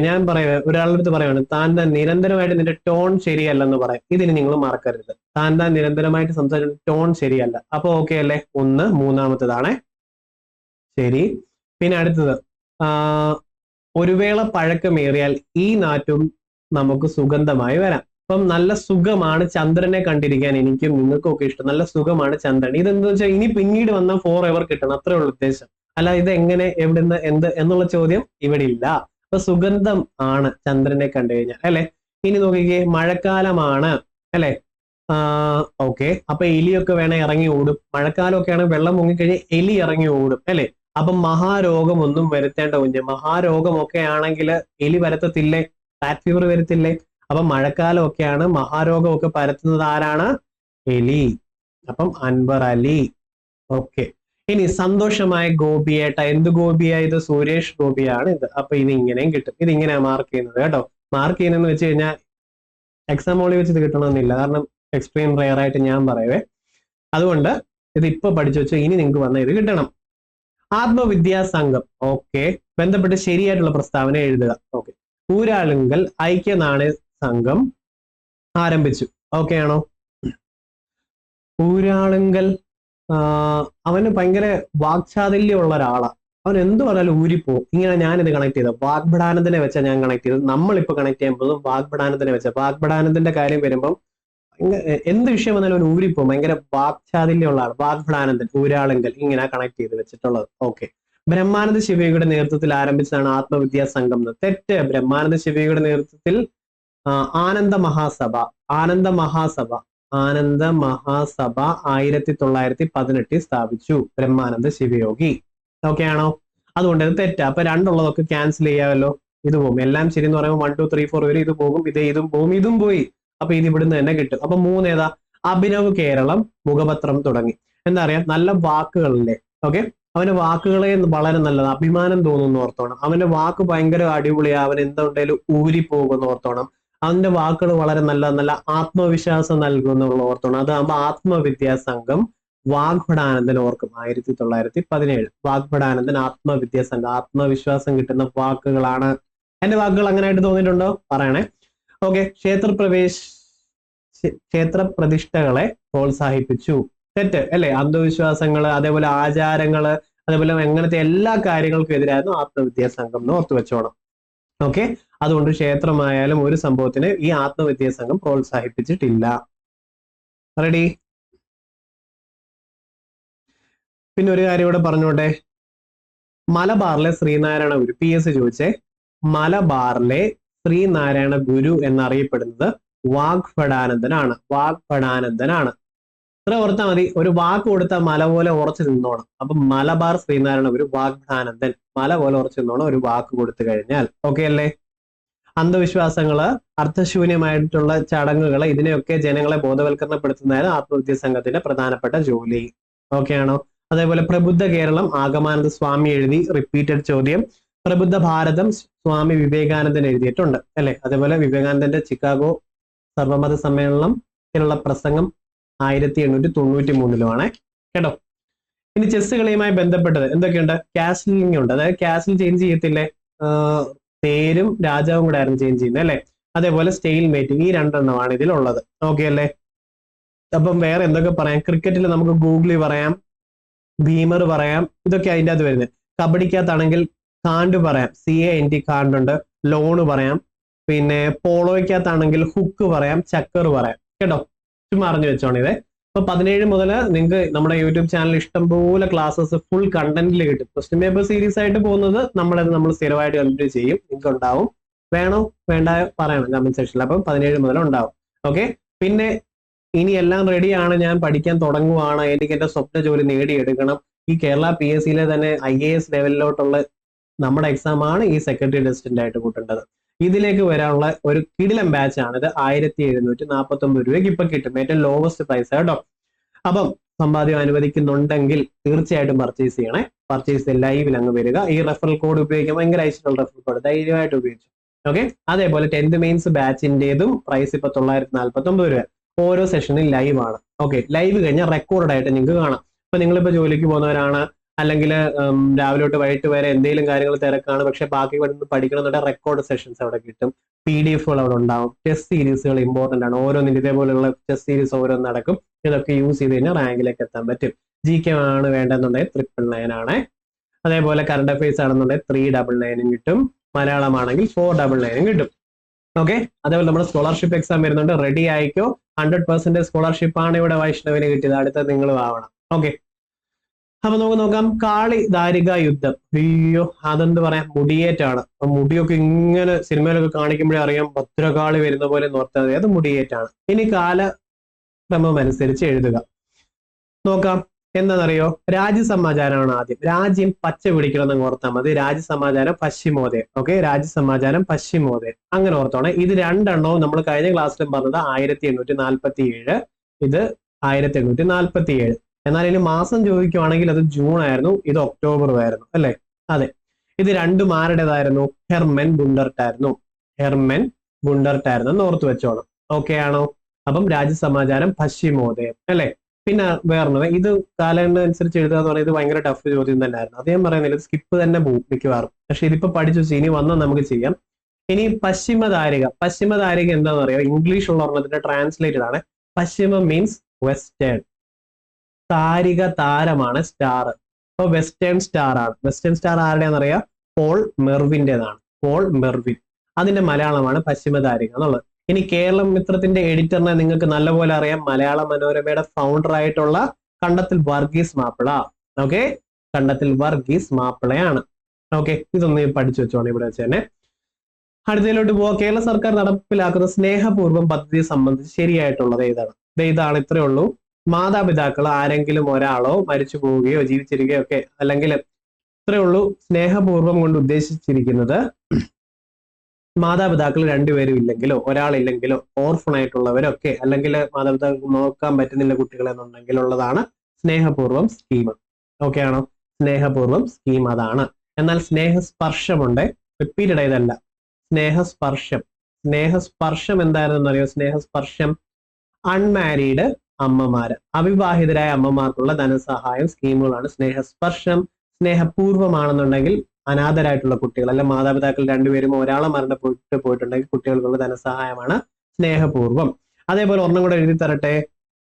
ഞാൻ പറയാം, ഒരാളുടെ അടുത്ത് പറയാണ് താൻ നിരന്തരമായിട്ട് നിന്റെ ടോൺ ശരിയല്ലെന്ന് പറയാം. ഇതിന് നിങ്ങൾ മറക്കരുത്. താൻ നിരന്തരമായിട്ട് സംസാരിക്കുന്ന ടോൺ ശരിയല്ല. അപ്പൊ ഓക്കെ അല്ലേ? 1, മൂന്നാമത്തേതാണ് ശരി. പിന്നെ അടുത്തത്, ഒരു വേള പഴക്കമേറിയാൽ ഈ നാറ്റും നമുക്ക് സുഗന്ധമായി വരാം. അപ്പം നല്ല സുഖമാണ് ചന്ദ്രനെ കണ്ടിരിക്കാൻ, എനിക്കും നിങ്ങൾക്കും ഒക്കെ ഇഷ്ടം. നല്ല സുഖമാണ് ചന്ദ്രൻ. ഇതെന്താ വെച്ചാൽ ഇനി പിന്നീട് വന്നാൽ ഫോർ എവർ കിട്ടണം, അത്രേ ഉള്ളൂ ഉദ്ദേശം. അല്ല ഇത് എങ്ങനെ, എവിടുന്ന്, എന്ത് എന്നുള്ള ചോദ്യം ഇവിടെ ഇല്ല. അപ്പൊ സുഗന്ധം ആണ് ചന്ദ്രനെ കണ്ടു കഴിഞ്ഞാൽ അല്ലെ. ഇനി നോക്കിക്കേ, മഴക്കാലമാണ് അല്ലെ. ഓക്കെ, അപ്പൊ എലിയൊക്കെ വേണേ ഇറങ്ങി ഓടും. മഴക്കാലമൊക്കെ ആണെങ്കിൽ വെള്ളം മുങ്ങിക്കഴിഞ്ഞാൽ എലി ഇറങ്ങി ഓടും അല്ലെ. അപ്പം മഹാരോഗം ഒന്നും വരുത്തേണ്ട കുഞ്ഞ്. മഹാരോഗമൊക്കെ ആണെങ്കിൽ എലി വരത്തത്തില്ലേ, ഫാറ്റ് ഫീവർ വരത്തില്ലേ. അപ്പൊ മഴക്കാലമൊക്കെയാണ് മഹാരോഗമൊക്കെ പരത്തുന്നത് ആരാണ്? എലി. അപ്പം അൻവർ അലി. ഓക്കെ. ഇനി സന്തോഷമായ ഗോപിയേട്ട, എന്ത് ഗോപിയാ ഇത്? സുരേഷ് ഗോപിയാണ് ഇത്. അപ്പൊ ഇത് ഇങ്ങനെയും കിട്ടും. ഇത് ഇങ്ങനെയാ മാർക്ക് ചെയ്യുന്നത് കേട്ടോ. മാർക്ക് ചെയ്യുന്നതെന്ന് വെച്ച് കഴിഞ്ഞാൽ എക്സാം ഹോളിൽ വെച്ച് ഇത് കിട്ടണമെന്നില്ല, കാരണം എക്സ്ട്രീം റെയർ ആയിട്ട് ഞാൻ പറയുവേ. അതുകൊണ്ട് ഇത് ഇപ്പൊ പഠിച്ചു വെച്ചു, ഇനി നിങ്ങൾക്ക് വന്ന ഇത് കിട്ടണം. ആത്മവിദ്യാസംഘം, ഓക്കെ, ബന്ധപ്പെട്ട് ശരിയായിട്ടുള്ള പ്രസ്താവന എഴുതുക. ഓക്കെ, ഊരാളുങ്കൽ ഐക്യനാണ്യ സംഘം ആരംഭിച്ചു. ഓക്കെ ആണോ? ഊരാളുങ്കൽ അവന് ഭയങ്കര വാക്ചാതുല്യമുള്ള ഒരാളാണ്. അവൻ എന്ത് പറഞ്ഞാലും ഊരിപ്പോവും. ഇങ്ങനെ ഞാനിത് കണക്ട് ചെയ്തത് വാഗ്ബടാനന്ദനെ വെച്ചാൽ ഞാൻ കണക്ട് ചെയ്തത്. നമ്മളിപ്പോ കണക്ട് ചെയ്യുമ്പോഴും വാഗ്ബടാനന്ദനെ വെച്ച, വാഗ്ബടാനന്ദന്റെ കാര്യം വരുമ്പം എന്ത് വിഷയം വന്നാലും അവൻ ഊരിപ്പോവും. ഭയങ്കര വാക്ചാതുല്യമുള്ള ആൾ. വാഗ്ബടാനന്ദൻ, ഊരാളുങ്കൽ, ഇങ്ങനെ കണക്ട് ചെയ്ത് വെച്ചിട്ടുള്ളത്. ഓക്കെ. ബ്രഹ്മാനന്ദ ശിവയുടെ നേതൃത്വത്തിൽ ആരംഭിച്ചതാണ് ആത്മവിദ്യാസംഘം. തെറ്റ്. ബ്രഹ്മാനന്ദ ശിവയുടെ നേതൃത്വത്തിൽ ആനന്ദ മഹാസഭ 1918 സ്ഥാപിച്ചു ബ്രഹ്മാനന്ദ ശിവയോഗി. ഓക്കെ ആണോ? അതുകൊണ്ട് ഇത് തെറ്റാ. അപ്പൊ രണ്ടുള്ളതൊക്കെ ക്യാൻസൽ ചെയ്യാമല്ലോ. ഇത് പോകും. എല്ലാം ശരി എന്ന് പറയുമ്പോൾ 1 2 3 4 വരെ ഇത് പോകും. ഇതും പോകും, ഇതും പോയി. അപ്പൊ ഇത് ഇവിടുന്ന് തന്നെ കിട്ടും. അപ്പൊ 3 ഏതാ? അഭിനവ് കേരളം, മുഖപത്രം തുടങ്ങി. എന്താ പറയാ, നല്ല വാക്കുകളല്ലേ. ഓക്കെ, അവന്റെ വാക്കുകളെ വളരെ നല്ലത്, അഭിമാനം തോന്നുന്നു ഓർത്തോണം. അവന്റെ വാക്ക് ഭയങ്കര അടിപൊളിയാ, അവൻ എന്തുണ്ടെങ്കിലും ഊരിപ്പോകുമെന്ന് ഓർത്തോണം. അവന്റെ വാക്കുകൾ വളരെ നല്ല ആത്മവിശ്വാസം നൽകുന്നുള്ള ഓർത്തോണം. അതാകുമ്പോ ആത്മവിദ്യാസംഘം വാഗ്ഭടാനന്ദൻ ഓർക്കും. 1917 വാഗ്ഭടാനന്ദൻ ആത്മവിദ്യാസംഘം. ആത്മവിശ്വാസം കിട്ടുന്ന വാക്കുകളാണ്. എന്റെ വാക്കുകൾ അങ്ങനെ ആയിട്ട് തോന്നിയിട്ടുണ്ടോ? പറയണേ. ഓക്കെ. ക്ഷേത്ര പ്രതിഷ്ഠകളെ പ്രോത്സാഹിപ്പിച്ചു. തെറ്റ് അല്ലെ? അന്ധവിശ്വാസങ്ങള്, അതേപോലെ ആചാരങ്ങള്, അതേപോലെ എങ്ങനത്തെ എല്ലാ കാര്യങ്ങൾക്കും എതിരായിരുന്നു ആത്മവിദ്യാസംഘം എന്ന് ഓർത്തു വെച്ചോണം. ഓക്കെ, അതുകൊണ്ട് ക്ഷേത്രമായാലും ഒരു സംഭവത്തിന് ഈ ആത്മവിദ്യാസംഘം പ്രോത്സാഹിപ്പിച്ചിട്ടില്ല. റെഡി? പിന്നെ ഒരു കാര്യം ഇവിടെ പറഞ്ഞോട്ടെ. മലബാറിലെ ശ്രീനാരായണ ഗുരു, PS ചോദിച്ചേ, മലബാറിലെ ശ്രീനാരായണ ഗുരു എന്നറിയപ്പെടുന്നത് വാഗ്ഭടാനന്ദനാണ്. വാഗ്ഭടാനന്ദനാണ്. ഇത്ര ഓർത്താൽ മതി. ഒരു വാക്ക് കൊടുത്താൽ മല പോലെ ഉറച്ചു നിന്നോണം. അപ്പൊ മലബാർ ശ്രീനാരായണ ഗുരു, വാഗ്ഭടാനന്ദൻ, മല പോലെ ഉറച്ചു നിന്നോണം ഒരു വാക്ക് കൊടുത്തു കഴിഞ്ഞാൽ. ഓക്കെ അല്ലേ? അന്ധവിശ്വാസങ്ങള്, അർത്ഥശൂന്യമായിട്ടുള്ള ചടങ്ങുകള്, ഇതിനെയൊക്കെ ജനങ്ങളെ ബോധവൽക്കരണപ്പെടുത്തുന്നതായിരുന്നു ആത്മവിദ്യാസംഘത്തിന്റെ പ്രധാനപ്പെട്ട ജോലി. ഓക്കെ ആണോ? അതേപോലെ പ്രബുദ്ധ കേരളം ആഗമാനന്ദ സ്വാമി എഴുതി, റിപ്പീറ്റഡ് ചോദ്യം. പ്രബുദ്ധ ഭാരതം സ്വാമി വിവേകാനന്ദൻ എഴുതിയിട്ടുണ്ട് അല്ലെ? അതേപോലെ വിവേകാനന്ദന്റെ ചിക്കാഗോ സർവമത സമ്മേളനത്തിലുള്ള പ്രസംഗം 1893 കേട്ടോ. ഇനി ചെസ് കളിയുമായി ബന്ധപ്പെട്ടത് എന്തൊക്കെയുണ്ട്? കാസ്ലിംഗ് ഉണ്ട്. അതായത് കാസിൽ ചേഞ്ച് ചെയ്യത്തില്ലേ? പേരും രാജാവും കൂടെ ആയിരുന്നു ചേഞ്ച് ചെയ്യുന്നത് അല്ലെ? അതേപോലെ സ്റ്റെയിൽ മേറ്റിംഗ്, ഈ രണ്ടെണ്ണമാണ് ഇതിലുള്ളത്. ഓക്കെ അല്ലേ? അപ്പം വേറെ എന്തൊക്കെ പറയാം? ക്രിക്കറ്റിൽ നമുക്ക് ഗൂഗിളി പറയാം, ഭീമർ പറയാം, ഇതൊക്കെ അതിൻ്റെ അകത്ത് വരുന്നത്. കബഡിക്കകത്താണെങ്കിൽ കാണ്ട് പറയാം, CANT കാണ്ട് ഉണ്ട്. ലോണ് പറയാം. പിന്നെ പോളോയ്ക്കകത്താണെങ്കിൽ ഹുക്ക് പറയാം, ചക്കർ പറയാം കേട്ടോ. ചുമ്മാ അറിഞ്ഞു വെച്ചോണം ഇതേ. അപ്പൊ 17 മുതൽ നിങ്ങൾക്ക് നമ്മുടെ യൂട്യൂബ് ചാനൽ ഇഷ്ടംപോലെ ക്ലാസ്സസ് ഫുൾ കണ്ടന്റിൽ കിട്ടും. ക്വസ്റ്റ്യൻ പേപ്പർ സീരീസ് ആയിട്ട് പോകുന്നത് നമ്മൾ സ്ഥിരമായിട്ട് കണ്ടിന്യൂ ചെയ്യും. നിങ്ങൾക്ക് ഉണ്ടാവും. വേണോ വേണ്ട പറയണം കമന്റ് സെക്ഷനിൽ. അപ്പം 17 മുതൽ ഉണ്ടാവും. ഓക്കെ. പിന്നെ ഇനി എല്ലാം റെഡിയാണ്, ഞാൻ പഠിക്കാൻ തുടങ്ങുവാണ്, എനിക്ക് എന്റെ സ്വപ്ന ജോലി നേടിയെടുക്കണം. ഈ കേരള PSCയിലെ തന്നെ IAS ലെവലിലോട്ടുള്ള നമ്മുടെ എക്സാം ആണ് ഈ സെക്രട്ടറി അസിസ്റ്റന്റ് ആയിട്ട് കൂട്ടേണ്ടത്. ഇതിലേക്ക് വരാനുള്ള ഒരു കിടിലം ബാച്ച് ആണ് ഇത്. 1749 രൂപയ്ക്ക് ഇപ്പൊ കിട്ടും. ഏറ്റവും ലോവസ്റ്റ് പ്രൈസ് കേട്ടോ. അപ്പം സമ്പാദ്യം അനുവദിക്കുന്നുണ്ടെങ്കിൽ തീർച്ചയായിട്ടും പർച്ചേസ് ചെയ്യണേ. പർച്ചേസ് ലൈവിൽ അങ്ങ് വരിക. ഈ റെഫറൽ കോഡ് ഉപയോഗിക്കാൻ ഭയങ്കര ഐശ്വര്യമുള്ള റെഫറൽ കോഡ്, ധൈര്യമായിട്ട് ഉപയോഗിച്ചു. ഓക്കെ. അതേപോലെ 10th മെയിൻസ് ബാച്ചിന്റേതും പ്രൈസ് ഇപ്പൊ 949 രൂപ. ഓരോ സെഷനിൽ ലൈവ് ആണ്. ഓക്കെ. ലൈവ് കഴിഞ്ഞാൽ റെക്കോർഡ് ആയിട്ട് നിങ്ങൾക്ക് കാണാം. ഇപ്പൊ നിങ്ങളിപ്പോ ജോലിക്ക് പോകുന്നവരാണ്, അല്ലെങ്കിൽ രാവിലെ തൊട്ട് വൈകിട്ട് വരെ എന്തെങ്കിലും കാര്യങ്ങൾ തിരക്കാണ്, പക്ഷെ ബാക്കി പഠിക്കണമെന്നുണ്ടെങ്കിൽ റെക്കോർഡ് സെഷൻസ് അവിടെ കിട്ടും. PDFകൾ അവിടെ ഉണ്ടാവും. ടെസ്റ്റ് സീരീസുകൾ ഇമ്പോർട്ടന്റ് ആണ്. ഓരോന്നിന്റെ ഇതേപോലെയുള്ള ടെസ്റ്റ് സീരീസ് ഓരോന്ന് നടക്കും. ഇതൊക്കെ യൂസ് ചെയ്ത് കഴിഞ്ഞാൽ റാങ്കിലേക്ക് എത്താൻ പറ്റും. GK ആണ് വേണ്ടെന്നുണ്ടെങ്കിൽ 999 ആണ്. അതേപോലെ കറണ്ട് അഫയേഴ്സ് ആണെന്നുണ്ടെങ്കിൽ 399 കിട്ടും. മലയാളമാണെങ്കിൽ 499 കിട്ടും. ഓക്കെ. അതേപോലെ നമ്മുടെ സ്കോളർഷിപ്പ് എക്സാം വരുന്നുണ്ട്. റെഡി ആയിക്കോ. 100% സ്കോളർഷിപ്പ് ആണ് ഇവിടെ വൈഷ്ണവിന് കിട്ടിയത്. അടുത്ത നിങ്ങൾ ആവണം. ഓക്കെ. അപ്പൊ നമുക്ക് നോക്കാം. കാളി ദാരിക യുദ്ധം. അയ്യോ, അതെന്ത് പറയാം, മുടിയേറ്റാണ്. മുടിയൊക്കെ ഇങ്ങനെ സിനിമയിലൊക്കെ കാണിക്കുമ്പോഴേ അറിയാം ഭദ്രകാളി വരുന്ന പോലെ നോർത്താൽ മതി. അത് മുടിയേറ്റാണ്. ഇനി കാലക്രമം അനുസരിച്ച് എഴുതുക. നോക്കാം. എന്താണെന്നറിയോ? രാജ്യസമാചാരമാണ് ആദ്യം. രാജ്യം പച്ച പിടിക്കണമെന്ന് ഓർത്താൽ മതി. രാജ്യസമാചാരം പശ്ചിമോദയം. ഓക്കെ. രാജ്യസമാചാരം പശ്ചിമോദയം അങ്ങനെ ഓർത്തോണേ. ഇത് രണ്ടെണ്ണവും നമ്മൾ കഴിഞ്ഞ ക്ലാസ്സിലും പറഞ്ഞത് 1847, ഇത് 1847. എന്നാൽ ഇനി മാസം ചോദിക്കുവാണെങ്കിൽ അത് ജൂൺ ആയിരുന്നു, ഇത് ഒക്ടോബർ ആയിരുന്നു അല്ലെ? അതെ. ഇത് രണ്ടും ആരുടേതായിരുന്നു? ഹെർമൻ ഗുണ്ടർട്ട് ആയിരുന്നു. ഹെർമൻ ഗുണ്ടർട്ട് ആയിരുന്നു എന്ന് ഓർത്ത് വെച്ചോണം. ഓക്കെ ആണോ? അപ്പം രാജ്യസമാചാരം പശ്ചിമോദയം അല്ലെ? പിന്നെ വേറെ ഇത് കാലഘട്ടം അനുസരിച്ച് എഴുതുക എന്ന് പറയുന്നത് ഭയങ്കര ടഫ് ചോദ്യം തന്നെ ആയിരുന്നു. അത് ഞാൻ പറയുന്നില്ല, സ്കിപ്പ് തന്നെ പോകും മിക്കവാറും. പക്ഷെ ഇതിപ്പോ പഠിച്ചു വെച്ച് ഇനി വന്നാൽ നമുക്ക് ചെയ്യാം. ഇനി പശ്ചിമധാരിക. പശ്ചിമധാരിക എന്താണെന്ന് അറിയാം? ഇംഗ്ലീഷ് ഉള്ള ഒരെണ്ണത്തിന്റെ ട്രാൻസ്ലേറ്റഡ് ആണ്. പശ്ചിമ മീൻസ് വെസ്റ്റേൺ. താരിക താരമാണ് സ്റ്റാർ. അപ്പൊ വെസ്റ്റേൺ സ്റ്റാർ ആണ്. വെസ്റ്റേൺ സ്റ്റാർ ആരുടെയാണെന്നറിയാം? പോൾ മെർവിന്റേതാണ്. Paul Mervin. അതിന്റെ മലയാളമാണ് പശ്ചിമധാരിക എന്നുള്ളത്. ഇനി കേരളം മിത്രത്തിന്റെ എഡിറ്ററിനെ നിങ്ങൾക്ക് നല്ലപോലെ അറിയാം. മലയാള മനോരമയുടെ ഫൗണ്ടർ ആയിട്ടുള്ള കണ്ടത്തിൽ വർഗീസ് മാപ്പിള. ഓക്കെ. കണ്ടത്തിൽ വർഗീസ് മാപ്പിളയാണ്. ഓക്കെ. ഇതൊന്ന് പഠിച്ചു വെച്ചോണം ഇവിടെ വെച്ച് തന്നെ. അടുത്തതിലോട്ട് പോവാം. കേരള സർക്കാർ നടപ്പിലാക്കുന്ന സ്നേഹപൂർവ്വം പദ്ധതിയെ സംബന്ധിച്ച് ശരിയായിട്ടുള്ളത് ഏതാണ്? ഇതാണ്. ഇത്രയേ ഉള്ളൂ. മാതാപിതാക്കൾ ആരെങ്കിലും ഒരാളോ മരിച്ചു പോവുകയോ ജീവിച്ചിരിക്കുകയോ ഒക്കെ, അല്ലെങ്കിൽ ഇത്രയേ ഉള്ളൂ. സ്നേഹപൂർവ്വം കൊണ്ട് ഉദ്ദേശിച്ചിരിക്കുന്നത് മാതാപിതാക്കൾ രണ്ടുപേരും ഇല്ലെങ്കിലോ ഒരാളില്ലെങ്കിലോ ഓർഫൺ ആയിട്ടുള്ളവരൊക്കെ, അല്ലെങ്കിൽ മാതാപിതാക്കൾക്ക് നോക്കാൻ പറ്റുന്നില്ല കുട്ടികളെ എന്നുണ്ടെങ്കിലുള്ളതാണ് സ്നേഹപൂർവ്വം സ്കീം. ഓക്കെ ആണോ? സ്നേഹപൂർവ്വം സ്കീം അതാണ്. എന്നാൽ സ്നേഹസ്പർശമുണ്ട്. റിപ്പീറ്റഡ് ആയതല്ല. സ്നേഹസ്പർശം. സ്നേഹസ്പർശം എന്തായിരുന്നു അറിയോ? സ്നേഹസ്പർശം അൺമാരീഡ് അമ്മമാര്, അവിവാഹിതരായ അമ്മമാർക്കുള്ള ധനസഹായം സ്കീമുകളാണ് സ്നേഹസ്പർശം. സ്നേഹപൂർവ്വമാണെന്നുണ്ടെങ്കിൽ അനാഥരായിട്ടുള്ള കുട്ടികൾ, അല്ല മാതാപിതാക്കൾ രണ്ടുപേരും ഒരാളെ മരണപ്പെട്ട് പോയിട്ടുണ്ടെങ്കിൽ കുട്ടികൾക്കുള്ള ധനസഹായമാണ് സ്നേഹപൂർവ്വം. അതേപോലെ ഒരെണ്ണം കൂടെ എഴുതി തരട്ടെ,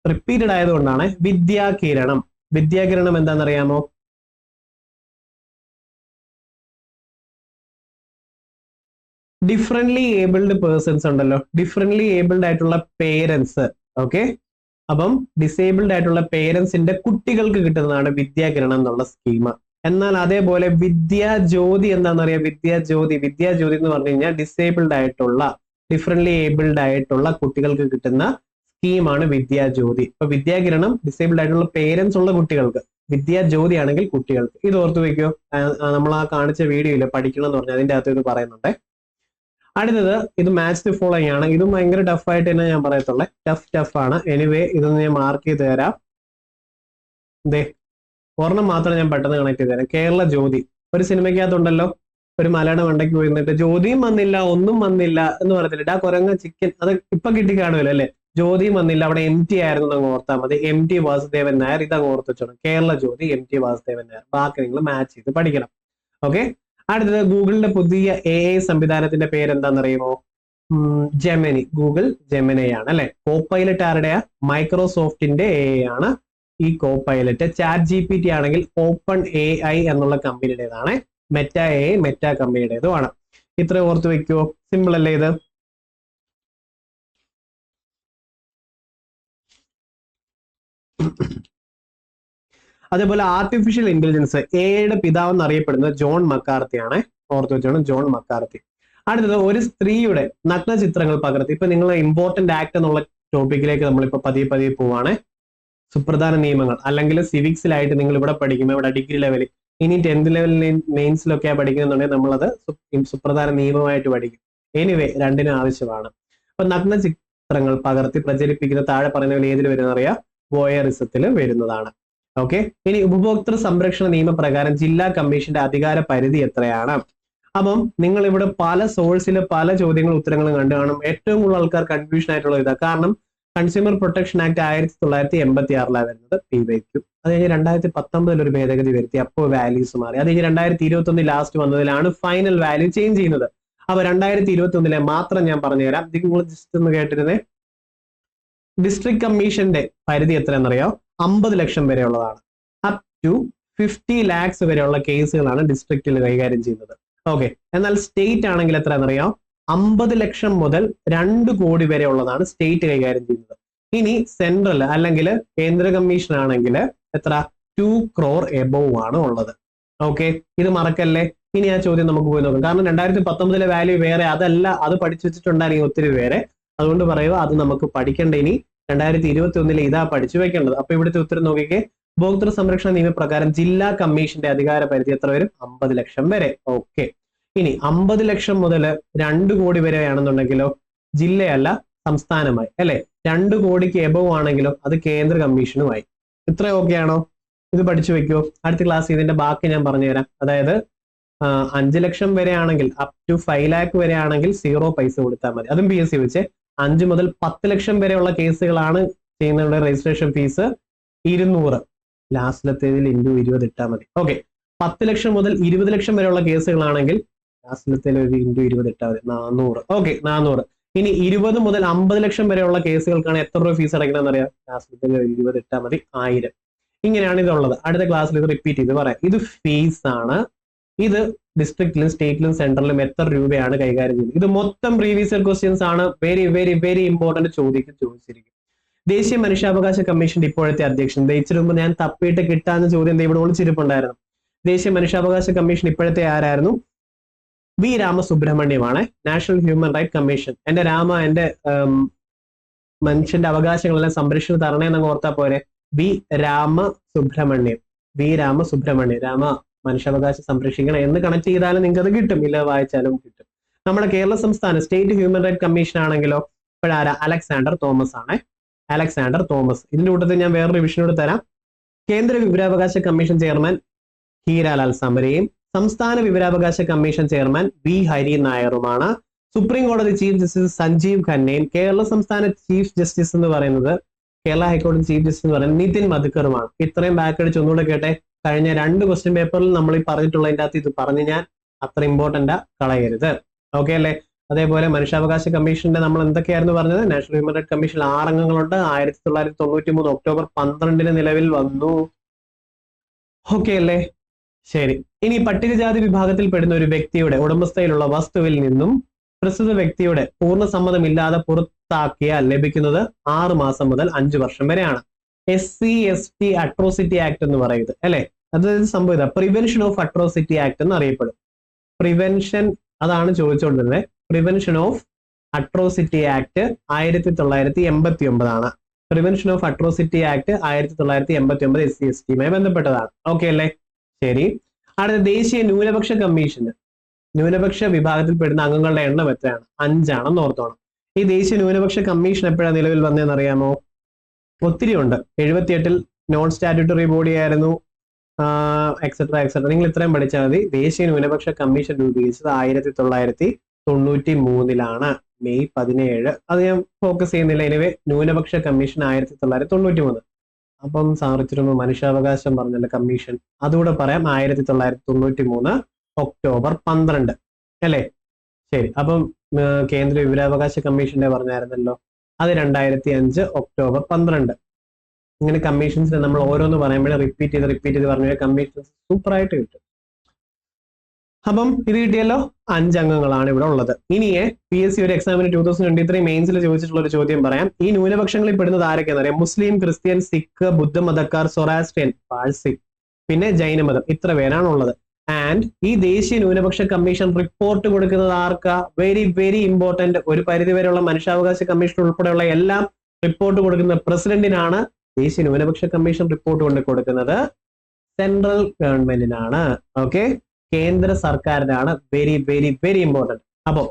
റിപ്പീറ്റഡ് ആയതുകൊണ്ടാണ്. വിദ്യാകിരണം. വിദ്യാകിരണം എന്താണെന്നറിയാമോ? ഡിഫറെന്റ്ലി ഏബിൾഡ് പേഴ്സൺസ് ഉണ്ടല്ലോ, ഡിഫറെന്റ്ലി ഏബിൾഡ് ആയിട്ടുള്ള പേരൻസ്. ഓക്കെ, അപ്പം ഡിസേബിൾഡ് ആയിട്ടുള്ള പേരൻസിന്റെ കുട്ടികൾക്ക് കിട്ടുന്നതാണ് വിദ്യാകിരണം എന്നുള്ള സ്കീം. എന്നാൽ അതേപോലെ വിദ്യാജ്യോതി എന്താണെന്ന് അറിയാം? വിദ്യാജ്യോതി എന്ന് പറഞ്ഞു കഴിഞ്ഞാൽ ഡിസേബിൾഡ് ആയിട്ടുള്ള, ഡിഫറെന്റ്ലി ഏബിൾഡ് ആയിട്ടുള്ള കുട്ടികൾക്ക് കിട്ടുന്ന സ്കീമാണ് വിദ്യാജ്യോതി. ഇപ്പൊ വിദ്യാകിരണം ഡിസേബിൾഡ് ആയിട്ടുള്ള പേരൻസ് ഉള്ള കുട്ടികൾക്ക്, വിദ്യാജ്യോതി ആണെങ്കിൽ കുട്ടികൾക്ക്. ഇത് ഓർത്തു വെക്കോ. നമ്മൾ ആ കാണിച്ച വീഡിയോയില് പഠിക്കണം എന്ന് പറഞ്ഞാൽ അതിന്റെ അകത്ത് ഇത് പറയുന്നുണ്ട്. അടുത്തത് ഇത് മാച്ച് ദി ഫോളോയിങ് ആണ്. ഇതും ഭയങ്കര ടഫ് ആയിട്ട് തന്നെ ഞാൻ പറയത്തുള്ളേ, ടഫ് ആണ്. എനിവേ ഇതൊന്ന് ഞാൻ മാർക്ക് ചെയ്ത് തരാം. ദേ ഒരെണ്ണം മാത്രം ഞാൻ പെട്ടെന്ന് കണക്ട് ചെയ്ത് തരാം. കേരള ജ്യോതി ഒരു സിനിമയ്ക്കകത്തുണ്ടല്ലോ, ഒരു മലയുടെ മണ്ടയ്ക്ക് പോയി നിന്നിട്ട് ജ്യോതിയും വന്നില്ല ഒന്നും വന്നില്ല എന്ന് പറയത്തില്ല, ആ കുരങ്ങ ചിക്കൻ, അത് ഇപ്പൊ കിട്ടി കാണുമല്ലോ അല്ലെ. ജ്യോതിയും വന്നില്ല, അവിടെ MT ആയിരുന്നു അങ്ങ് ഓർത്താൽ മതി. MT വാസുദേവൻ നായർ. ഇതങ്ങ് ഓർത്ത് വെച്ചോണം, കേരള ജ്യോതി MT വാസുദേവൻ നായർ. ബാക്കി നിങ്ങൾ മാച്ച് ചെയ്ത് പഠിക്കണം. ഓക്കെ. അടുത്തത് ഗൂഗിളിന്റെ പുതിയ AI സംവിധാനത്തിന്റെ പേരെന്താണെന്നറിയുമോ? ജെമിനി. ഗൂഗിൾ ജെമിനി ആണ് അല്ലെ. കോപ്പൈലറ്റ് ആരുടെയാ? മൈക്രോസോഫ്റ്റിന്റെ AI ആണ് ഈ കോപ്പൈലറ്റ്. ചാറ്റ് GPT ആണെങ്കിൽ ഓപ്പൺ AI എന്നുള്ള കമ്പനിയുടേതാണ്. മെറ്റ AI മെറ്റ കമ്പനിയുടേതുമാണ്. ഇത്ര ഓർത്ത് വെക്കുവോ? സിമ്പിൾ അല്ലേ ഇത്? അതേപോലെ ആർട്ടിഫിഷ്യൽ ഇന്റലിജൻസ് AI പിതാവ് എന്നറിയപ്പെടുന്നത് ജോൺ മക്കാർത്തി ആണ്. ഓർത്ത് വെച്ചോണം, ജോൺ മക്കാർത്തി. അടുത്തത് ഒരു സ്ത്രീയുടെ നഗ്ന ചിത്രങ്ങൾ പകർത്തി. ഇപ്പൊ നിങ്ങൾ ഇമ്പോർട്ടന്റ് ആക്ട് എന്നുള്ള ടോപ്പിക്കിലേക്ക് നമ്മളിപ്പോ പതിയെ പോവാണ്. സുപ്രധാന നിയമങ്ങൾ അല്ലെങ്കിൽ സിവിക്സിലായിട്ട് നിങ്ങൾ ഇവിടെ പഠിക്കുമ്പോൾ, ഇവിടെ ഡിഗ്രി ലെവലിൽ, ഇനി 10th ലെവലിൽ മെയിൻസിലൊക്കെയാണ് പഠിക്കുന്നുണ്ടെങ്കിൽ നമ്മളത് സുപ്രധാന നിയമമായിട്ട് പഠിക്കും. എനിവേ രണ്ടിനും ആവശ്യമാണ്. അപ്പൊ നഗ്ന ചിത്രങ്ങൾ പകർത്തി പ്രചരിപ്പിക്കുന്ന താഴെ പറയുന്നതിൽ ഏതിൽ വരുന്ന അറിയാം? വോയറിസത്തിൽ വരുന്നതാണ്. ഓക്കെ. ഇനി ഉപഭോക്തൃ സംരക്ഷണ നിയമപ്രകാരം ജില്ലാ കമ്മീഷന്റെ അധികാര പരിധി എത്രയാണ്? അപ്പം നിങ്ങൾ ഇവിടെ പല സോഴ്സിൽ പല ചോദ്യങ്ങളും ഉത്തരങ്ങളും കണ്ടു കാണും. ഏറ്റവും കൂടുതൽ ആൾക്കാർ കൺഫ്യൂഷൻ ആയിട്ടുള്ള ഇതാ. കാരണം കൺസ്യൂമർ പ്രൊട്ടക്ഷൻ ആക്ട് 1986 വരുന്നത് PYQ. അത് കഴിഞ്ഞ് 2019 ഒരു ഭേദഗതി വരുത്തി, അപ്പോൾ വാല്യൂസ് മാറി. അത് കഴിഞ്ഞ് 2021 ലാസ്റ്റ് വന്നതിലാണ് ഫൈനൽ വാല്യൂ ചേഞ്ച് ചെയ്യുന്നത്. അപ്പൊ 2021 മാത്രം ഞാൻ പറഞ്ഞുതരാം. നിങ്ങൾ ജസ്റ്റ് ഒന്ന് കേട്ടിരുന്നേ. ഡിസ്ട്രിക്ട് കമ്മീഷന്റെ പരിധി എത്രയെന്നറിയോ? 50 ലക്ഷം വരെ ഉള്ളതാണ്. അപ് ടു 50 lakhs വരെയുള്ള കേസുകളാണ് ഡിസ്ട്രിക്റ്റിൽ കൈകാര്യം ചെയ്യുന്നത്. ഓക്കെ. എന്നാൽ സ്റ്റേറ്റ് ആണെങ്കിൽ എത്രയെന്നറിയോ? 50 ലക്ഷം മുതൽ 2 കോടി വരെ ഉള്ളതാണ് സ്റ്റേറ്റ് കൈകാര്യം ചെയ്യുന്നത്. ഇനി സെൻട്രൽ അല്ലെങ്കിൽ കേന്ദ്ര കമ്മീഷൻ ആണെങ്കിൽ എത്ര? 2 crore എബോവ് ആണ് ഉള്ളത്. ഓക്കെ, ഇത് മറക്കല്ലേ. ഇനി ആ ചോദ്യം നമുക്ക് പോയി നോക്കാം. കാരണം 2019 വാല്യൂ വേറെ, അതല്ല, അത് പഠിച്ചു വെച്ചിട്ടുണ്ടായിരിക്കും ഒത്തിരി പേരെ. അതുകൊണ്ട് പറയുക, അത് നമുക്ക് പഠിക്കേണ്ട. ഇനി 2021 ഇതാ പഠിച്ചു വെക്കേണ്ടത്. അപ്പൊ ഇവിടുത്തെ ഉത്തരം നോക്കിക്കേ. ഉപഭോക്തൃ സംരക്ഷണ നിയമപ്രകാരം ജില്ലാ കമ്മീഷന്റെ അധികാര പരിധി എത്ര വരും? 50 ലക്ഷം വരെ. ഓക്കെ. ഇനി 50 ലക്ഷം മുതൽ 2 കോടി വരെ ആണെന്നുണ്ടെങ്കിലോ ജില്ലയല്ല, സംസ്ഥാനമായി അല്ലെ. 2 കോടിക്ക് എബവ് ആണെങ്കിലോ അത് കേന്ദ്ര കമ്മീഷനുമായി. ഇത്ര ഓക്കെ ആണോ? ഇത് പഠിച്ചു വെക്കുവോ? അടുത്ത ക്ലാസ് ഇതിന്റെ ബാക്കി ഞാൻ പറഞ്ഞുതരാം. അതായത് 5 ലക്ഷം വരെ ആണെങ്കിൽ, അപ് ടു 5 lakh വരെ ആണെങ്കിൽ 0 പൈസ കൊടുത്താൽ മതി. അതും PSC വെച്ച്. 5 മുതൽ 10 ലക്ഷം വരെയുള്ള കേസുകളാണ് ചെയ്യുന്നവരുടെ രജിസ്ട്രേഷൻ ഫീസ് 200. ലാസ്റ്റിലത്തേതിൽ ഇൻറ്റു 20 ഇട്ടാൽ മതി. ഓക്കെ. 10 ലക്ഷം മുതൽ 20 ലക്ഷം വരെയുള്ള കേസുകളാണെങ്കിൽ ലാസ്റ്റിലത്തേൽ ഒരു ഇൻറ്റു 20 ഇട്ടാൽ മതി, 400. ഓക്കെ, 400. ഇനി 20 മുതൽ 50 ലക്ഷം വരെയുള്ള കേസുകൾക്കാണ് എത്ര രൂപ ഫീസ് അടയ്ക്കണമെന്ന് അറിയാം? ലാസ്റ്റിലത്തേൽ 20 ഇട്ടാൽ മതി, 1000. ഇങ്ങനെയാണ് ഇതുള്ളത്. അടുത്ത ക്ലാസ്സിൽ ഇത് റിപ്പീറ്റ് ചെയ്ത് പറയാം. ഇത് ഫീസ് ആണ്. ഇത് ഡിസ്ട്രിക്റ്റിലും സ്റ്റേറ്റിലും സെൻട്രലിലും എത്ര രൂപയാണ് കൈകാര്യം ചെയ്യുന്നത്? ഇത് മൊത്തം പ്രീവിയസ് ഇയർ ക്വസ്റ്റ്യൻസ് ആണ്. വെരി വെരി വെരി ഇമ്പോർട്ടന്റ് ചോദിച്ചിരിക്കും. ദേശീയ മനുഷ്യാവകാശ കമ്മീഷന്റെ ഇപ്പോഴത്തെ അധ്യക്ഷൻ, ഇച്ചിരി മുമ്പ് ഞാൻ തപ്പിയിട്ട് കിട്ടാവുന്ന ചോദ്യം ഇവിടെ ഒളിച്ചിരിപ്പുണ്ടായിരുന്നു. ദേശീയ മനുഷ്യാവകാശ കമ്മീഷൻ ഇപ്പോഴത്തെ ആരായിരുന്നു? വി രാമസുബ്രഹ്മണ്യമാണ്. National human right commission. എന്റെ മനുഷ്യന്റെ അവകാശങ്ങളെല്ലാം സംരക്ഷണം തരണേന്ന് ഓർത്താ പോരെ. വി രാമസുബ്രഹ്മണ്യം. രാമ മനുഷ്യാവകാശം സംരക്ഷിക്കണം എന്ന് കണക്ട് ചെയ്താലും നിങ്ങൾക്ക് അത് കിട്ടും, ഇല്ല വായിച്ചാലും കിട്ടും. നമ്മുടെ കേരള സംസ്ഥാന സ്റ്റേറ്റ് ഹ്യൂമൻ റൈറ്റ് കമ്മീഷൻ ആണെങ്കിലോ ഇപ്പോഴാരാ? അലക്സാണ്ടർ തോമസ് ആണ്. Alexander Thomas. ഇതിന്റെ കൂട്ടത്തിൽ ഞാൻ വേറൊരു റിവിഷനോട് തരാം. കേന്ദ്ര വിവരാവകാശ കമ്മീഷൻ ചെയർമാൻ ഹീരാലാൽ സമരയും സംസ്ഥാന വിവരാവകാശ കമ്മീഷൻ ചെയർമാൻ വി ഹരി നായറുമാണ്. സുപ്രീം കോടതി ചീഫ് ജസ്റ്റിസ് സഞ്ജീവ് ഖന്നയും കേരള സംസ്ഥാന ചീഫ് ജസ്റ്റിസ് എന്ന് പറയുന്നത്, കേരള ഹൈക്കോടതി ചീഫ് ജസ്റ്റിസ് എന്ന് പറയുന്നത് നിതിൻ മധുക്കറുമാണ്. ഇത്രയും ബാക്ക് അടിച്ച് ഒന്നുകൂടെ കേട്ടെ. കഴിഞ്ഞ 2 ക്വസ്റ്റ്യൻ പേപ്പറിൽ നമ്മൾ ഈ പറഞ്ഞിട്ടുള്ളതിൻ്റെ അകത്ത് ഇത് പറഞ്ഞ് ഞാൻ അത്ര ഇമ്പോർട്ടന്റ് കളയരുത്. ഓക്കെ അല്ലേ? അതേപോലെ മനുഷ്യാവകാശ കമ്മീഷന്റെ നമ്മൾ എന്തൊക്കെയായിരുന്നു പറഞ്ഞത്? നാഷണൽ ഹ്യൂമൻ റൈറ്റ് കമ്മീഷൻ 6 അംഗങ്ങളുണ്ട്. 1993 ഒക്ടോബർ 12 നിലവിൽ വന്നു. ഓക്കെ അല്ലേ? ശരി. ഇനി പട്ടികജാതി വിഭാഗത്തിൽ പെടുന്ന ഒരു വ്യക്തിയുടെ ഉടമസ്ഥയിലുള്ള വസ്തുവിൽ നിന്നും പ്രസ്തുത വ്യക്തിയുടെ പൂർണ്ണ സമ്മതമില്ലാതെ പുറത്താക്കിയാൽ ലഭിക്കുന്നത് 6 മാസം മുതൽ 5 വർഷം വരെയാണ്. SC/ST അട്രോസിറ്റി ആക്ട് എന്ന് പറയുന്നത് അല്ലെ? അതായത് സംഭവം ഇതാ, പ്രിവെൻഷൻ ഓഫ് അട്രോസിറ്റി ആക്ട് എന്ന് അറിയപ്പെടും. പ്രിവെൻഷൻ, അതാണ് ചോദിച്ചുകൊണ്ടിരുന്നത്. പ്രിവെൻഷൻ ഓഫ് അട്രോസിറ്റി ആക്ട് 1989 ആണ്. Prevention of atrocity act 1989 SC/ST ബന്ധപ്പെട്ടതാണ്. ഓക്കെ അല്ലേ? ശരി. അടുത്ത ദേശീയ ന്യൂനപക്ഷ കമ്മീഷന് ന്യൂനപക്ഷ വിഭാഗത്തിൽപ്പെടുന്ന അംഗങ്ങളുടെ എണ്ണം എത്രയാണ്? 5 ആണെന്ന് ഓർത്തോണം. ഈ ദേശീയ ന്യൂനപക്ഷ കമ്മീഷൻ എപ്പോഴാണ് നിലവിൽ വന്നതെന്ന് അറിയാമോ? ഒത്തിരി ഉണ്ട്. 78 നോൺ സ്റ്റാറ്റ്യൂട്ടറി ബോഡി ആയിരുന്നു, എക്സെട്ര എക്സെട്ര. നിങ്ങൾ ഇത്രയും പഠിച്ചാൽ മതി. ദേശീയ ന്യൂനപക്ഷ കമ്മീഷൻ രൂപീകരിച്ചത് 1993 മെയ് 17. അത് ഞാൻ ഫോക്കസ് ചെയ്യുന്നില്ല. എനിവേ ന്യൂനപക്ഷ കമ്മീഷൻ 1993. അപ്പം സാറിച്ചിരുന്നു മനുഷ്യാവകാശം പറഞ്ഞല്ലോ കമ്മീഷൻ, അതുകൂടെ പറയാം. 1993 ഒക്ടോബർ 12 അല്ലേ? ശരി. അപ്പം കേന്ദ്ര വിവരാവകാശ കമ്മീഷന്റെ പറഞ്ഞായിരുന്നല്ലോ, അത് 2005 ഒക്ടോബർ 12. ഇങ്ങനെ കമ്മീഷൻസിനെ നമ്മൾ ഓരോന്ന് പറയുമ്പോഴേ റിപ്പീറ്റ് ചെയ്ത് പറഞ്ഞു കമ്മീഷൻസ് സൂപ്പർ ആയിട്ട് കിട്ടും. അപ്പം ഇത് കിട്ടിയല്ലോ. 5 അംഗങ്ങളാണ് ഇവിടെ ഉള്ളത്. ഇനിയെ PSC ഒരു എക്സാമിന് 2023 മെയിൻസിൽ ചോദിച്ചിട്ടുള്ള ഒരു ചോദ്യം പറയാം. ഈ ന്യൂനപക്ഷങ്ങളിൽ പെടുന്നത് ആരൊക്കെയാണെന്ന് അറിയാം? മുസ്ലിം, ക്രിസ്ത്യൻ, സിഖ്, ബുദ്ധമതക്കാർ, സൊറാസ്ട്രിയൻ, പാഴ്സി, പിന്നെ ജൈനമതം. ഇത്ര പേരാണ് ഉള്ളത്. ആൻഡ് ഈ ദേശീയ ന്യൂനപക്ഷ കമ്മീഷൻ റിപ്പോർട്ട് കൊടുക്കുന്നത് ആർക്കാ? Very very important. ഒരു പരിധിവരെയുള്ള മനുഷ്യാവകാശ കമ്മീഷൻ ഉൾപ്പെടെയുള്ള എല്ലാം റിപ്പോർട്ട് കൊടുക്കുന്ന പ്രസിഡന്റിനാണ്. ദേശീയ ന്യൂനപക്ഷ കമ്മീഷൻ റിപ്പോർട്ട് കൊണ്ട് കൊടുക്കുന്നത് സെൻട്രൽ ഗവൺമെന്റിനാണ്. ഓക്കെ, കേന്ദ്ര സർക്കാരിനാണ്. Very very very important. അപ്പോ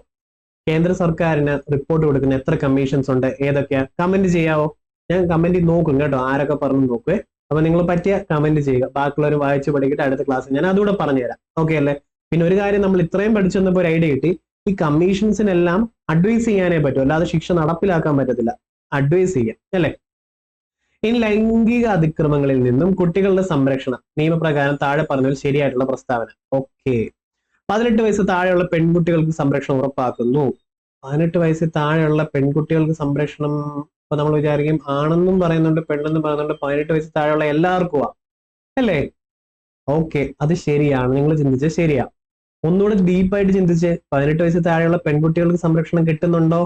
കേന്ദ്ര സർക്കാരിന് റിപ്പോർട്ട് കൊടുക്കുന്ന എത്ര കമ്മീഷൻസ് ഉണ്ട്, ഏതൊക്കെയാ? കമന്റ് ചെയ്യാവോ? ഞാൻ കമന്റ് നോക്കും കേട്ടോ, ആരൊക്കെ പറഞ്ഞു നോക്കുവേ. അപ്പൊ നിങ്ങൾ പറ്റിയ കമന്റ് ചെയ്യുക. ബാക്കിയുള്ളവർ വായിച്ചു പഠിക്കട്ടെ. അടുത്ത ക്ലാസ് ഞാൻ അതുകൂടെ പറഞ്ഞുതരാം. ഓക്കെ അല്ലേ? പിന്നെ ഒരു കാര്യം, നമ്മൾ ഇത്രയും പഠിച്ചു വന്നപ്പോൾ ഒരു ഐഡിയ കിട്ടി. ഈ കമ്മീഷൻസിനെല്ലാം അഡ്വൈസ് ചെയ്യാനേ പറ്റൂ, അല്ലാതെ ശിക്ഷ നടപ്പിലാക്കാൻ പറ്റത്തില്ല. അഡ്വൈസ് ചെയ്യാം അല്ലെ? ഇനി ലൈംഗിക അതിക്രമങ്ങളിൽ നിന്നും കുട്ടികളുടെ സംരക്ഷണം നിയമപ്രകാരം താഴെ പറഞ്ഞതിൽ ശരിയായിട്ടുള്ള പ്രസ്താവന. ഓക്കെ, 18 വയസ്സ് താഴെയുള്ള പെൺകുട്ടികൾക്ക് സംരക്ഷണം ഉറപ്പാക്കുന്നു. 18 വയസ്സിൽ താഴെയുള്ള പെൺകുട്ടികൾക്ക് സംരക്ഷണം, ഇപ്പൊ നമ്മൾ വിചാരിക്കും ആണെന്നും പറയുന്നുണ്ട് പെണ്ണെന്നും പറയുന്നുണ്ട്. 18 വയസ്സ് താഴെയുള്ള എല്ലാവർക്കും അല്ലേ? ഓക്കെ, അത് ശരിയാണ്. നിങ്ങൾ ചിന്തിച്ചത് ശരിയാ. ഒന്നുകൂടെ ഡീപ്പായിട്ട് ചിന്തിച്ച്, 18 വയസ്സ് താഴെയുള്ള പെൺകുട്ടികൾക്ക് സംരക്ഷണം കിട്ടുന്നുണ്ടോ?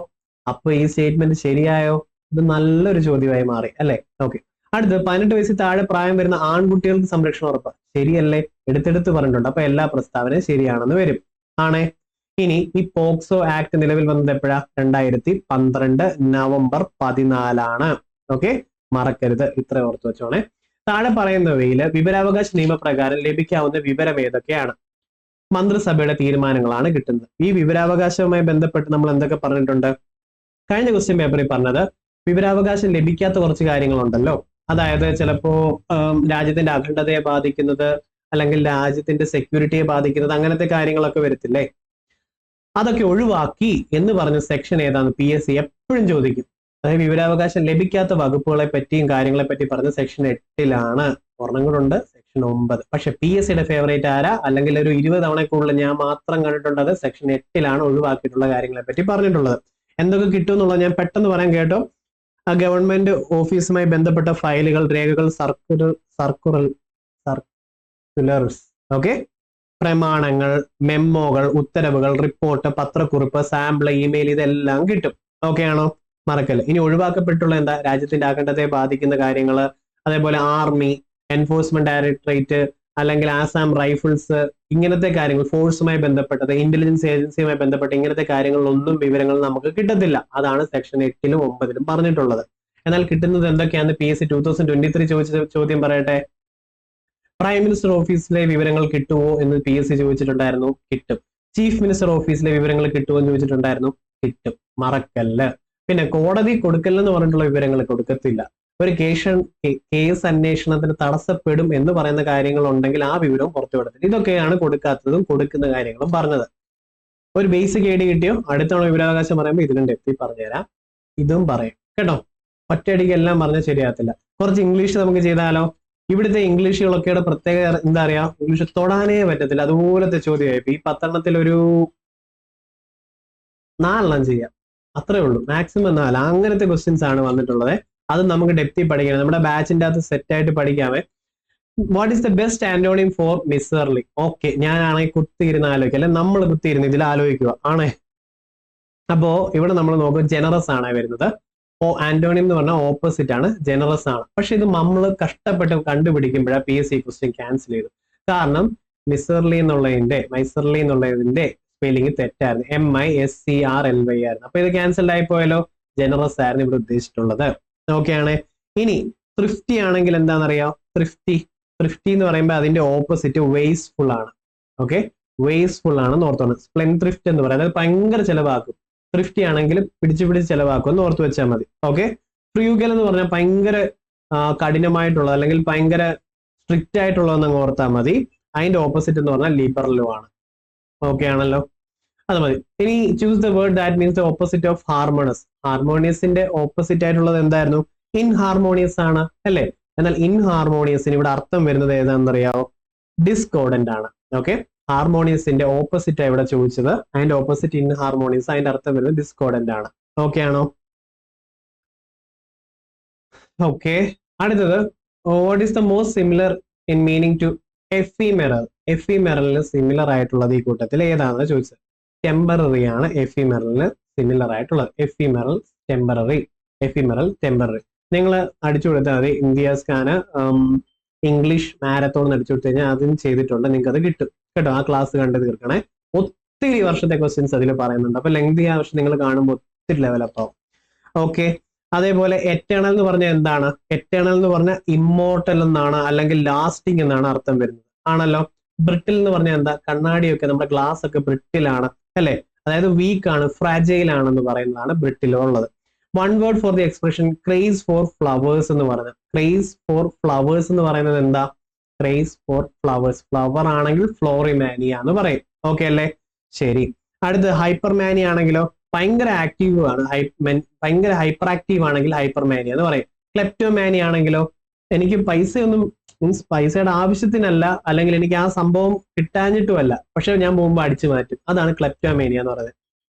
അപ്പൊ ഈ സ്റ്റേറ്റ്മെന്റ് ശരിയായോ? ഇത് നല്ലൊരു ചോദ്യമായി മാറി അല്ലെ? ഓക്കെ, അടുത്ത് 18 വയസ്സിൽ താഴെ പ്രായം വരുന്ന ആൺകുട്ടികൾക്ക് സംരക്ഷണം ഉറപ്പ്. ശരിയല്ലേ? എടുത്തെടുത്ത് പറഞ്ഞിട്ടുണ്ട്. അപ്പൊ എല്ലാ പ്രസ്താവനയും ശരിയാണെന്ന് വരും. ആണേ. ഇനി ഈ പോക്സോ ആക്ട് നിലവിൽ വന്നത് എപ്പോഴാ? 2012 നവംബർ 14. ഓക്കെ, മറക്കരുത്. ഇത്ര ഓർത്ത് വെച്ചോണേ. താഴെ പറയുന്നവയില് വിവരാവകാശ നിയമപ്രകാരം ലഭിക്കാവുന്ന വിവരം ഏതൊക്കെയാണ്? മന്ത്രിസഭയുടെ തീരുമാനങ്ങളാണ് കിട്ടുന്നത്. ഈ വിവരാവകാശവുമായി ബന്ധപ്പെട്ട് നമ്മൾ എന്തൊക്കെ പറഞ്ഞിട്ടുണ്ട്? കഴിഞ്ഞ ക്വസ്റ്റ്യൻ പേപ്പറിൽ പറഞ്ഞത് വിവരാവകാശം ലഭിക്കാത്ത കുറച്ച് കാര്യങ്ങളുണ്ടല്ലോ. അതായത് ചിലപ്പോ രാജ്യത്തിന്റെ അഖണ്ഡതയെ ബാധിക്കുന്നത്, അല്ലെങ്കിൽ രാജ്യത്തിന്റെ സെക്യൂരിറ്റിയെ ബാധിക്കുന്നത്, അങ്ങനത്തെ കാര്യങ്ങളൊക്കെ വരത്തില്ലേ? അതൊക്കെ ഒഴിവാക്കി എന്ന് പറഞ്ഞ സെക്ഷൻ ഏതാണ്? PSC എപ്പോഴും ചോദിക്കും. അതായത് വിവരാവകാശം ലഭിക്കാത്ത വകുപ്പുകളെ പറ്റിയും കാര്യങ്ങളെ പറ്റി പറഞ്ഞ സെക്ഷൻ 8 ഒരെണ്ണങ്ങളുണ്ട്, സെക്ഷൻ 9. പക്ഷെ PSCയുടെ ഫേവറേറ്റ് ആരാ? അല്ലെങ്കിൽ ഒരു 20 തവണ കൂടുതൽ ഞാൻ മാത്രം കണ്ടിട്ടുള്ളത് സെക്ഷൻ 8 ഒഴിവാക്കിയിട്ടുള്ള കാര്യങ്ങളെ പറ്റി പറഞ്ഞിട്ടുള്ളത്. എന്തൊക്കെ കിട്ടും എന്നുള്ളത് ഞാൻ പെട്ടെന്ന് പറയാൻ കേട്ടോ. ഗവൺമെന്റ് ഓഫീസുമായി ബന്ധപ്പെട്ട ഫയലുകൾ, രേഖകൾ, സർക്കുലർസ്, ഓക്കെ, പ്രമാണങ്ങൾ, മെമ്മോകൾ, ഉത്തരവുകൾ, റിപ്പോർട്ട്, പത്രക്കുറിപ്പ്, സാമ്പിൾ, ഇമെയിൽ, ഇതെല്ലാം കിട്ടും. ഓക്കെ ആണോ? മറക്കല്ലേ. ഇനി ഒഴിവാക്കപ്പെട്ടുള്ള എന്താ? രാജ്യത്തിന്റെ അഖണ്ഡതയെ ബാധിക്കുന്ന കാര്യങ്ങൾ, അതേപോലെ ആർമി, എൻഫോഴ്സ്മെന്റ് ഡയറക്ടറേറ്റ്, അല്ലെങ്കിൽ ആസാം റൈഫിൾസ്, ഇങ്ങനത്തെ കാര്യങ്ങൾ, ഫോഴ്സുമായി ബന്ധപ്പെട്ടത്, ഇന്റലിജൻസ് ഏജൻസിയുമായി ബന്ധപ്പെട്ട ഇങ്ങനത്തെ കാര്യങ്ങളിലൊന്നും വിവരങ്ങൾ നമുക്ക് കിട്ടത്തില്ല. അതാണ് സെക്ഷൻ 8 ഉം 9 പറഞ്ഞിട്ടുള്ളത്. എന്നാൽ കിട്ടുന്നത് എന്തൊക്കെയാണ്? PSC 2023 ചോദിച്ച ചോദ്യം പറയട്ടെ. പ്രൈം മിനിസ്റ്റർ ഓഫീസിലെ വിവരങ്ങൾ കിട്ടുമോ എന്ന് PSC ചോദിച്ചിട്ടുണ്ടായിരുന്നു. കിട്ടും. ചീഫ് മിനിസ്റ്റർ ഓഫീസിലെ വിവരങ്ങൾ കിട്ടുമോ എന്ന് ചോദിച്ചിട്ടുണ്ടായിരുന്നു. കിട്ടും. മറക്കല്ല. പിന്നെ കോടതി കൊടുക്കല്ലെന്ന് പറഞ്ഞിട്ടുള്ള വിവരങ്ങൾ കൊടുക്കത്തില്ല. ഒരു കേസ് അന്വേഷണത്തിന് തടസ്സപ്പെടും എന്ന് പറയുന്ന കാര്യങ്ങൾ ഉണ്ടെങ്കിൽ ആ വിവരവും പുറത്തുവിടത്തില്ല. ഇതൊക്കെയാണ് കൊടുക്കാത്തതും കൊടുക്കുന്ന കാര്യങ്ങളും പറഞ്ഞത്. ഒരു ബേസിക് ഐഡിയ കിട്ടിയോ? അടുത്തവണ വിവരാവകാശം പറയുമ്പോൾ ഇതിലും ഡെപ്തി പറഞ്ഞുതരാം. ഇതും പറയും കേട്ടോ. ഒറ്റയടിക്ക് എല്ലാം പറഞ്ഞാൽ ശരിയാകത്തില്ല. കുറച്ച് ഇംഗ്ലീഷ് നമുക്ക് ചെയ്താലോ? ഇവിടുത്തെ ഇംഗ്ലീഷുകളൊക്കെയുടെ പ്രത്യേക എന്താ പറയാ, ഇംഗ്ലീഷ് തൊടാനേ പറ്റത്തില്ല. അതുപോലത്തെ ചോദ്യമായി. ഈ 10 എണ്ണത്തിൽ ഒരു 4 ചെയ്യാം, അത്രേ ഉള്ളൂ, മാക്സിമം 4. അങ്ങനത്തെ ക്വസ്റ്റ്യൻസ് ആണ് വന്നിട്ടുള്ളത്. അത് നമുക്ക് ഡെപ്തി പഠിക്കണം, നമ്മുടെ ബാച്ചിന്റെ അകത്ത് സെറ്റ് ആയിട്ട് പഠിക്കാമേ. What is the best antonym for miserly? Okay, ഞാനാണെങ്കിൽ കുത്തിയിരുന്ന് ആലോചിക്കുക, അല്ലെ നമ്മൾ കുത്തിയിരുന്ന് ഇതിൽ ആലോചിക്കുക ആണേ. അപ്പോ ഇവിടെ നമ്മൾ നോക്കും, ജനറസ് ആണ് വരുന്നത്. ആന്റോണിം എന്ന് പറഞ്ഞാൽ ഓപ്പോസിറ്റ് ആണ്, ജനറസ് ആണ്. പക്ഷെ ഇത് നമ്മൾ കഷ്ടപ്പെട്ട് കണ്ടുപിടിക്കുമ്പോഴാണ് PSC ക്വസ്റ്റ്യൻ ക്യാൻസൽ ചെയ്തു. കാരണം മൈസർലി എന്നുള്ളതിന്റെ സ്പെല്ലിംഗ് തെറ്റായിരുന്നു, MISCRLY ആയിരുന്നു. അപ്പൊ ഇത് ക്യാൻസൽഡ് ആയി പോയാലോ, ജനറസ് ആയിരുന്നു ഇവിടെ ഉദ്ദേശിച്ചിട്ടുള്ളത്. ഓക്കെ ആണ്. ഇനി ത്രിഫ്റ്റി ആണെങ്കിൽ എന്താണെന്നറിയാം, ത്രിഫ്റ്റി എന്ന് പറയുമ്പോൾ അതിന്റെ ഓപ്പോസിറ്റ് വേസ്റ്റ്ഫുൾ ആണ്. ഓക്കെ, വേസ്റ്റ്ഫുൾ ആണെന്ന് ഓർത്തോണം. സ്പ്ലെൻത്രിഫ്റ്റ് എന്ന് പറയുന്നത് ഭയങ്കര ചെലവാക്കും, ത്രിഫ്റ്റി ആണെങ്കിൽ പിടിച്ച് ചെലവാക്കും എന്ന് ഓർത്ത് വെച്ചാൽ മതി. ഓക്കെ, ഫ്രൂഗൽ എന്ന് പറഞ്ഞാൽ ഭയങ്കര കഠിനമായിട്ടുള്ളത് അല്ലെങ്കിൽ ഭയങ്കര സ്ട്രിക്റ്റ് ആയിട്ടുള്ളതെന്ന് അങ്ങ് ഓർത്താൽ മതി. അതിന്റെ ഓപ്പോസിറ്റ് എന്ന് പറഞ്ഞാൽ ലിബറലും ആണ്. ഓക്കെ ആണല്ലോ, അത് മതി. ഇനി choose the word that means the opposite of harmonious. ഹാർമോണിയസിന്റെ ഓപ്പോസിറ്റ് ആയിട്ടുള്ളത് എന്തായിരുന്നു, ഇൻഹാർമോണിയസ് ആണ് അല്ലേ. എന്നാൽ ഇൻഹാർമോണിയസിന് ഇവിടെ അർത്ഥം വരുന്നത് ഏതാണെന്നറിയാവോ, ഡിസ്കോർഡന്റ് ആണ്. ഓക്കെ, ഹാർമോണിയസിന്റെ ഓപ്പോസിറ്റ് ആണ് ഇവിടെ ചോദിച്ചത്, അതിന്റെ ഓപ്പോസിറ്റ് ഇൻഹാർമോണിയസ്, അതിന്റെ അർത്ഥം വരുന്നത് ഡിസ്കോർഡന്റ് ആണ്. ഓക്കെ ആണോ? ഓക്കെ, അടുത്തത് what is the most similar in meaning to ephemeral? എഫിമെറലിന് സിമിലർ ആയിട്ടുള്ളത് ഈ കൂട്ടത്തിൽ ഏതാണെന്ന് ചോദിച്ചത്. ടെമ്പററി ആണ് എഫിമെറലിന് സിമിലർ ആയിട്ടുള്ളത്. എഫിമെറൽ ടെമ്പററി. നിങ്ങൾ അടിച്ചു കൊടുത്താൽ മതി, ഇന്ത്യാസ്കാന് ഇംഗ്ലീഷ് മാരത്തോൺ അടിച്ചു കൊടുത്തു കഴിഞ്ഞാൽ അതും ചെയ്തിട്ടുണ്ട്, നിങ്ങൾക്ക് അത് കിട്ടും കേട്ടോ. ആ ക്ലാസ് കണ്ട് തീർക്കണേ. ഒത്തിരി വർഷത്തെ ക്വസ്റ്റ്യൻസ് അതിൽ പറയുന്നുണ്ട്. അപ്പൊ ലെങ്തി ആ വർഷം നിങ്ങൾ കാണുമ്പോൾ ഒത്തിരി ഡെവലപ്പ് ആവും. ഓക്കെ, അതേപോലെ എറ്റേണൽ എന്ന് പറഞ്ഞാൽ എന്താണ്? എറ്റേണൽ എന്ന് പറഞ്ഞാൽ ഇമ്മോർട്ടൽ എന്നാണ്, അല്ലെങ്കിൽ ലാസ്റ്റിംഗ് എന്നാണ് അർത്ഥം വരുന്നത് ആണല്ലോ. ബ്രിട്ടിൽ എന്ന് പറഞ്ഞാൽ എന്താ? കണ്ണാടിയൊക്കെ, നമ്മുടെ ഗ്ലാസ് ഒക്കെ ബ്രിട്ടിൽ ആണ് അല്ലെ, അതായത് വീക്ക് ആണ്, ഫ്രാജൈൽ ആണെന്ന് പറയുന്നതാണ് ബ്രിട്ടിലുള്ളത്. One word for the expression craze for flowers എന്ന് പറയുന്നത്. ക്രേസ് ഫോർ ഫ്ലവേഴ്സ് എന്ന് പറയുന്നത് എന്താ? ക്രേസ് ഫോർ ഫ്ലവേഴ്സ്, ഫ്ലവർ ആണെങ്കിൽ ഫ്ലോറിമാനിയ എന്ന് പറയും. ഓക്കെ അല്ലേ, ശരി. അടുത്ത് ഹൈപ്പർമാനിയ ആണെങ്കിലോ, ഭയങ്കര ആക്റ്റീവ് ആണ്, ഭയങ്കര ഹൈപ്പർ ആക്റ്റീവ് ആണെങ്കിൽ ഹൈപ്പർമാനിയ എന്ന് പറയും. ക്ലെപ്റ്റോമാനിയ ആണെങ്കിലോ, എനിക്ക് പൈസയൊന്നും മീൻസ് പൈസയുടെ ആവശ്യത്തിനല്ല, അല്ലെങ്കിൽ എനിക്ക് ആ സംഭവം കിട്ടാഞ്ഞിട്ടുമല്ല, പക്ഷെ ഞാൻ പോകുമ്പോൾ അടിച്ചു മാറ്റും, അതാണ് ക്ലെപ്റ്റോമാനിയ എന്ന് പറയുന്നത്.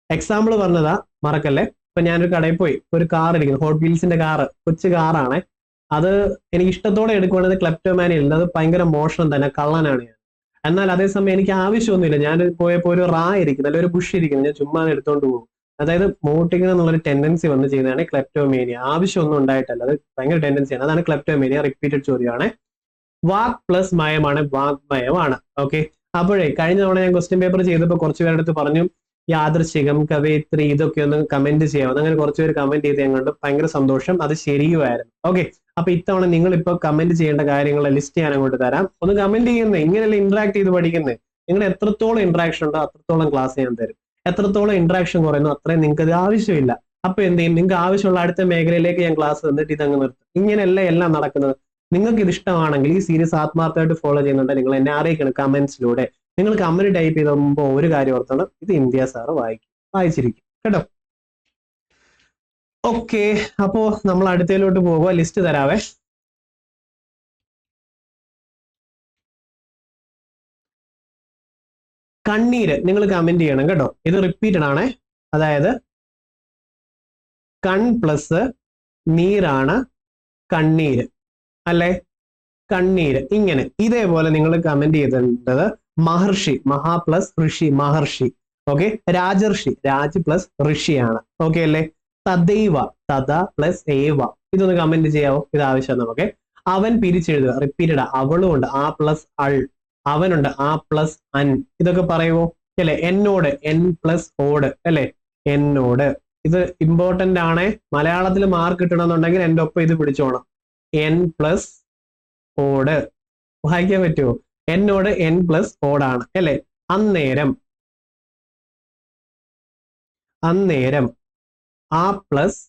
എക്സാമ്പിൾ പറഞ്ഞതാ, മറക്കല്ലേ. ഇപ്പൊ ഞാനൊരു കടയിൽ പോയി ഒരു കാർ ഇരിക്കുന്നു, ഹോട്ട് വീൽസിന്റെ കാറ്, കൊച്ചു കാറാണ്, അത് എനിക്ക് ഇഷ്ടത്തോടെ എടുക്കുവാണെങ്കിൽ ക്ലെപ്റ്റോമാനിയ ഇല്ല, അത് ഭയങ്കര മോഷണം തന്നെ, കള്ളനാണ് ഞാൻ. എന്നാൽ അതേസമയം എനിക്ക് ആവശ്യമൊന്നുമില്ല, ഞാൻ പോയപ്പോൾ ഒരു റാ ഇരിക്കുന്നു, അല്ലെങ്കിൽ ഒരു ബുഷ് ഇരിക്കുന്നു, ഞാൻ ചുമ്മാ എടുത്തോണ്ട് പോകും. അതായത് മോട്ടിക്കണം എന്നുള്ളൊരു ടെൻഡൻസി വന്ന് ചെയ്യുന്നതാണ് ക്ലെപ്റ്റോമേനിയ. ആവശ്യമൊന്നും ഉണ്ടായിട്ടല്ല, അത് ഭയങ്കര ടെൻഡൻസിയാണ്, അതാണ് ക്ലെപ്റ്റോമേനിയ. റിപ്പീറ്റഡ് ചോദ്യമാണ്. വാക് പ്ലസ് മയമാണ്, വാഗ്മയമാണ്. ഓക്കെ, അപ്പോഴേ കഴിഞ്ഞ തവണ ഞാൻ ക്വസ്റ്റ്യൻ പേപ്പർ ചെയ്തപ്പോൾ കുറച്ച് പേരുടെ അടുത്ത് പറഞ്ഞു യാദൃശ്ചികം, കവയിത്രി, ഇതൊക്കെ ഒന്ന് കമന്റ് ചെയ്യാം. അങ്ങനെ കുറച്ച് പേര് കമന്റ് ചെയ്ത് ഞാൻ കണ്ടു, ഭയങ്കര സന്തോഷം, അത് ശരിയുമായിരുന്നു. ഓക്കെ, അപ്പൊ ഇത്തവണ നിങ്ങൾ ഇപ്പൊ കമന്റ് ചെയ്യേണ്ട കാര്യങ്ങളെ ലിസ്റ്റ് ഞാൻ അങ്ങോട്ട് തരാം, ഒന്ന് കമന്റ് ചെയ്യുന്നേ. ഇങ്ങനെയല്ല ഇന്ററാക്ട് ചെയ്ത് പഠിക്കുന്നേ. നിങ്ങൾ എത്രത്തോളം ഇന്ററാക്ഷൻ ഉണ്ടോ അത്രത്തോളം ക്ലാസ് ഞാൻ തരും. എത്രത്തോളം ഇന്ററാക്ഷൻ കുറയുന്നു അത്രയും നിങ്ങൾക്ക് അത് ആവശ്യമില്ല. അപ്പൊ എന്ത് ചെയ്യും, നിങ്ങൾക്ക് ആവശ്യമുള്ള അടുത്ത മേഖലയിലേക്ക് ഞാൻ ക്ലാസ് തന്നിട്ട് ഇതങ്ങ് നിർത്തും. ഇങ്ങനെയല്ല എല്ലാം നടക്കുന്നത്. നിങ്ങൾക്ക് ഇത് ഇഷ്ടമാണെങ്കിൽ ഈ സീരീസ് ആത്മാർത്ഥമായിട്ട് ഫോളോ ചെയ്യുന്നുണ്ട്, നിങ്ങൾ എന്നെ അറിയിക്കണം കമന്റ്സിലൂടെ. നിങ്ങൾ കമന്റ് ടൈപ്പ് ചെയ്തുമ്പോൾ ഒരു കാര്യം ഓർത്തണം, ഇത് ഇന്ത്യ സാറ് വായിച്ചിരിക്കും കേട്ടോ. ഓക്കെ, അപ്പോ നമ്മൾ അടുത്തതിലോട്ട് പോകുക. ലിസ്റ്റ് തരാവേ. കണ്ണീര് നിങ്ങൾ കമന്റ് ചെയ്യണം കേട്ടോ. ഇത് റിപ്പീറ്റഡ് ആണേ, അതായത് കൺ പ്ലസ് നീരാണ് കണ്ണീര് അല്ലെ, കണ്ണീര്. ഇങ്ങനെ ഇതേപോലെ നിങ്ങൾ കമന്റ് ചെയ്തിട്ടുള്ളത്. മഹർഷി, മഹാ പ്ലസ് ഋഷി, മഹർഷി. ഓക്കെ, രാജർഷി, രാജ് പ്ലസ് ഋഷിയാണ്. ഓക്കെ അല്ലേ. തദൈവ, തദ പ്ലസ് ഏവ. ഇതൊന്ന് കമന്റ് ചെയ്യാവോ, ഇത് ആവശ്യം നമുക്ക്. അവൻ പിരിച്ചെഴുതുക, റിപ്പീറ്റഡ്. അവളും ഉണ്ട്, ആ പ്ലസ് അൾ. അവനുണ്ട്, ആ പ്ലസ് അൻ. ഇതൊക്കെ പറയുവോ അല്ലെ. എന്നോട്, എൻ പ്ലസ് ഓട് അല്ലെ, എന്നോട്. ഇത് ഇമ്പോർട്ടന്റ് ആണ്. മലയാളത്തിൽ മാർക്ക് കിട്ടണമെന്നുണ്ടെങ്കിൽ എന്റെ ഒപ്പം ഇത് പിടിച്ചോണം. എൻ പ്ലസ് ഓട് വായിക്കാൻ പറ്റുമോ? എന്നോട് എൻ പ്ലസ് ഓടാണ് അല്ലെ. അന്നേരം, അന്നേരം, ആ പ്ലസ്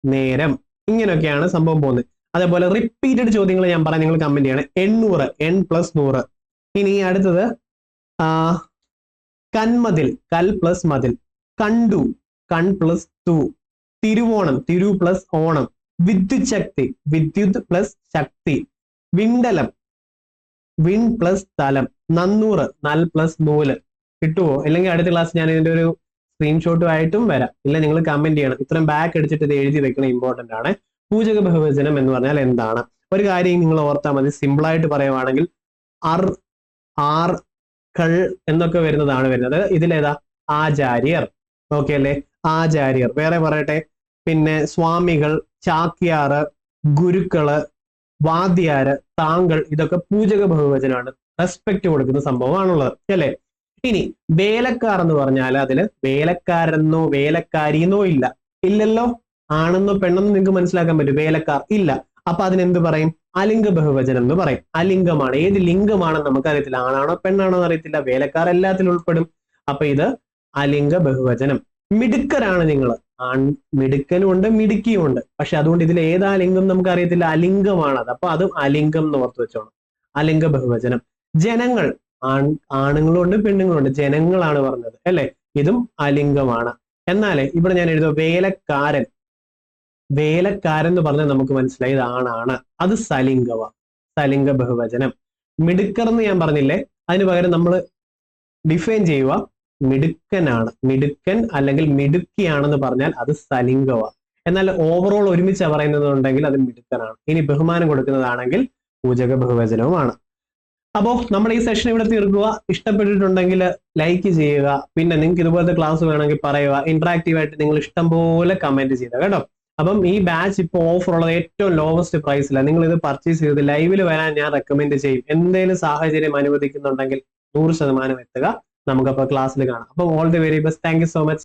നേരം. ഇങ്ങനെയൊക്കെയാണ് സംഭവം പോകുന്നത്. അതേപോലെ റിപ്പീറ്റഡ് ചോദ്യങ്ങൾ ഞാൻ പറയാം, നിങ്ങൾ കമന്റ് ചെയ്യണം. 800, എൻ പ്ലസ് 100. ഇനി അടുത്തത് കന്മതിൽ, കൽ പ്ലസ് മതിൽ. കണ്ടു, കൺ പ്ലസ് തു. തിരുവോണം, തിരു പ്ലസ് ഓണം. വിദ്യുത് ശക്തി, വിദ്യുത് പ്ലസ് ശക്തി. വിണ്ടലം, വിൺ പ്ലസ് തലം. നന്നൂറ്, നൽ പ്ലസ് നൂല്. കിട്ടുവോ? അല്ലെങ്കിൽ അടുത്ത ക്ലാസ് ഞാൻ ഇതിന്റെ ഒരു സ്ക്രീൻഷോട്ടും ആയിട്ടും വരാം, ഇല്ല നിങ്ങൾ കമന്റ് ചെയ്യണം. ഇത്രയും ബാക്ക് അടിച്ചിട്ട് ഇത് എഴുതി വെക്കണം, ഇമ്പോർട്ടന്റ് ആണ്. പൂജക ബഹുവചനം എന്ന് പറഞ്ഞാൽ എന്താണ്? ഒരു കാര്യം നിങ്ങൾ ഓർത്താൽ മതി, സിമ്പിൾ ആയിട്ട് പറയുവാണെങ്കിൽ അർ, ആർ, കൾ എന്നൊക്കെ വരുന്നതാണ് വരുന്നത്. ഇതിലേതാ? ആചാര്യർ. ഓക്കെ അല്ലേ? ആചാര്യർ. വേറെ പറയട്ടെ, പിന്നെ സ്വാമികൾ, ചാക്യാറ്, ഗുരുക്കള്, വാദ്യാര്, താങ്കൾ, ഇതൊക്കെ പൂജക ബഹുവചനമാണ്, റെസ്പെക്ട് കൊടുക്കുന്ന സംഭവമാണുള്ളത് അല്ലെ? ഇനി വേലക്കാർ എന്ന് പറഞ്ഞാൽ അതില് വേലക്കാരെന്നോ വേലക്കാരിന്നോ ഇല്ല, ഇല്ലല്ലോ. ആണെന്നോ പെണ്ണെന്നോ നിങ്ങൾക്ക് മനസ്സിലാക്കാൻ പറ്റും. വേലക്കാർ ഇല്ല. അപ്പൊ അതിനെന്ത് പറയും? അലിംഗ ബഹുവചനം എന്ന് പറയും. അലിംഗമാണ്. ഏത് ലിംഗമാണെന്ന് നമുക്ക് അറിയത്തില്ല, ആണാണോ പെണ്ണാണോ എന്ന് അറിയത്തില്ല, വേലക്കാർ എല്ലാത്തിലും ഉൾപ്പെടും. അപ്പൊ ഇത് അലിംഗ ബഹുവചനം. മിടുക്കരാണ് നിങ്ങൾ, മിടുക്കനും ഉണ്ട് മിടുക്കിയും ഉണ്ട്, പക്ഷെ അതുകൊണ്ട് ഇതിൽ ഏതാ ലിംഗം നമുക്ക് അറിയത്തില്ല, അലിംഗമാണ് അത്. അപ്പൊ അതും അലിംഗം എന്ന് ഓർത്ത് വെച്ചോണം, അലിംഗ ബഹുവചനം. ജനങ്ങൾ, ആണുങ്ങളും ഉണ്ട് പെണ്ണുങ്ങളും ഉണ്ട്, ജനങ്ങളാണ് പറഞ്ഞത് അല്ലെ? ഇതും അലിംഗമാണ്. എന്നാലേ ഇവിടെ ഞാൻ എഴുതുക വേലക്കാരൻ. വേലക്കാരൻ എന്ന് പറഞ്ഞാൽ നമുക്ക് മനസ്സിലായി ഇത് ആണാണ്, അത് സലിംഗവ, സലിംഗ ബഹുവചനം. മിടുക്കർ എന്ന് ഞാൻ പറഞ്ഞില്ലേ, അതിന് പകരം നമ്മൾ ഡിഫൈൻ ചെയ്യുക മിടുക്കനാണ്. മിടുക്കൻ അല്ലെങ്കിൽ മിടുക്കിയാണെന്ന് പറഞ്ഞാൽ അത് സലിംഗവ. എന്നാൽ ഓവറോൾ ഒരുമിച്ച് പറയുന്നതുണ്ടെങ്കിൽ അത് മിടുക്കനാണ്. ഇനി ബഹുമാനം കൊടുക്കുന്നതാണെങ്കിൽ പൂജക ബഹുവചനവുമാണ്. അപ്പോ നമ്മൾ ഈ സെഷൻ ഇവിടെ തീർക്കുക. ഇഷ്ടപ്പെട്ടിട്ടുണ്ടെങ്കിൽ ലൈക്ക് ചെയ്യുക. പിന്നെ നിങ്ങൾക്ക് ഇതുപോലത്തെ ക്ലാസ് വേണമെങ്കിൽ പറയുക. ഇന്ററാക്റ്റീവ് ആയിട്ട് നിങ്ങൾ ഇഷ്ടം പോലെ കമന്റ് ചെയ്യുക കേട്ടോ. അപ്പം ഈ ബാച്ച് ഇപ്പോൾ ഓഫർ ഉള്ളത് ഏറ്റവും ലോവസ്റ്റ് പ്രൈസിലാണ്. നിങ്ങൾ ഇത് പർച്ചേസ് ചെയ്ത് ലൈവിൽ വരാൻ ഞാൻ റെക്കമെൻഡ് ചെയ്യും. എന്തെങ്കിലും സാഹചര്യം അനുവദിക്കുന്നുണ്ടെങ്കിൽ 100% എത്തുക. നമുക്കപ്പോൾ ക്ലാസ്സിൽ കാണാം. അപ്പം all the very best. Thank you so much.